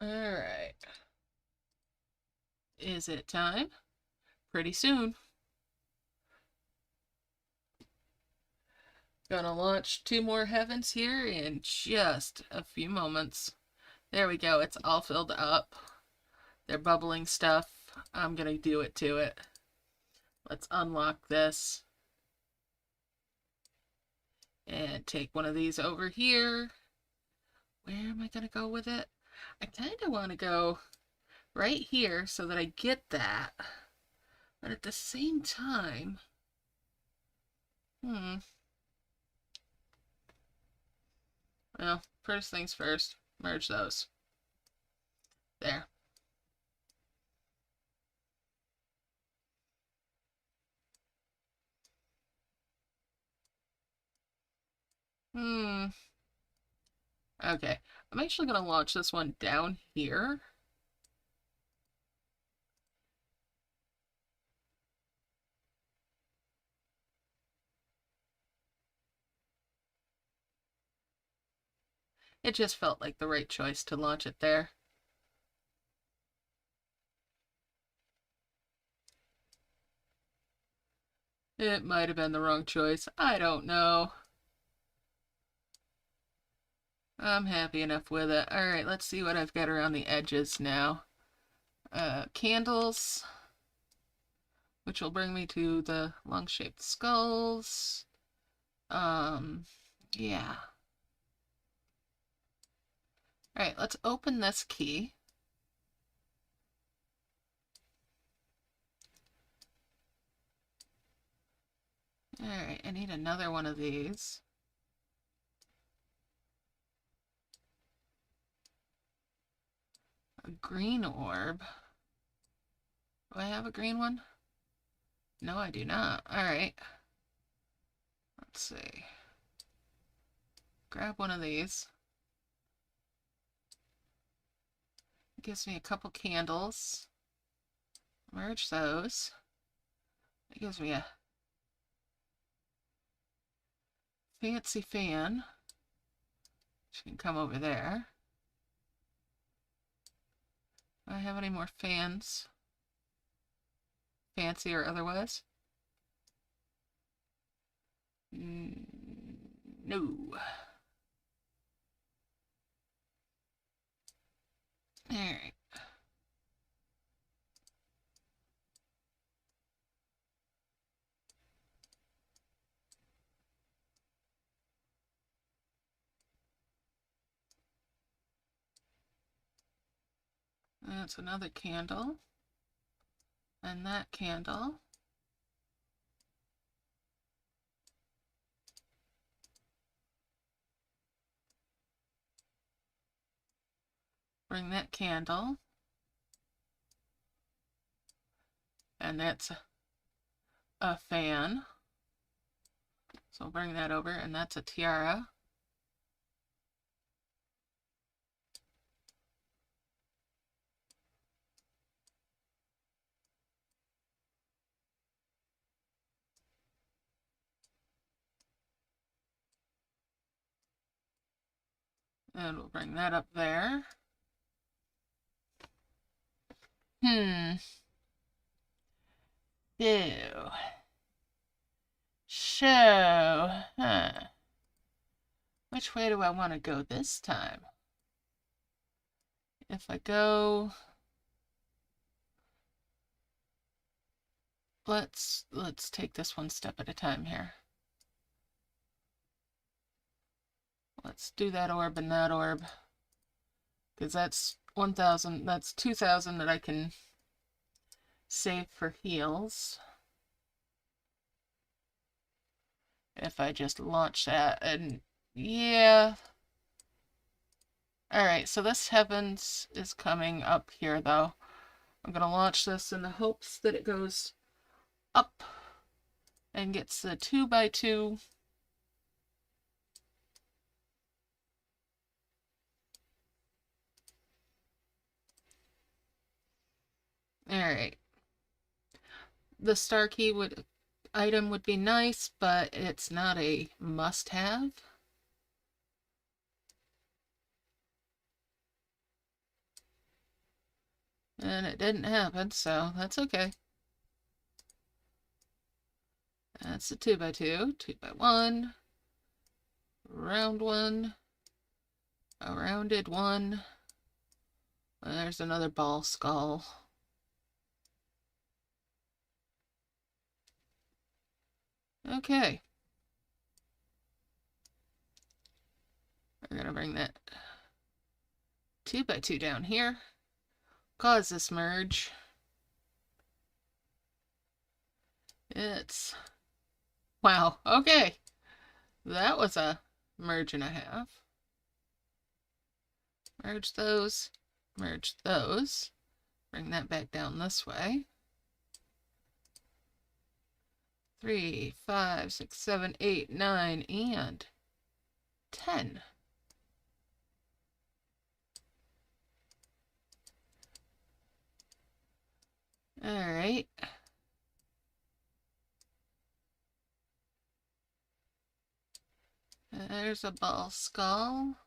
Alright. Is it time? Pretty soon. Gonna launch 2 more heavens here in just a few moments. There we go, it's all filled up. They're bubbling stuff. I'm gonna do it to it. Let's unlock this. And take one of these over here. Where am I gonna go with it? I kind of want to go right here so that I get that. But at the same time, well, first things first, merge those. There. Okay, I'm actually going to launch this one down here. It just felt like the right choice to launch it there. It might have been the wrong choice. I don't know. I'm happy enough with it. Alright, let's see what I've got around the edges now. Candles, which will bring me to the long-shaped skulls. Yeah. Alright, let's open this key. Alright, I need another one of these. A green orb. Do I have a green one? No, I do not. Alright. Let's see. Grab one of these. It gives me a couple candles. Merge those. It gives me a fancy fan, which can come over there. Do I have any more fans? Fancy or otherwise? No. Alright. That's another candle. And that candle. Bring that candle. And that's a fan. So bring that over, and that's a tiara. And we'll bring that up there. Ew. So, which way do I want to go this time? If I go, let's take this one step at a time here. Let's do that orb and that orb, because that's 1,000, that's 2,000 that I can save for heals. If I just launch that, and yeah. Alright, so this heavens is coming up here though. I'm gonna launch this in the hopes that it goes up and gets the 2x2. Alright. The star key item would be nice, but it's not a must-have. And it didn't happen, so that's okay. That's a 2x2, 2x1, round one, a rounded one. And there's another ball skull. Okay. We're gonna bring that 2x2 down here. Cause this merge. It's... Wow, okay. That was a merge and a half. Merge those. Merge those. Bring that back down this way. 3, 5, 6, 7, 8, 9, and 10. Alright. There's a ball skull.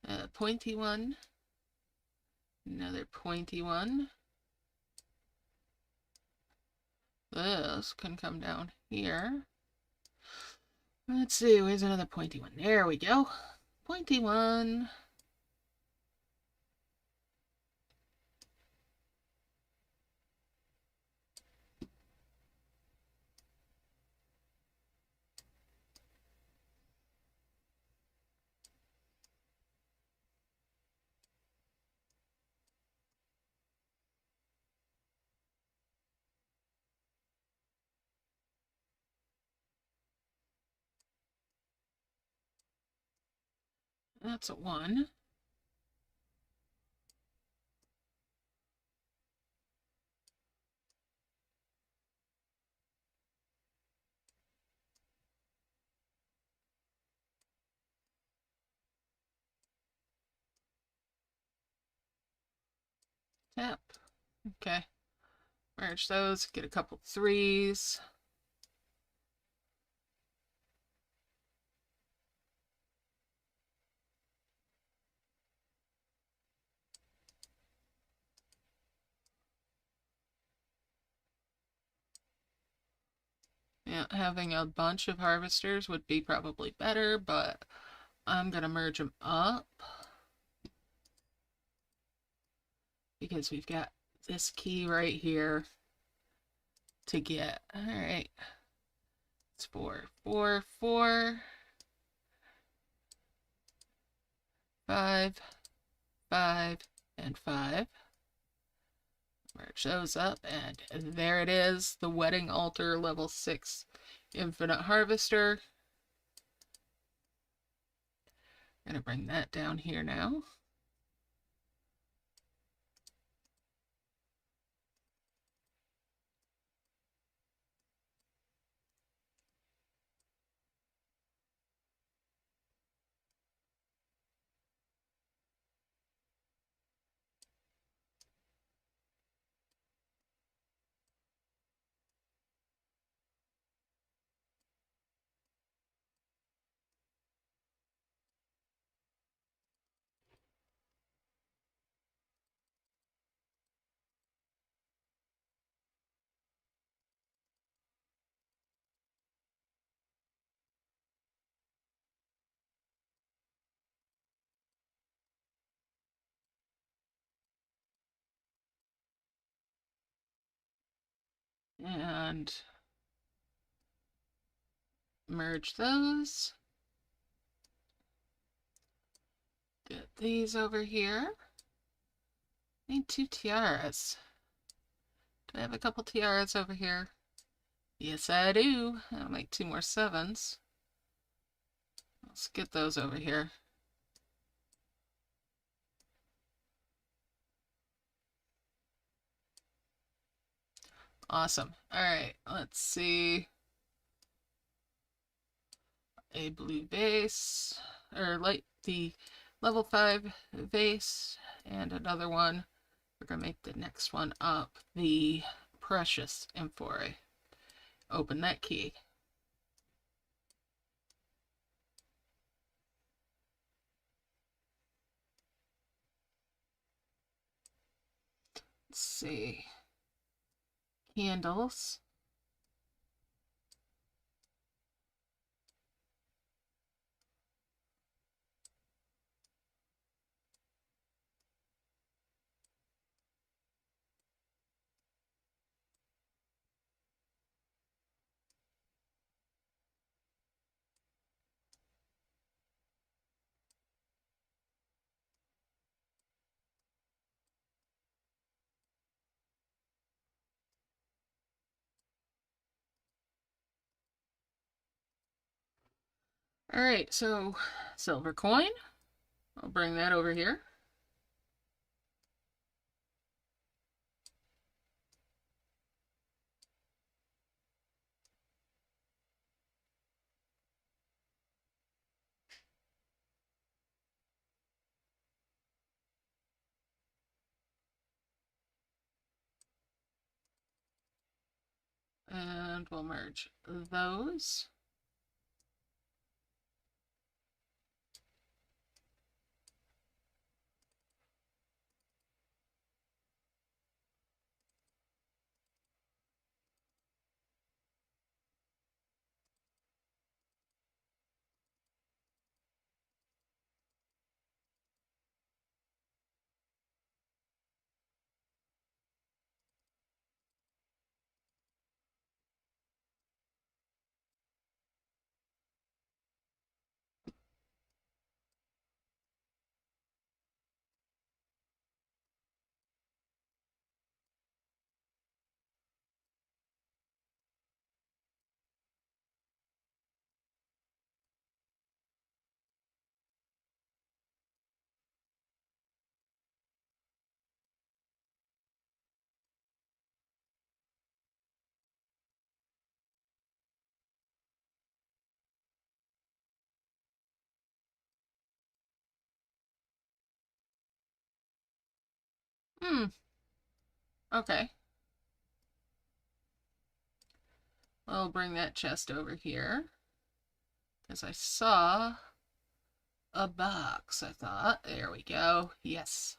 A pointy one. Another pointy one. This can come down here. Let's see, where's another pointy one? There we go. Pointy one. That's a 1. Tap. Okay. Merge those, get a couple 3s. Yeah, having a bunch of harvesters would be probably better, but I'm gonna merge them up because we've got this key right here to get. Alright. It's 4, 4, 4, 5, 5, and 5. Merge those up, and there it is, the Wedding Altar level 6 Infinite Harvester. I'm gonna bring that down here now. And merge those. Get these over here. Need 2 tiaras. Do I have a couple tiaras over here? Yes, I do. I'll make 2 more 7s. Let's get those over here. Awesome. Alright, let's see. A blue vase, or like the level 5 vase, and another one. We're gonna make the next one up the precious amphorae. Open that key. Let's see. Candles. All right, so silver coin. I'll bring that over here. And we'll merge those. Okay. I'll bring that chest over here. Because I saw a box, I thought. There we go. Yes.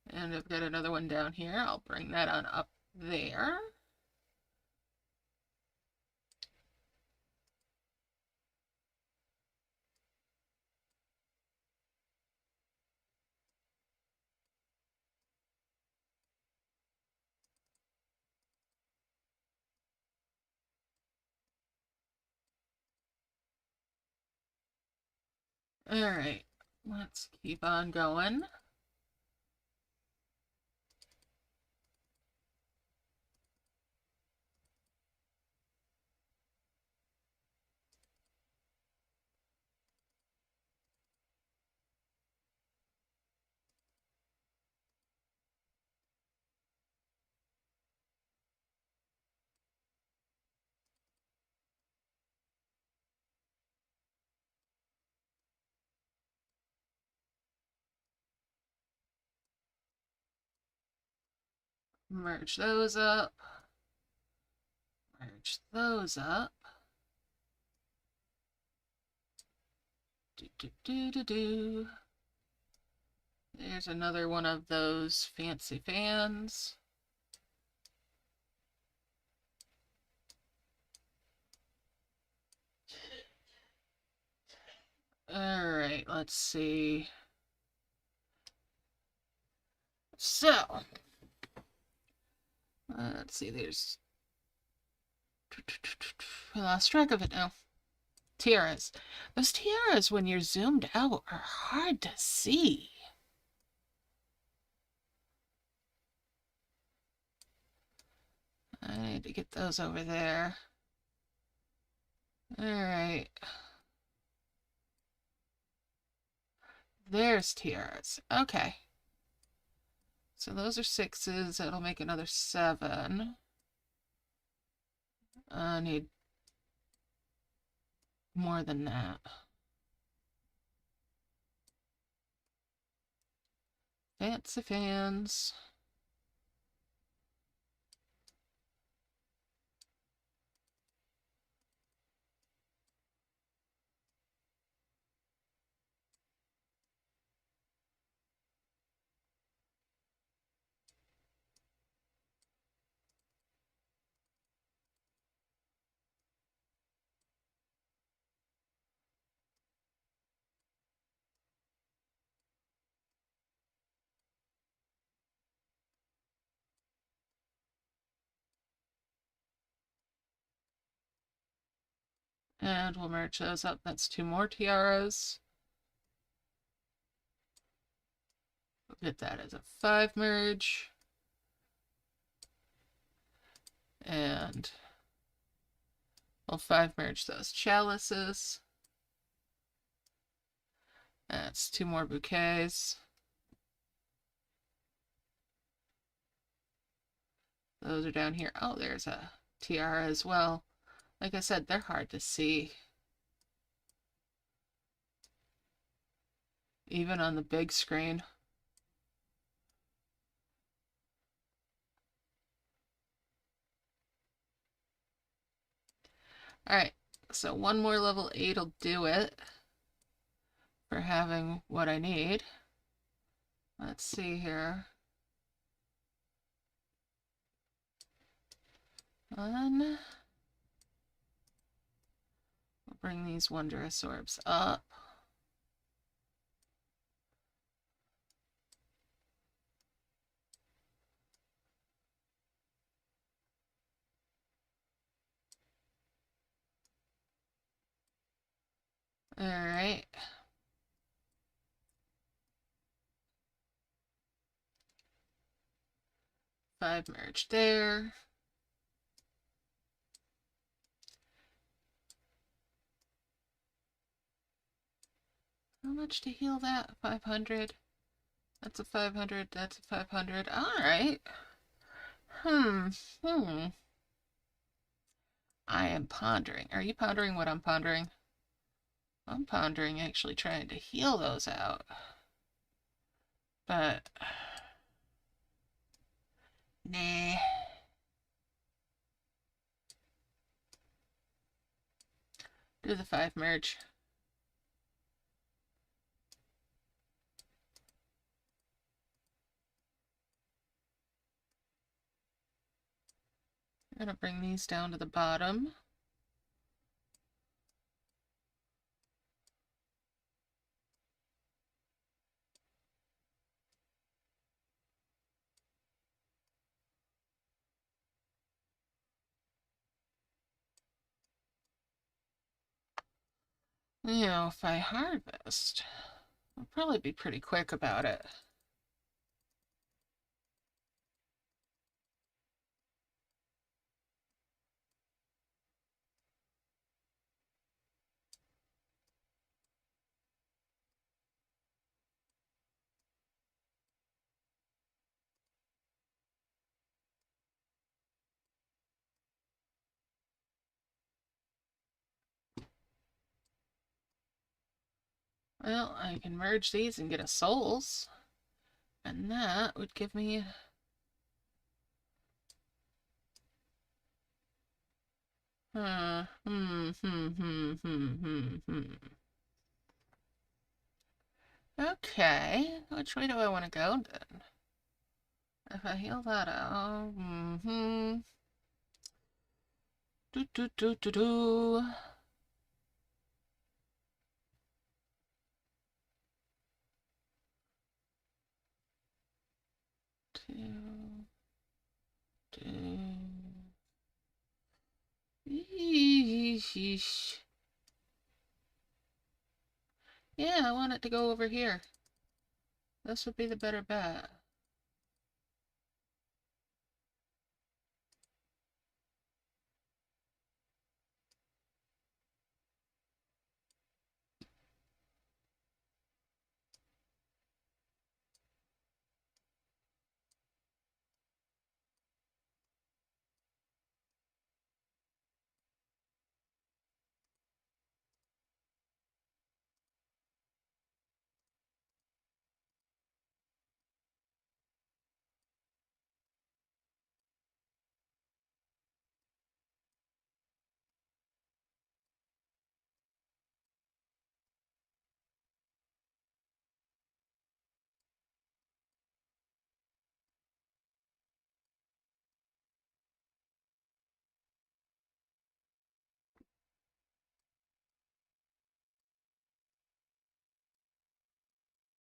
And I've got another one down here. I'll bring that on up there. All right, let's keep on going. Merge those up. Merge those up. Do. There's another one of those fancy fans. All right, let's see. So, let's see, there's... I lost track of it now. Tiaras. Those tiaras, when you're zoomed out, are hard to see. I need to get those over there. All right. There's tiaras. Okay. So those are 6s. That'll make another 7. I need more than that. Fancy fans. And we'll merge those up. That's 2 more tiaras. We'll get that as a 5 merge. And we'll 5 merge those chalices. That's 2 more bouquets. Those are down here. Oh, there's a tiara as well. Like I said, they're hard to see. Even on the big screen. Alright, so 1 more level 8 will do it for having what I need. Let's see here. We'll bring these wondrous orbs up. Alright. Five merge there. How much to heal that? 500. That's a 500. That's a 500. Alright. I am pondering. Are you pondering what I'm pondering? I'm pondering actually trying to heal those out. But nah. Do the 5 merge. I'm gonna bring these down to the bottom. You know, if I harvest, I'll probably be pretty quick about it. Well, I can merge these and get a souls. And that would give me... Okay, which way do I want to go then? If I heal that out... Do do do do do. Two... Eesh. Yeah, I want it to go over here. This would be the better bet.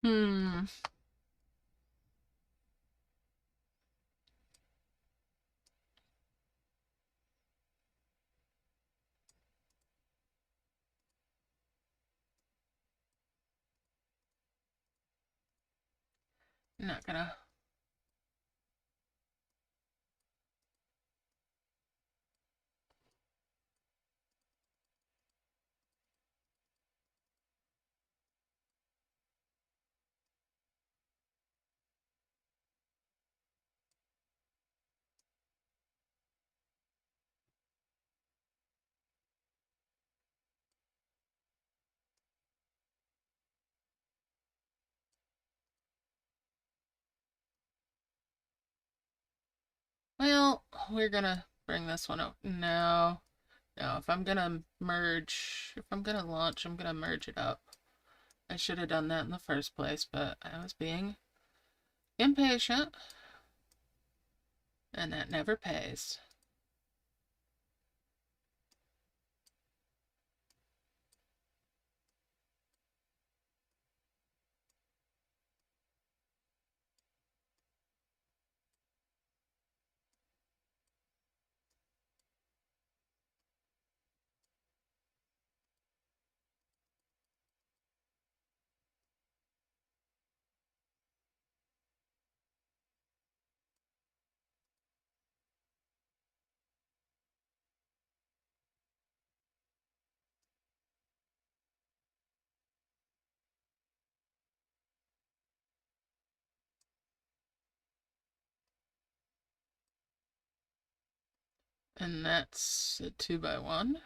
Hmm. I'm not gonna. Well, we're gonna bring this one out. No. No, if I'm gonna merge, if I'm gonna launch, I'm gonna merge it up. I should have done that in the first place, but I was being impatient, and that never pays. And that's a 2x1.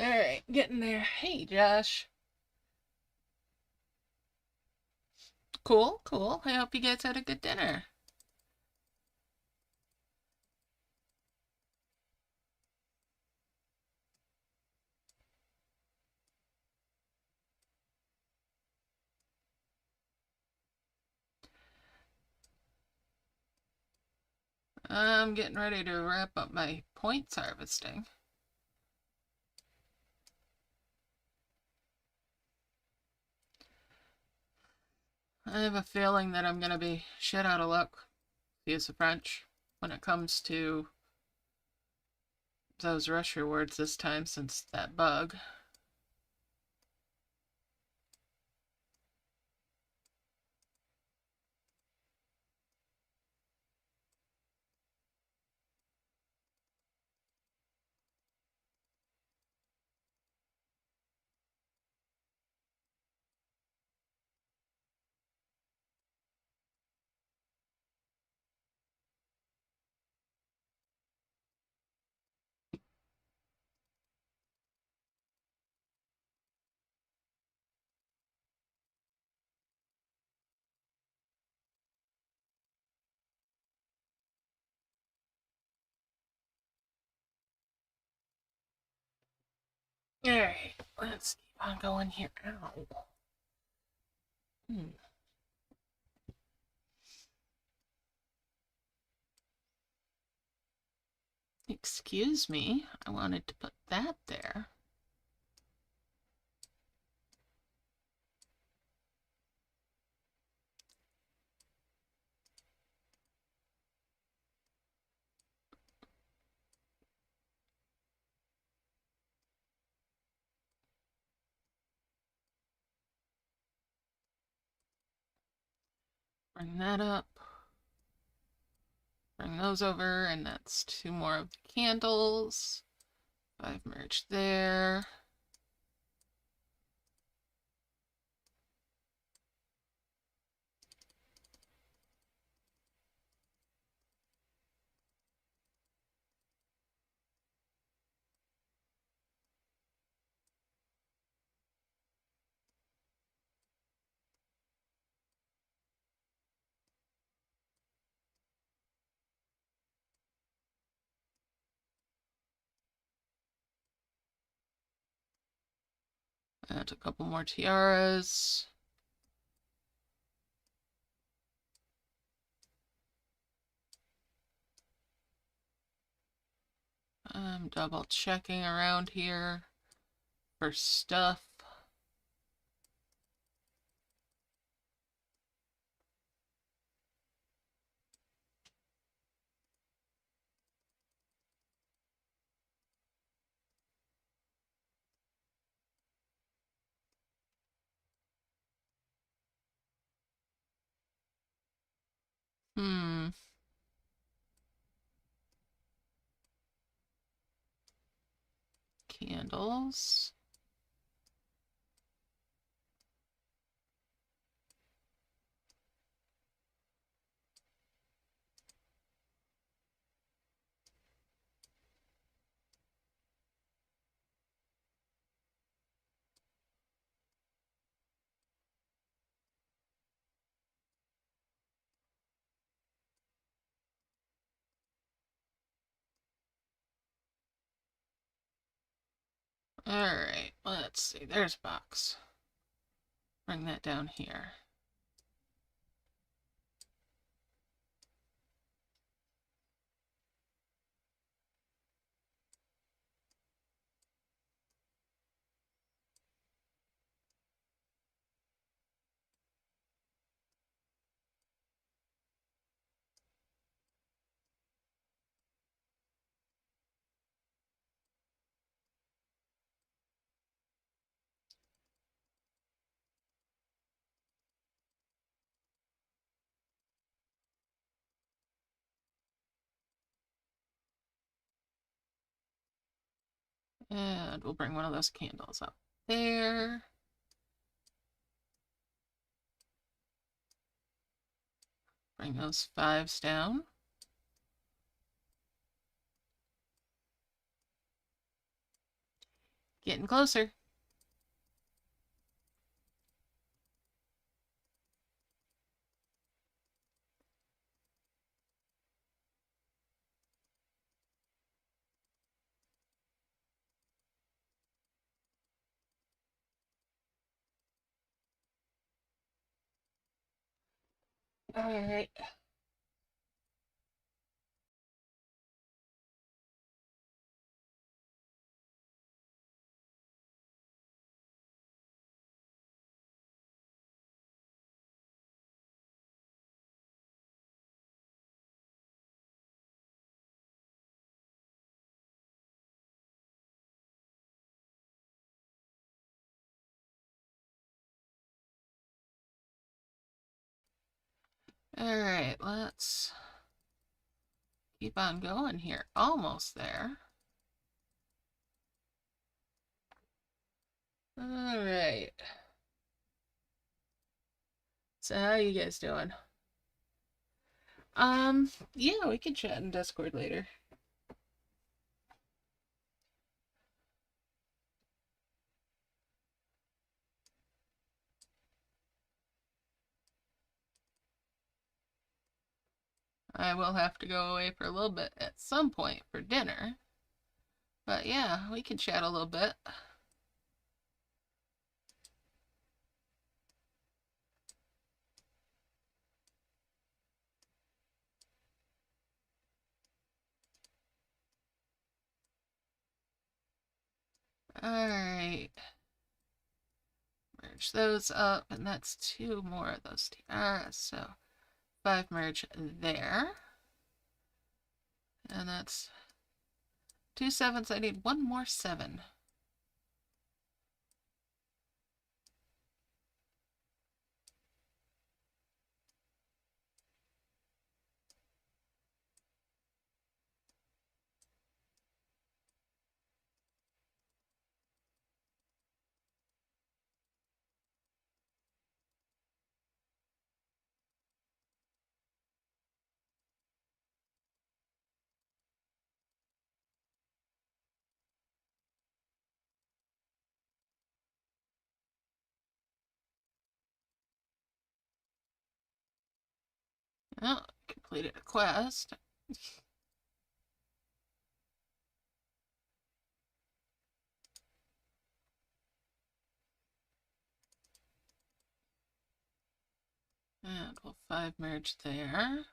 Alright, getting there. Hey, Josh. Cool, cool. I hope you guys had a good dinner. I'm getting ready to wrap up my points harvesting. I have a feeling that I'm gonna be shit out of luck, to use the French, when it comes to those rush rewards this time since that bug. Alright, let's keep on going here. Ow. Hmm. Excuse me, I wanted to put that there. Bring that up. Bring those over, and that's 2 more of the candles. 5 merged there. Add a couple more tiaras. I'm double checking around here for stuff. Candles. Alright, let's see. There's a box. Bring that down here. And we'll bring one of those candles up there. Bring those 5s down. Getting closer. Alright. Alright, let's keep on going here. Almost there. Alright. So how you guys doing? Yeah, we can chat in Discord later. I will have to go away for a little bit at some point for dinner. But yeah, we can chat a little bit. Alright. Merge those up, and that's 2 more of those. So 5 merge there. And that's 2 7s. I need 1 more 7. Oh, completed a quest. And we'll 5 merge there.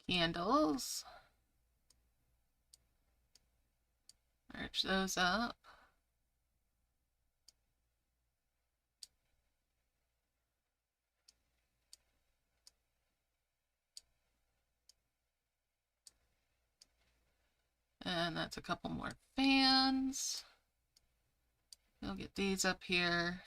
candles. Merge those up. And that's a couple more fans. We'll get these up here.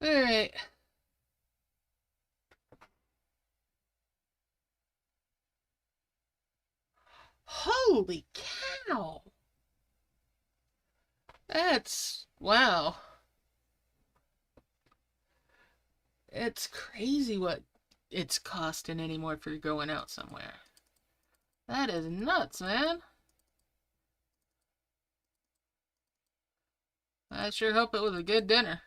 All right. Holy cow! That's, wow. It's crazy what it's costing anymore if you're going out somewhere. That is nuts, man. I sure hope it was a good dinner.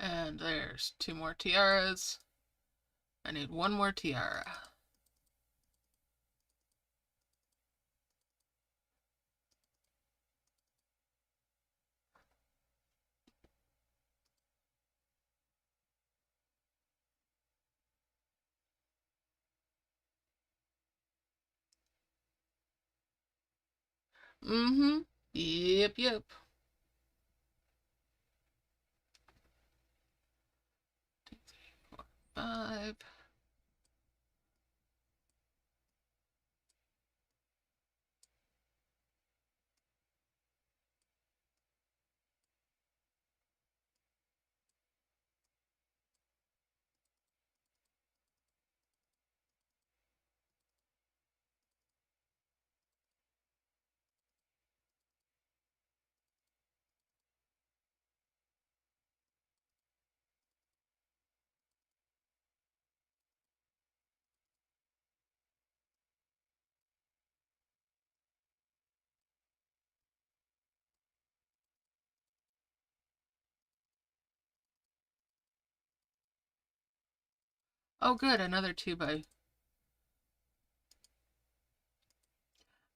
And there's 2 more tiaras. I need 1 more tiara. Mm-hmm. Yep. 2, 3, 4, 5. Oh, good, another 2 by...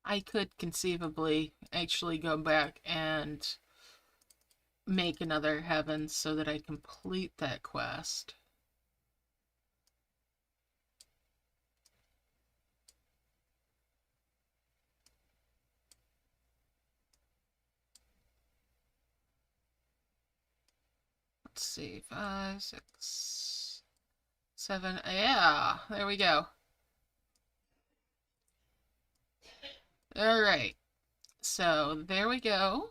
I could conceivably actually go back and make another heaven so that I complete that quest. Let's see, 5, 6, 7. Yeah, there we go. All right, so there we go.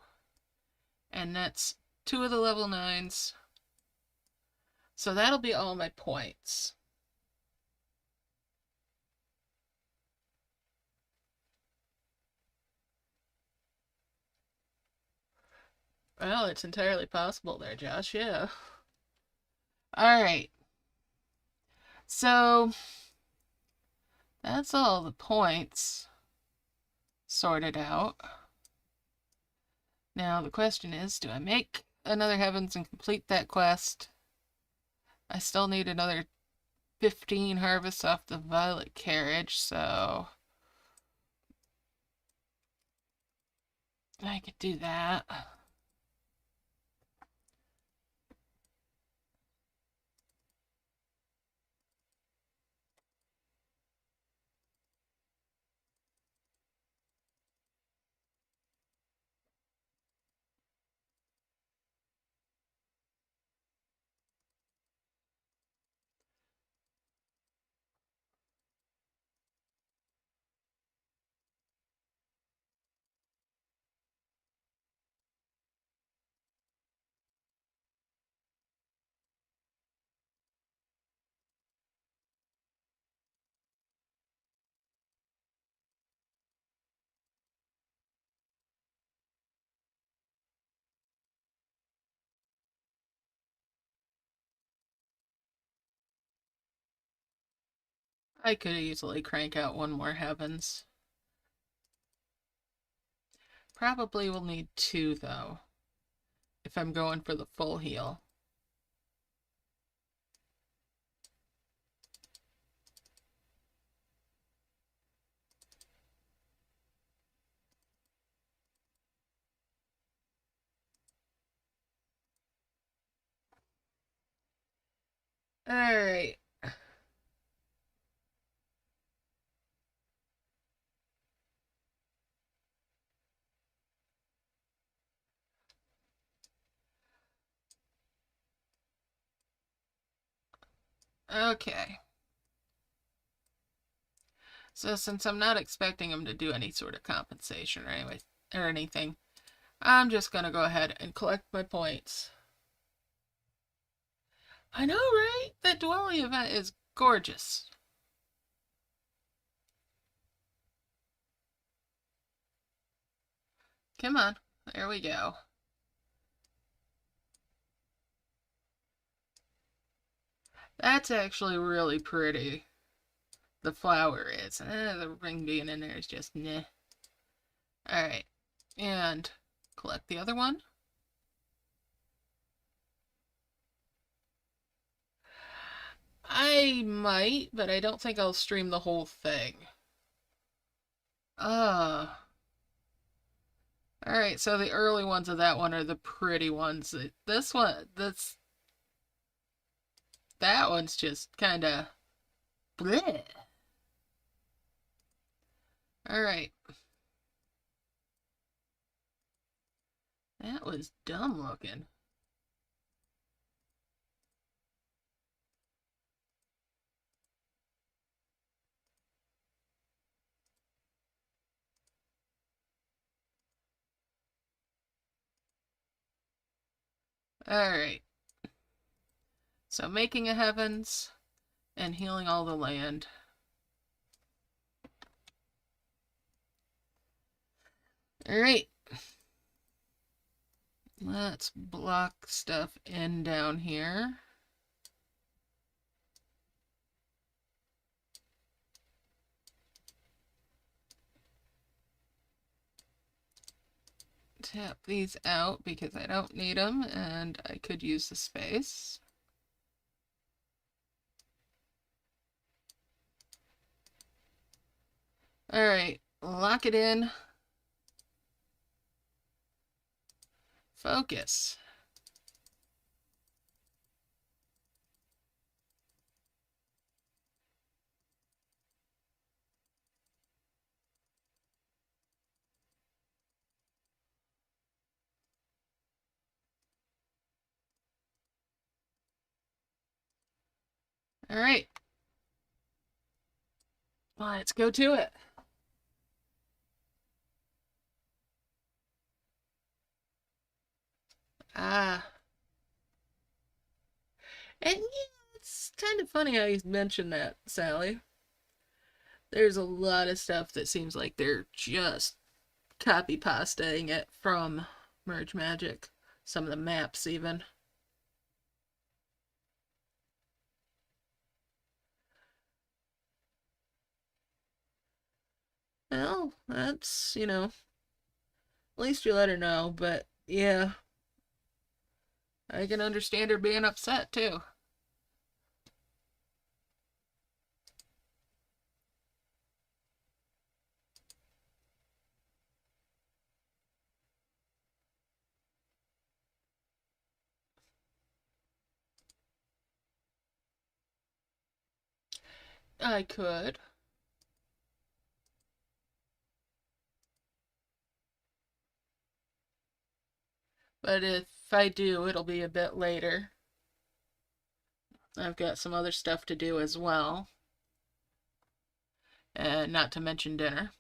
And that's 2 of the level 9s. So that'll be all my points. Well, it's entirely possible there, Josh, yeah. All right. So that's all the points sorted out. Now the question is, do I make another heavens and complete that quest? I still need another 15 harvests off the violet carriage, so I could do that. I could easily crank out one more heavens. Probably will need two, though, if I'm going for the full heal. Alright. Okay. So since I'm not expecting him to do any sort of compensation or anything, I'm just gonna go ahead and collect my points. I know, right? That dwelling event is gorgeous. Come on. There we go. That's actually really pretty. The flower is. The ring being in there is just meh. Alright. And collect the other one. I might, but I don't think I'll stream the whole thing. Alright, so the early ones of that one are the pretty ones. This one, that one's just kinda bleh. Alright. That was dumb looking. Alright. So making a heavens and healing all the land. Alright. Let's block stuff in down here. Tap these out because I don't need them and I could use the space. Alright, lock it in. Focus. Alright. Let's go to it. Ah. And yeah, it's kind of funny how you mentioned that, Sally. There's a lot of stuff that seems like they're just copy pastaing it from Merge Magic. Some of the maps, even. Well, that's, at least you let her know, but yeah, I can understand her being upset too. I could. But if I do, it'll be a bit later. I've got some other stuff to do as well. And not to mention dinner.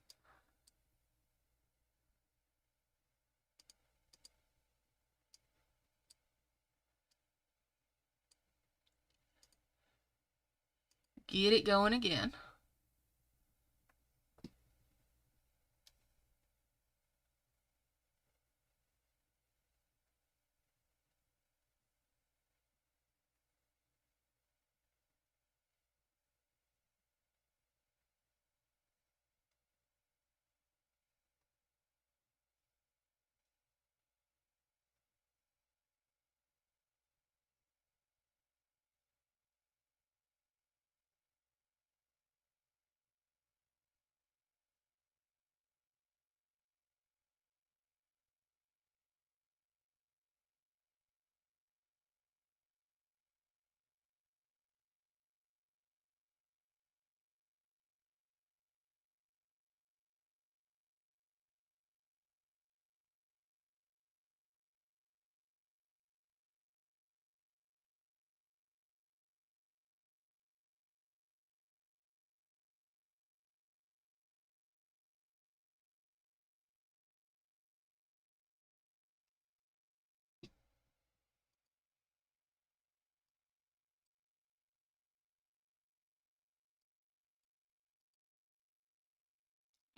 Get it going again.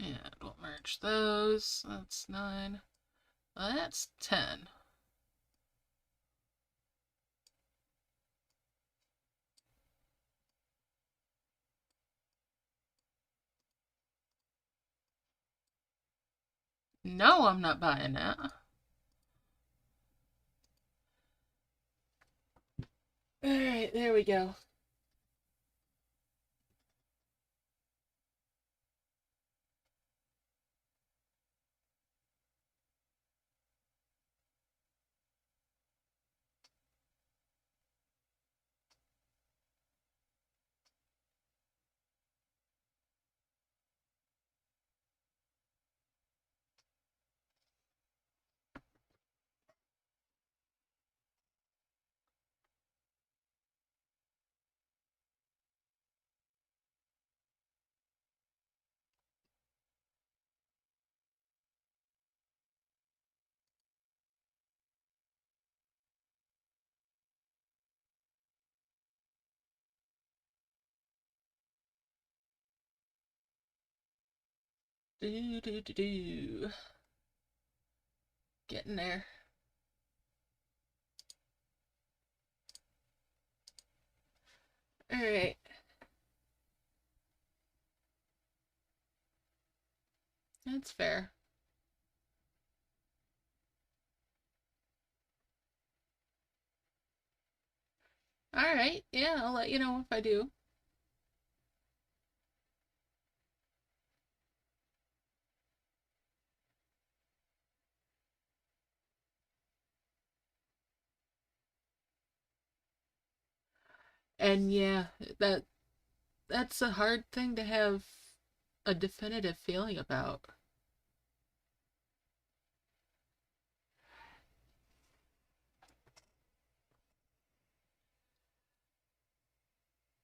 And we'll merge those. That's 9. That's 10. No, I'm not buying that. Alright, there we go. Do. Getting there. Alright. That's fair. Alright, yeah, I'll let you know if I do. And yeah, that's a hard thing to have a definitive feeling about.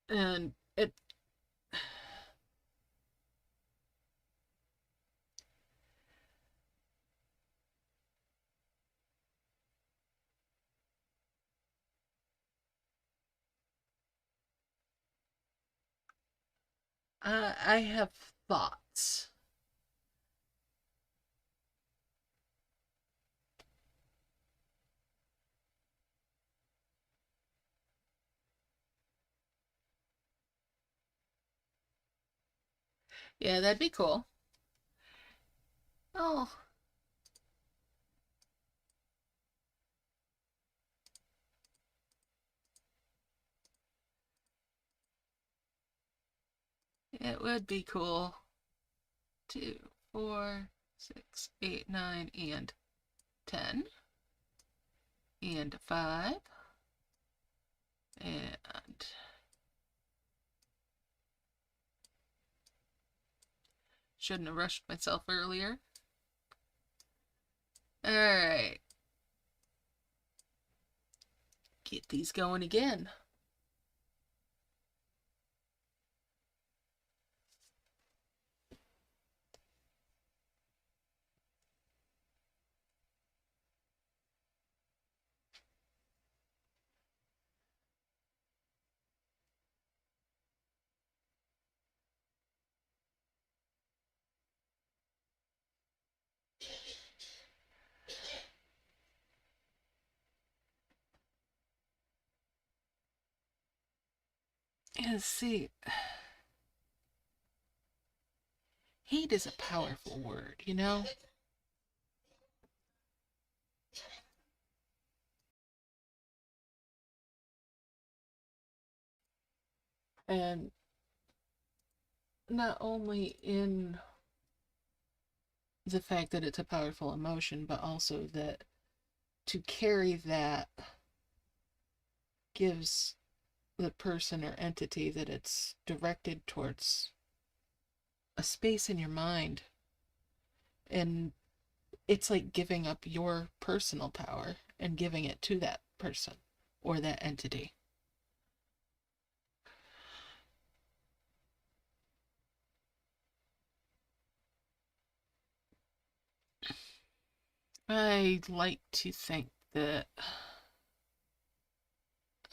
And I have thoughts. Yeah, that'd be cool. Oh, it would be cool. 2, 4, 6, 8, 9, and 10. And 5. And shouldn't have rushed myself earlier. Alright. Get these going again. And see, hate is a powerful word, you know? And not only in the fact that it's a powerful emotion, but also that to carry that gives the person or entity that it's directed towards a space in your mind. And it's like giving up your personal power and giving it to that person or that entity. I like to think that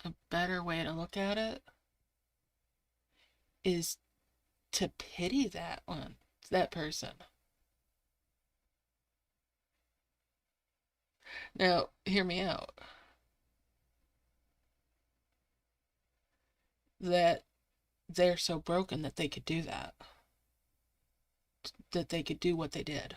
a better way to look at it is to pity that one that person. Now, hear me out. That they're so broken that they could do that. That they could do what they did.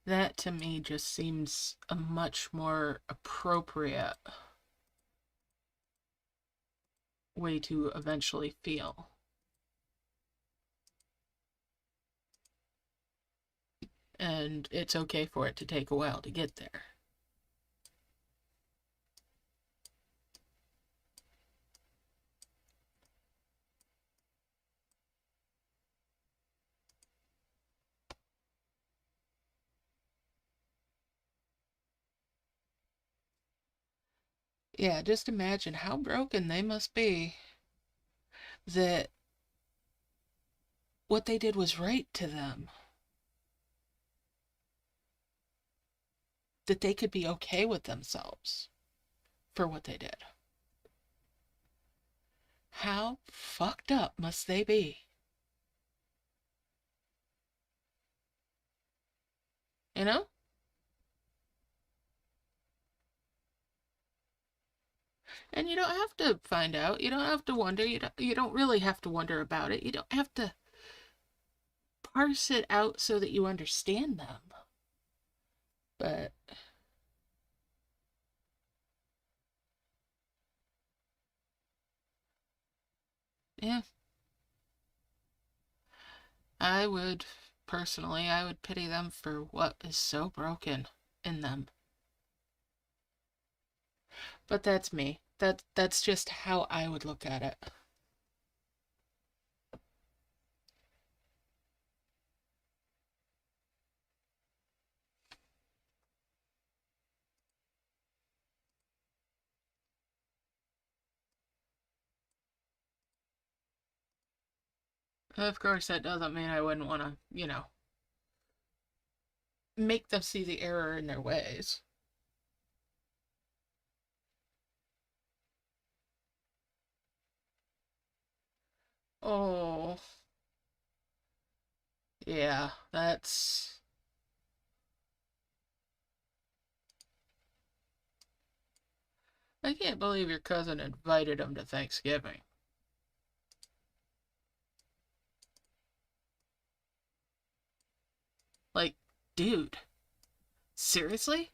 That to me just seems a much more appropriate way to eventually feel. And it's okay for it to take a while to get there. Yeah, just imagine how broken they must be that what they did was right to them. That they could be okay with themselves for what they did. How fucked up must they be? You know? And you don't have to find out. You don't have to wonder. You don't really have to wonder about it. You don't have to parse it out so that you understand them. But yeah, I would personally, I would pity them for what is so broken in them. But that's me. That's just how I would look at it. Of course, that doesn't mean I wouldn't want to, make them see the error in their ways. Oh, yeah, that's. I can't believe your cousin invited him to Thanksgiving. Like, dude, seriously?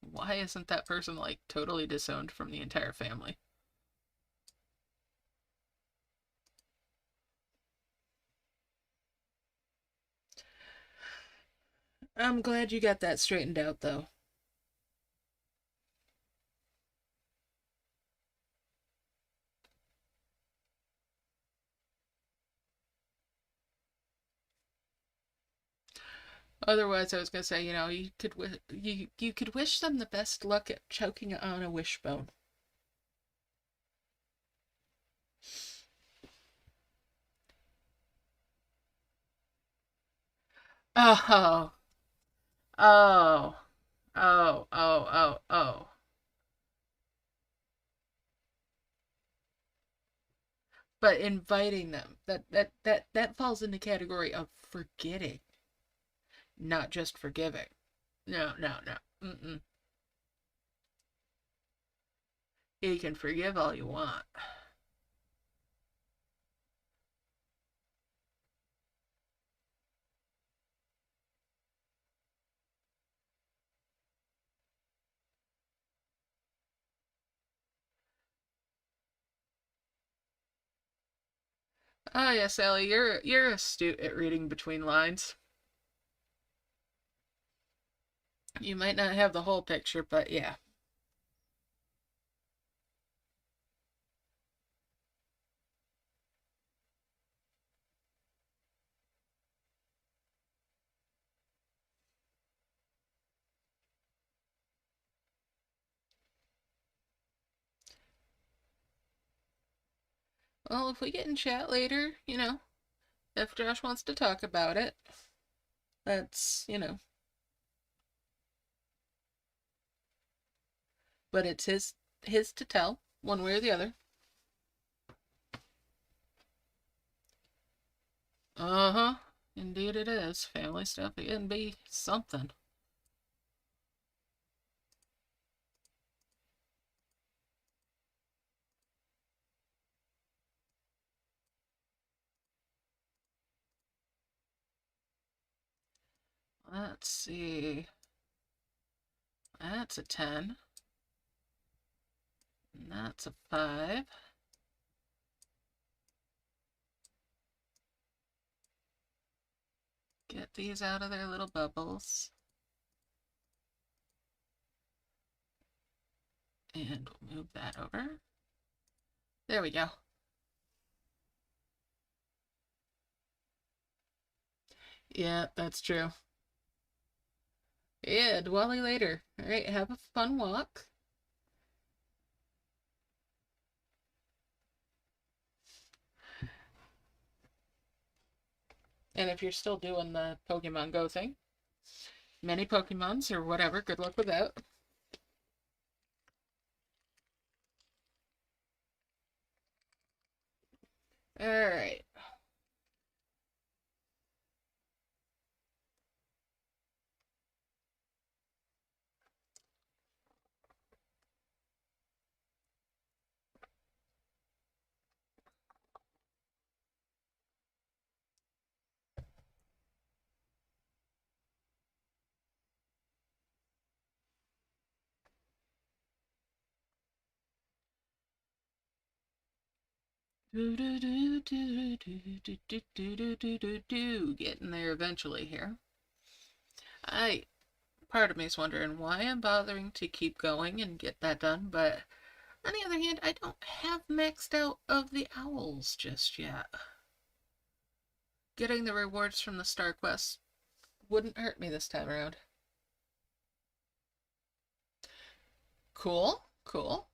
Why isn't that person, like, totally disowned from the entire family? I'm glad you got that straightened out, though. Otherwise, I was gonna say, you could wish them the best luck at choking on a wishbone. Oh, oh, oh. But inviting them, that falls in the category of forgetting, not just forgiving. No, no, no. Mm-mm. You can forgive all you want. Oh yeah, Sally, you're astute at reading between lines. You might not have the whole picture, but yeah. Well, if we get in chat later, if Josh wants to talk about it, that's. But it's his to tell, one way or the other. Uh-huh. Indeed it is. Family stuff, it can be something. Let's see. That's a 10. And that's a 5. Get these out of their little bubbles. And we'll move that over. There we go. Yeah, that's true. Yeah, Dwally later. Alright, have a fun walk. And if you're still doing the Pokemon Go thing, many Pokemons or whatever, good luck with that. Alright. Getting there eventually here. Part of me is wondering why I'm bothering to keep going and get that done, but on the other hand, I don't have maxed out of the owls just yet. Getting the rewards from the Star Quest wouldn't hurt me this time around. Cool, cool.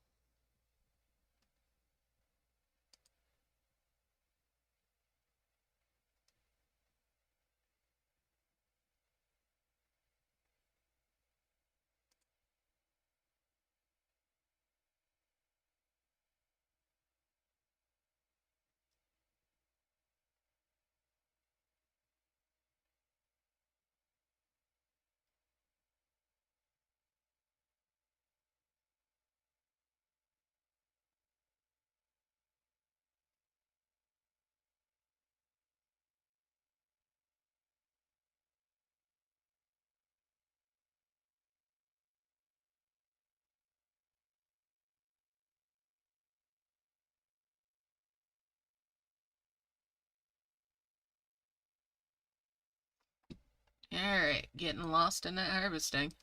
Alright, getting lost in that harvesting.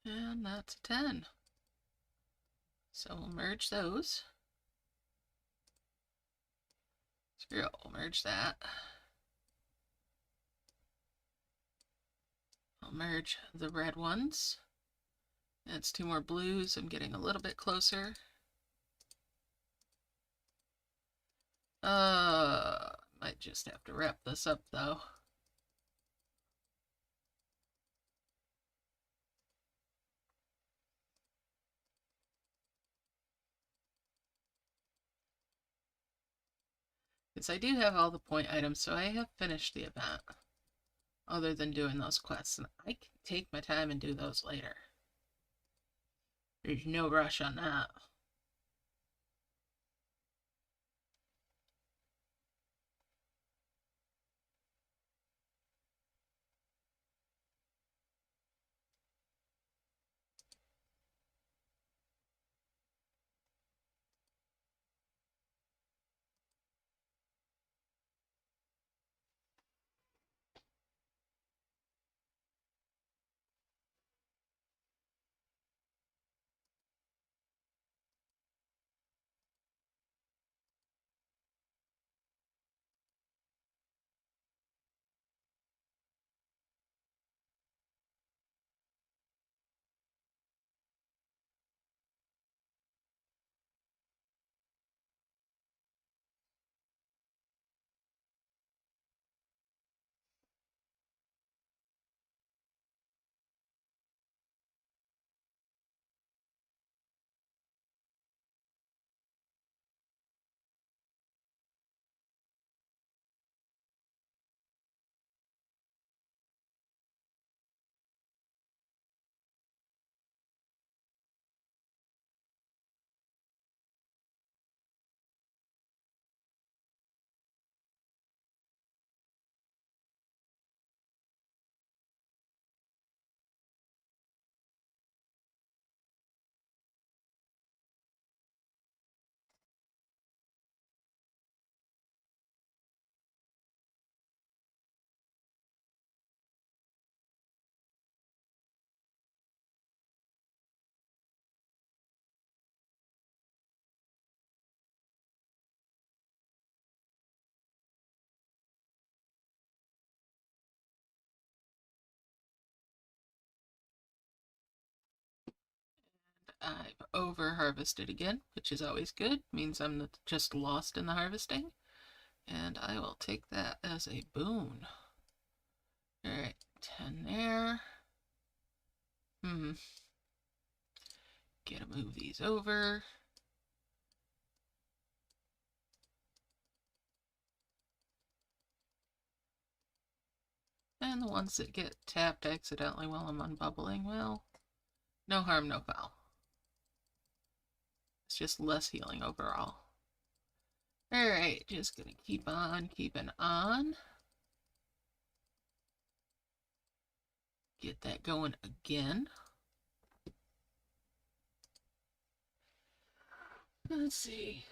And that's a 10. So we'll merge those. Screw it, we'll merge that. I'll merge the red ones. That's 2 more blues. I'm getting a little bit closer. Might just have to wrap this up though. Because I do have all the point items, so I have finished the event. Other than doing those quests, and I can take my time and do those later. There's no rush on that. I've over harvested again, which is always good. Means I'm just lost in the harvesting. And I will take that as a boon. Alright, 10 there. Gotta move these over. And the ones that get tapped accidentally while I'm unbubbling, well, no harm, no foul. It's just less healing overall. Alright, just gonna keep on keeping on. Get that going again. Let's see.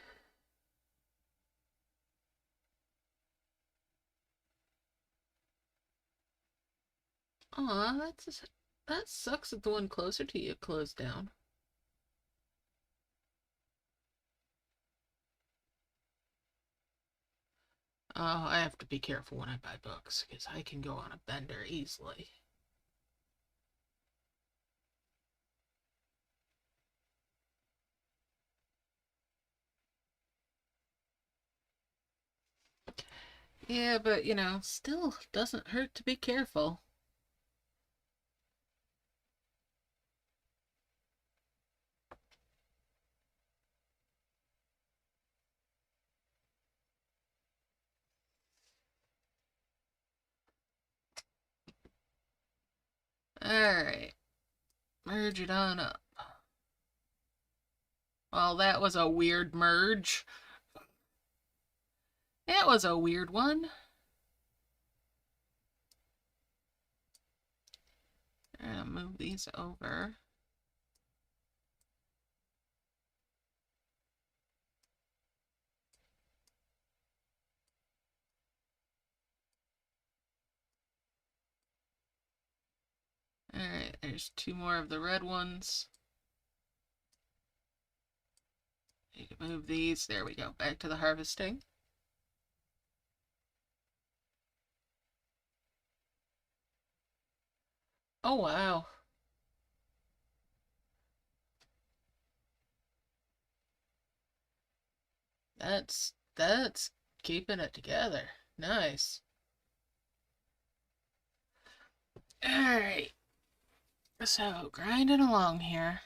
Aw, that sucks that the one closer to you closed down. Oh, I have to be careful when I buy books, because I can go on a bender easily. Yeah, but, you know, still doesn't hurt to be careful. Alright. Merge it on up. Well, that was a weird merge. That was a weird one. I'm gonna move these over. Alright, there's two more of the red ones. Need to move these. There we go. Back to the harvesting. Oh, wow. That's keeping it together. Nice. Alright. So, grinding along here.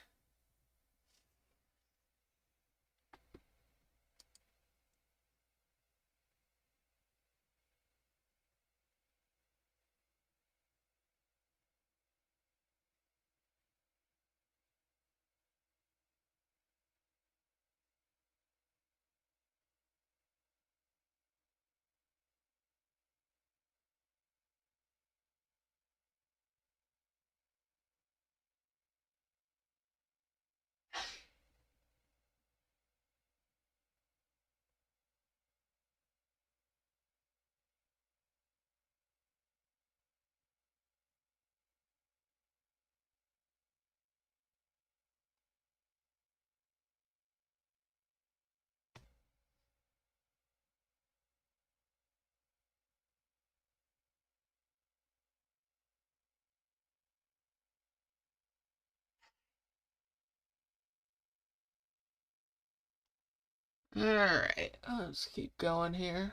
Alright, let's keep going here.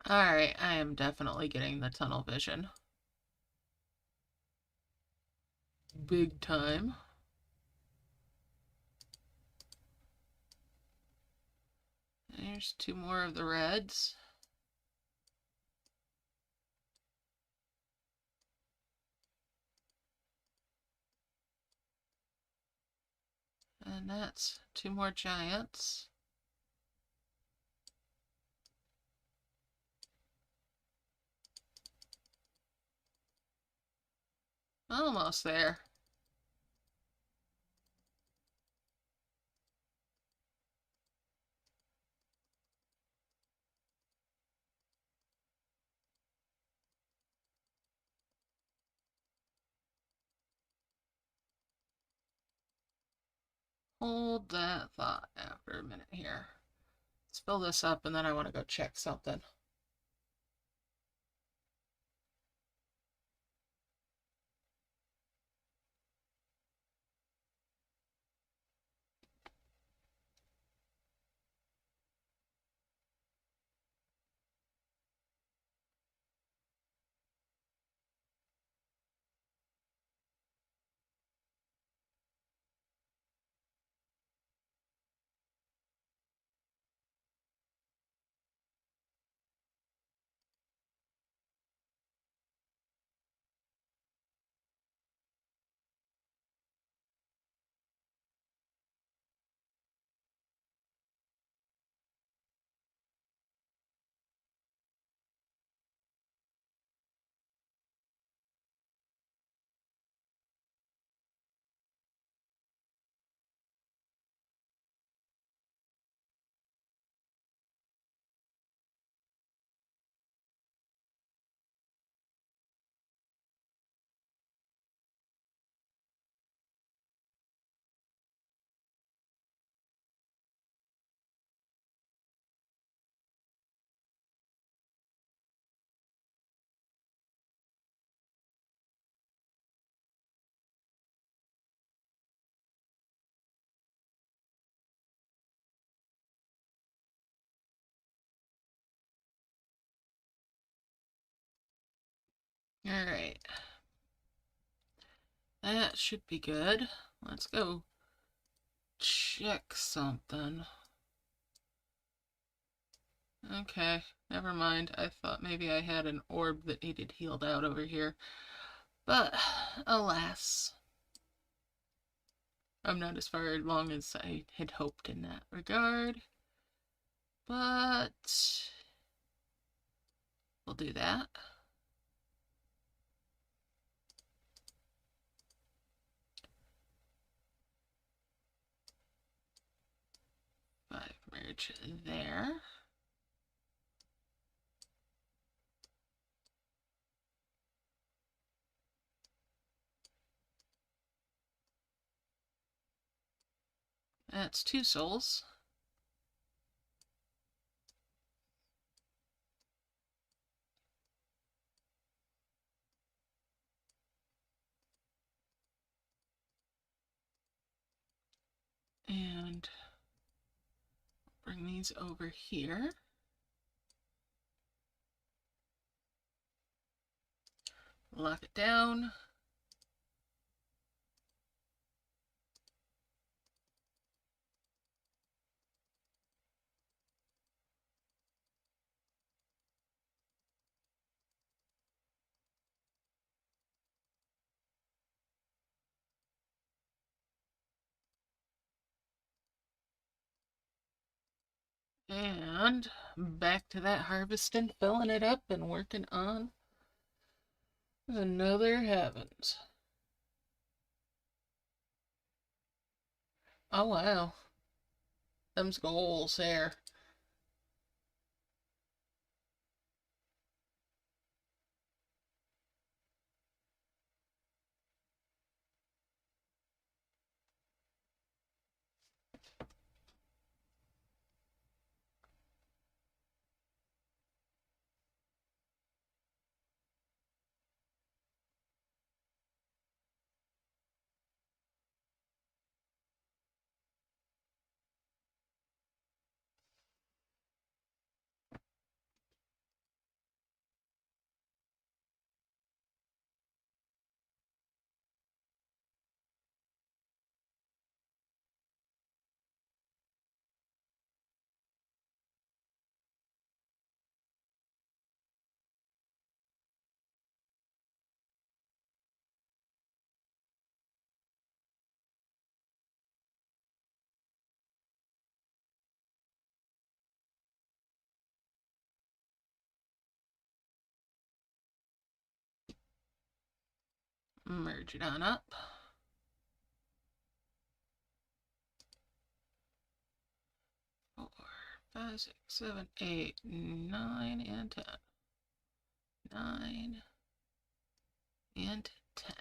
Alright, I am definitely getting the tunnel vision. Big time. There's two more of the reds. And that's 2 more giants. Almost there. Hold that thought after a minute here. Let's fill this up and then I want to go check something. Alright. That should be good. Let's go check something. Okay, never mind. I thought maybe I had an orb that needed healed out over here. But, alas. I'm not as far along as I had hoped in that regard. But, we'll do that. Five merge there. That's 2 souls. And bring these over here. Lock it down. And back to that harvesting, filling it up and working on another heavens. Oh wow. Them's goals there. Merge it on up. Four, 5, 6, 7, 8, 9, and 10. 9 and 10.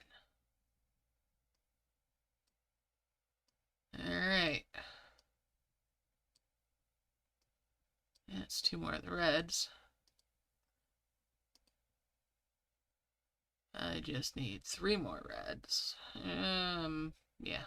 Alright. That's 2 more of the reds. I just need 3 more reds. Yeah.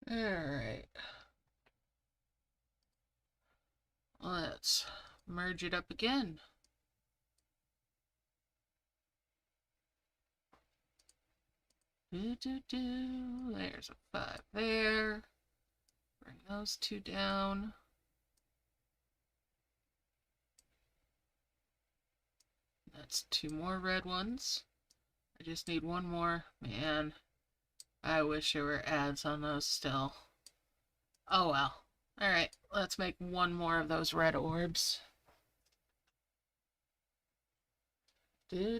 Alright. Let's merge it up again. There's a 5 there. Bring those 2 down. That's 2 more red ones. I just need 1 more. Man, I wish there were ads on those still. Oh well. Alright, let's make 1 more of those red orbs. Do.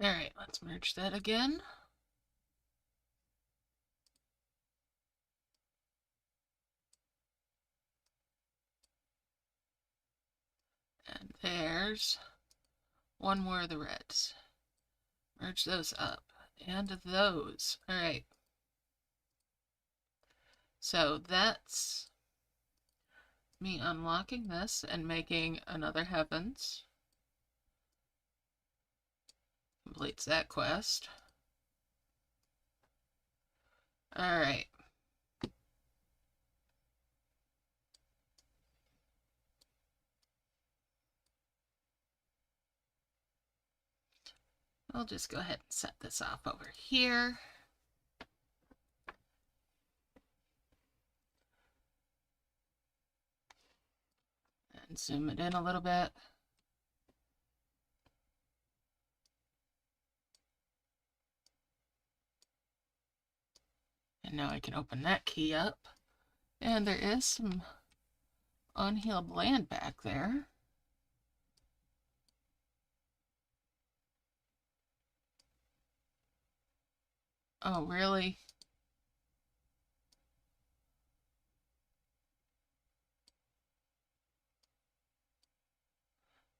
Alright, let's merge that again. And there's 1 more of the reds. Merge those up. And those. Alright. So that's me unlocking this and making another heavens. Completes that quest. Alright. I'll just go ahead and set this off over here. And zoom it in a little bit. And now I can open that key up. And there is some unhealed land back there. Oh, really?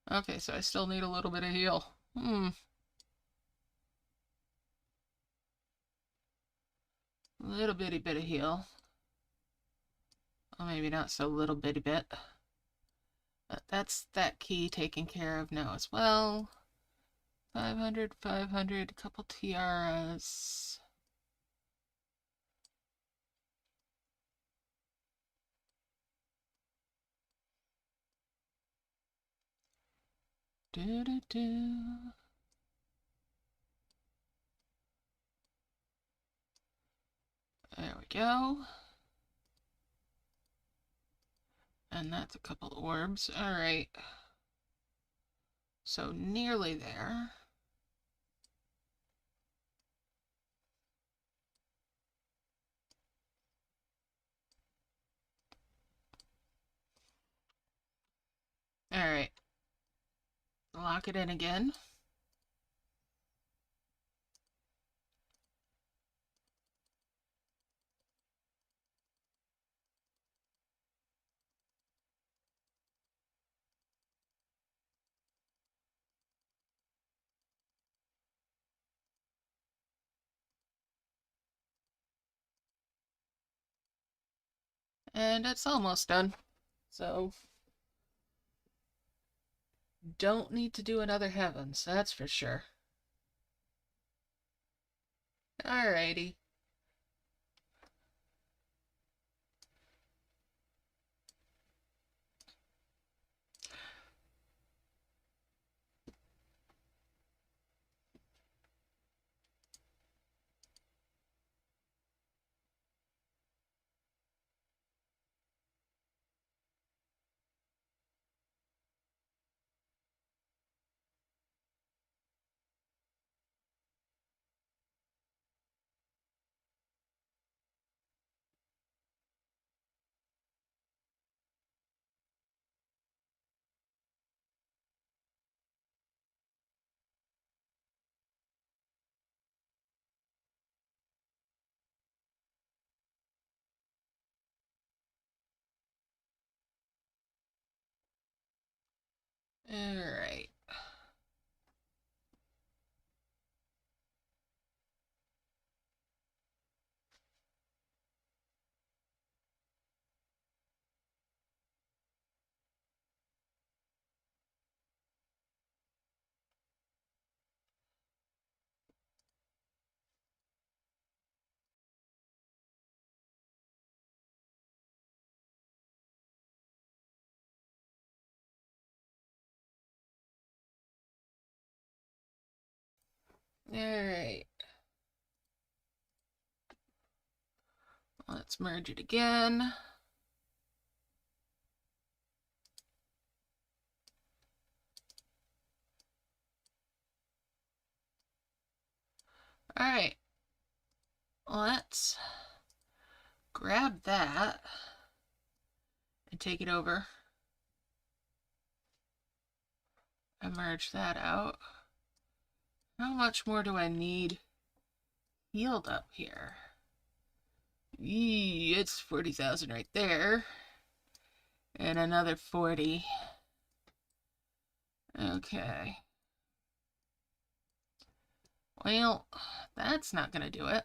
Okay, so I still need a little bit of heal. Little bitty bit of heal. Well, maybe not so little bitty bit. But that's that key taken care of now as well. 500, 500, couple tiaras. Do do do. There we go. And that's a couple orbs. All right. So nearly there. All right. Lock it in again. And it's almost done. So don't need to do another heavens, that's for sure. Alrighty. Alright. Alright. Let's merge it again. Alright. Let's grab that and take it over and merge that out. How much more do I need healed up here? Eee, it's 40,000 right there. And another 40. Okay. Well, that's not gonna do it.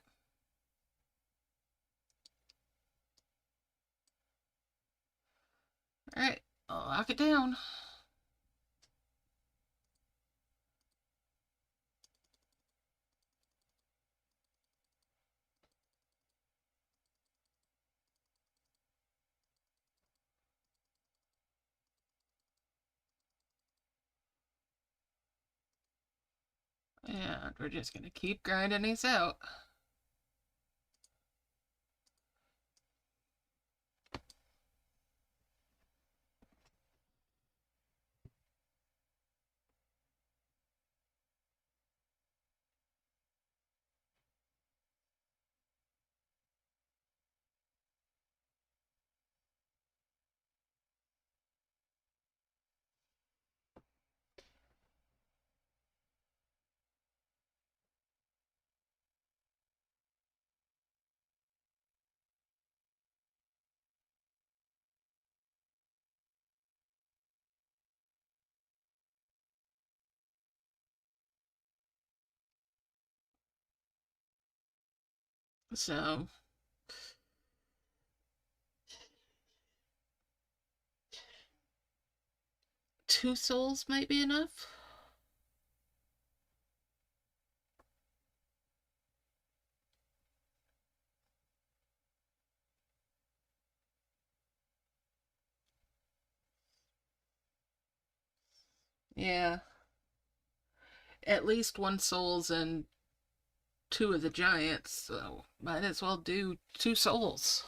Alright, I'll lock it down. And we're just gonna keep grinding these out. So 2 souls might be enough. Yeah. At least 1 souls and 2 of the giants, so might as well do 2 souls.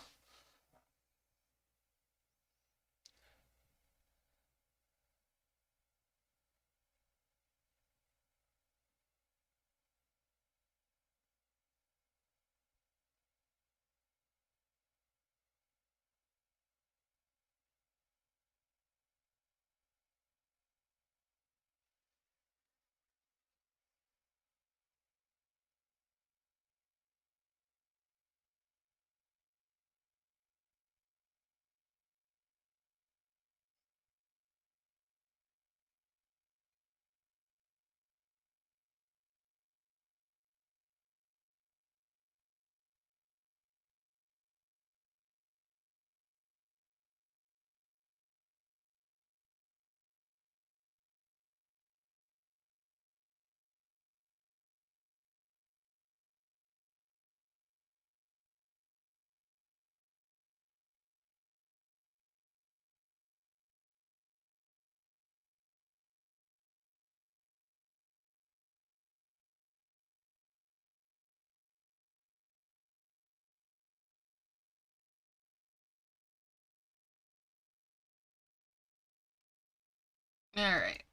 Alright.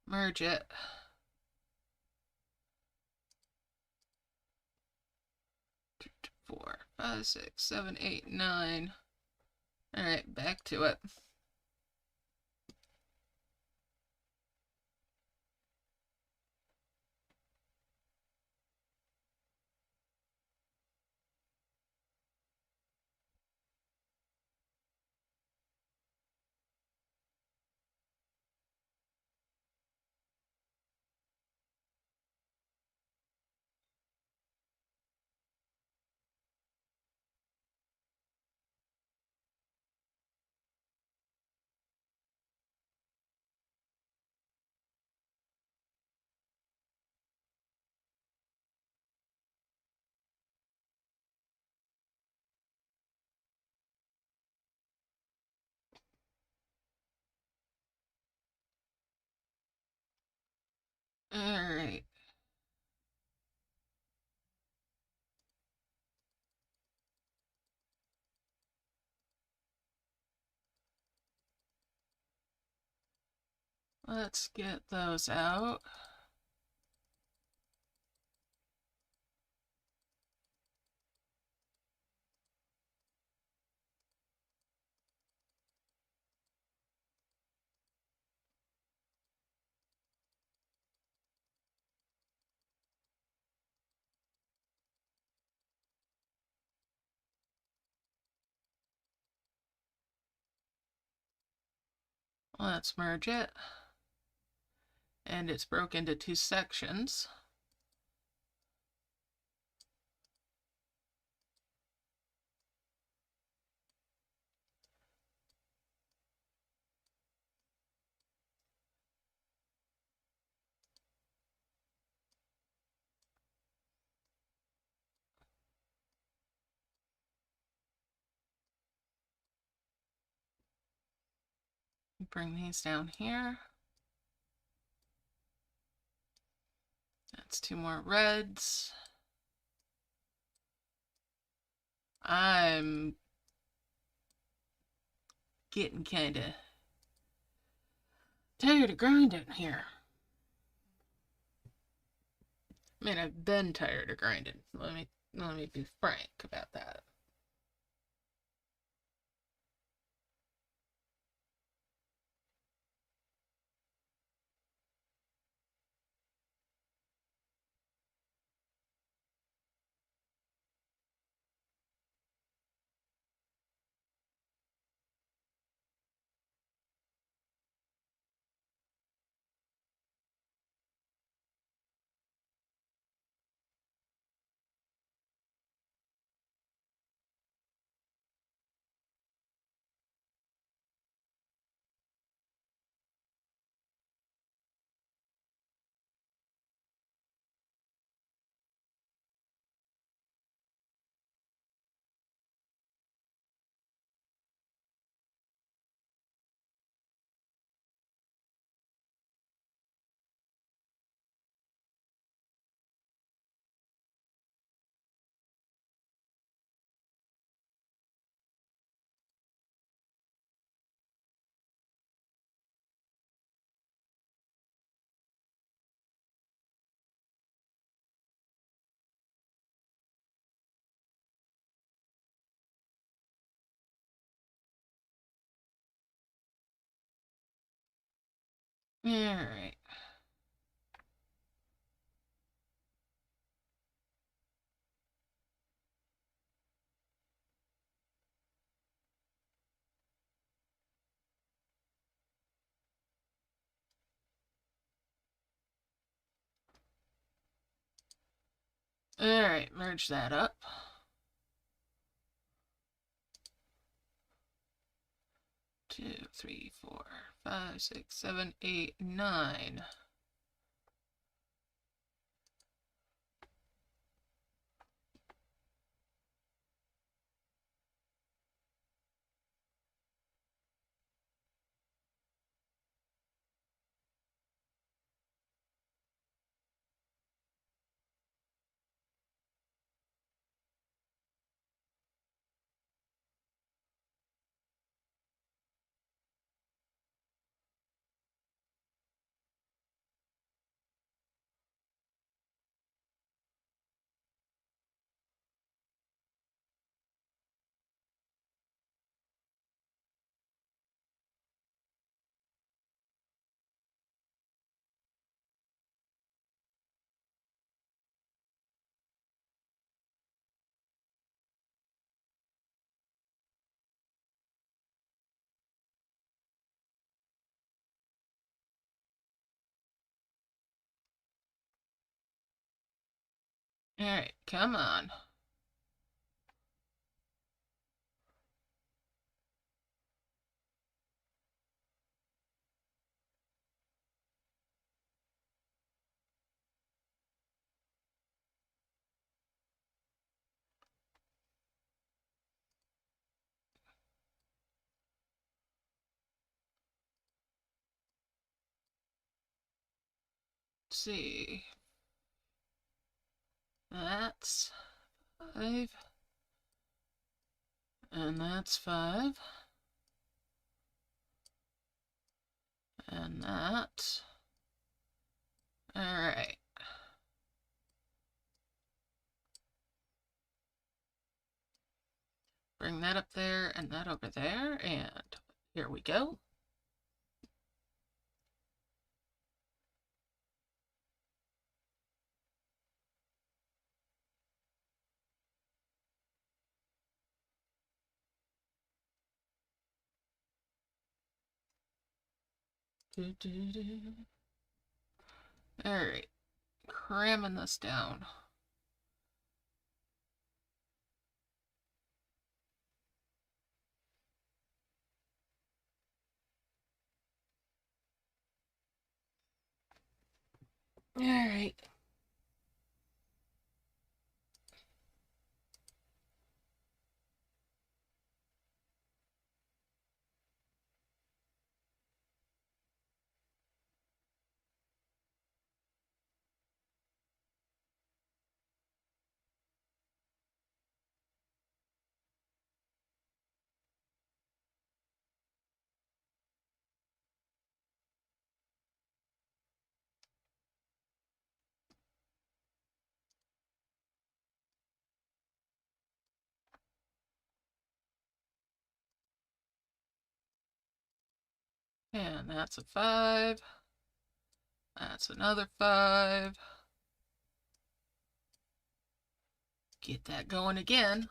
Merge it. 4, 5, 6, 7, 8, 9. Alright, back to it. Alright. Let's get those out. Let's merge it. And it's broken into 2 sections. Bring these down here. That's 2 more reds. I'm getting kinda tired of grinding here. I mean, I've been tired of grinding. Let me be frank about that. Alright. Alright, merge that up. 2, 3, 4, 5, 6, 7, 8, 9. Alright, come on. Let's see. That's 5. And that's 5. And that. Alright. Bring that up there and that over there, and here we go. Alright, cramming this down. Alright. And that's a 5. That's another 5. Get that going again.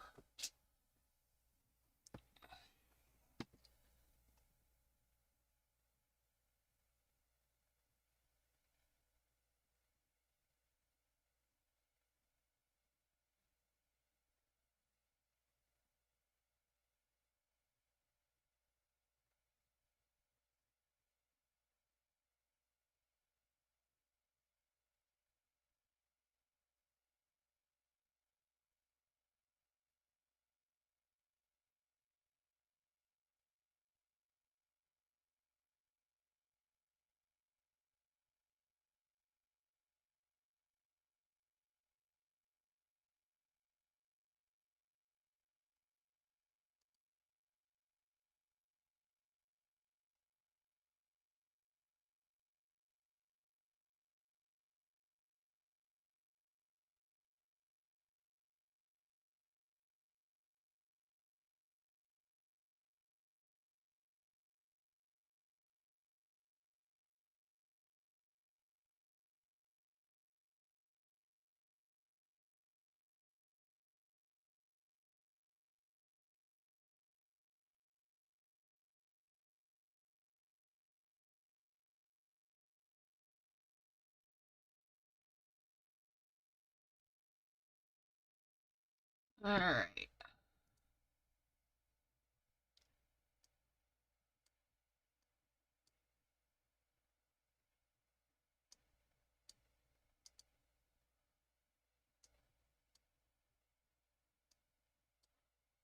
All right.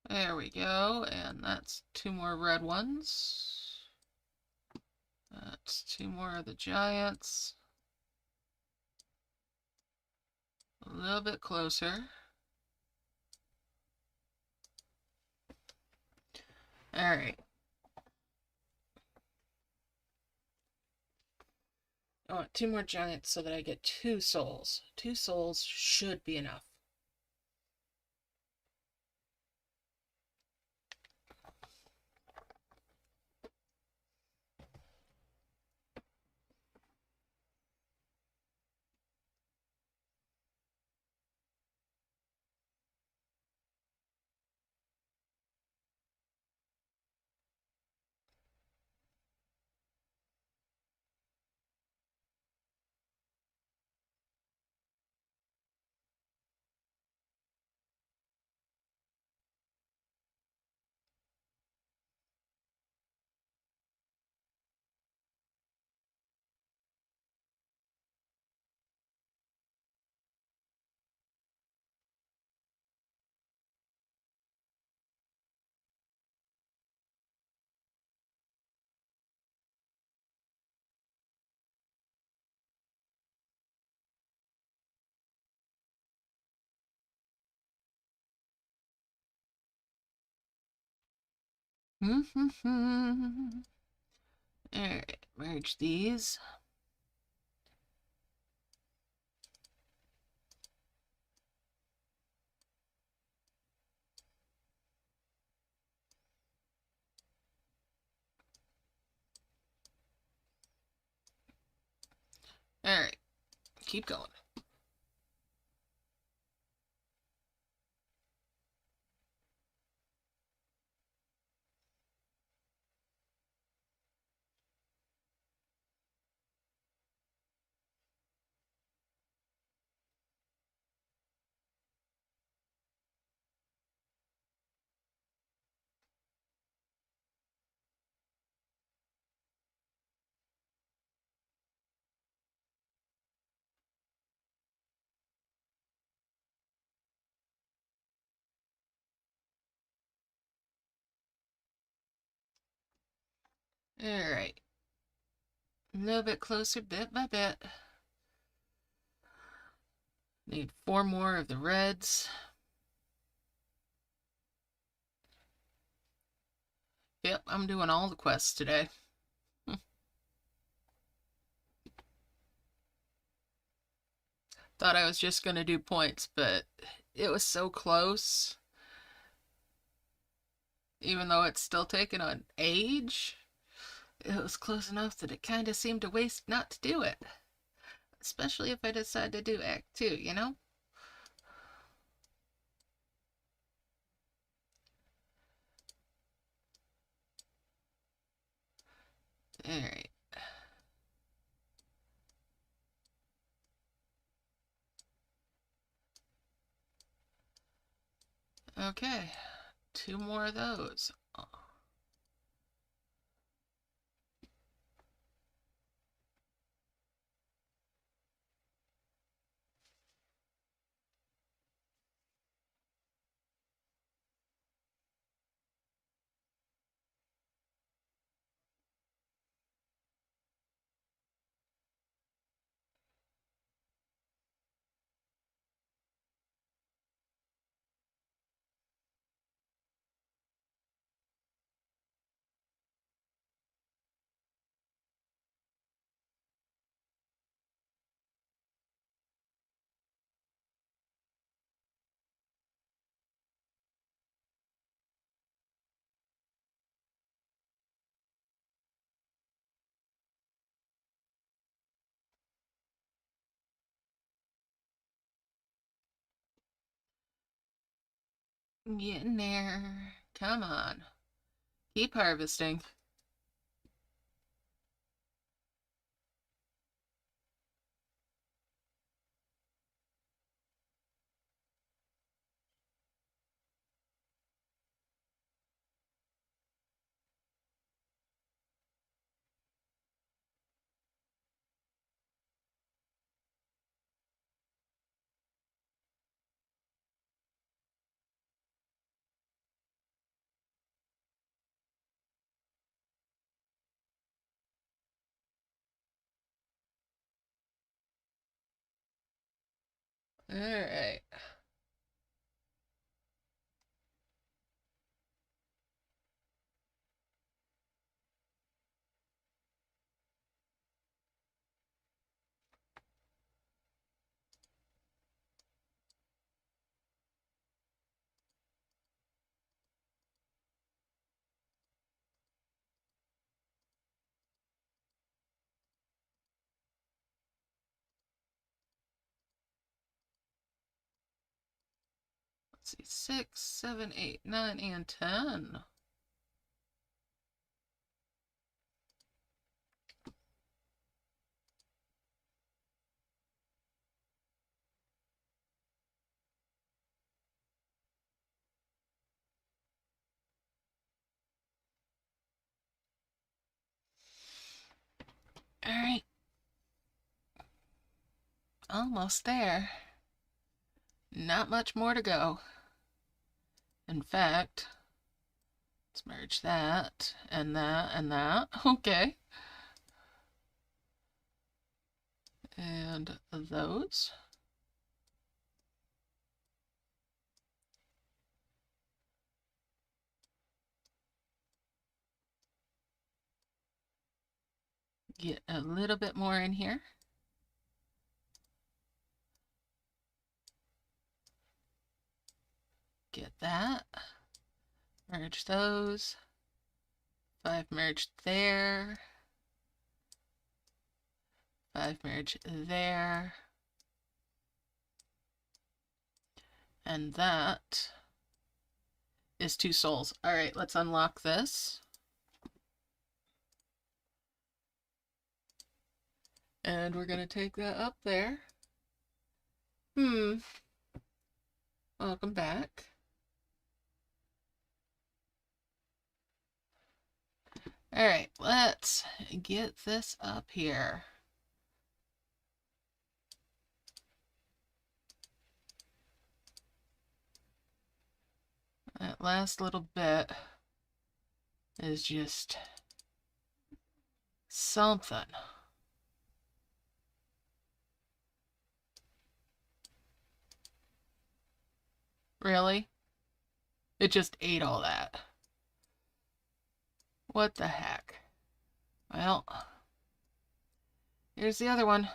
There we go, and that's 2 more red ones. That's 2 more of the giants. A little bit closer. Alright. I want 2 more giants so that I get 2 souls. 2 souls should be enough. Alright, merge these. Alright, keep going. Alright. A little bit closer, bit by bit. Need 4 more of the reds. Yep, I'm doing all the quests today. Thought I was just gonna do points, but it was so close. Even though it's still taking an age. It was close enough that it kind of seemed a waste not to do it. Especially if I decide to do Act 2, you know? Alright. Okay. 2 more of those. Getting there. Come on. Keep harvesting. Alright. Let's see. 6, 7, 8, 9, and 10. Alright. Almost there. Not much more to go. In fact, let's merge that and that and that. Okay. And those. Get a little bit more in here. Get that. Merge those. 5 merged there. 5 merge there. And that is 2 souls. All right, let's unlock this. And we're going to take that up there. Welcome back. All right, let's get this up here. That last little bit is just something. Really? It just ate all that. What the heck? Well, here's the other one.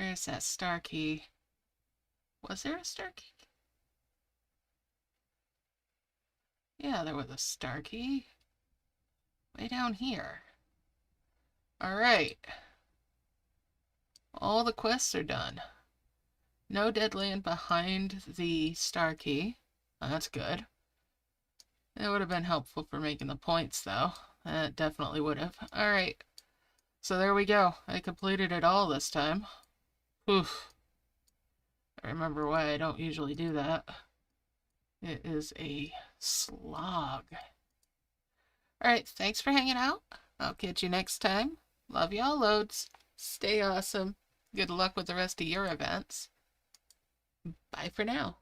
Where's that star key? Was there a star key? Yeah, there was a star key. Way down here. Alright. All the quests are done. No dead land behind the star key. That's good. It would have been helpful for making the points, though. That definitely would have. Alright. So there we go. I completed it all this time. Oof. I remember why I don't usually do that. It is a slog. Alright, thanks for hanging out. I'll catch you next time. Love y'all loads. Stay awesome. Good luck with the rest of your events. Bye for now.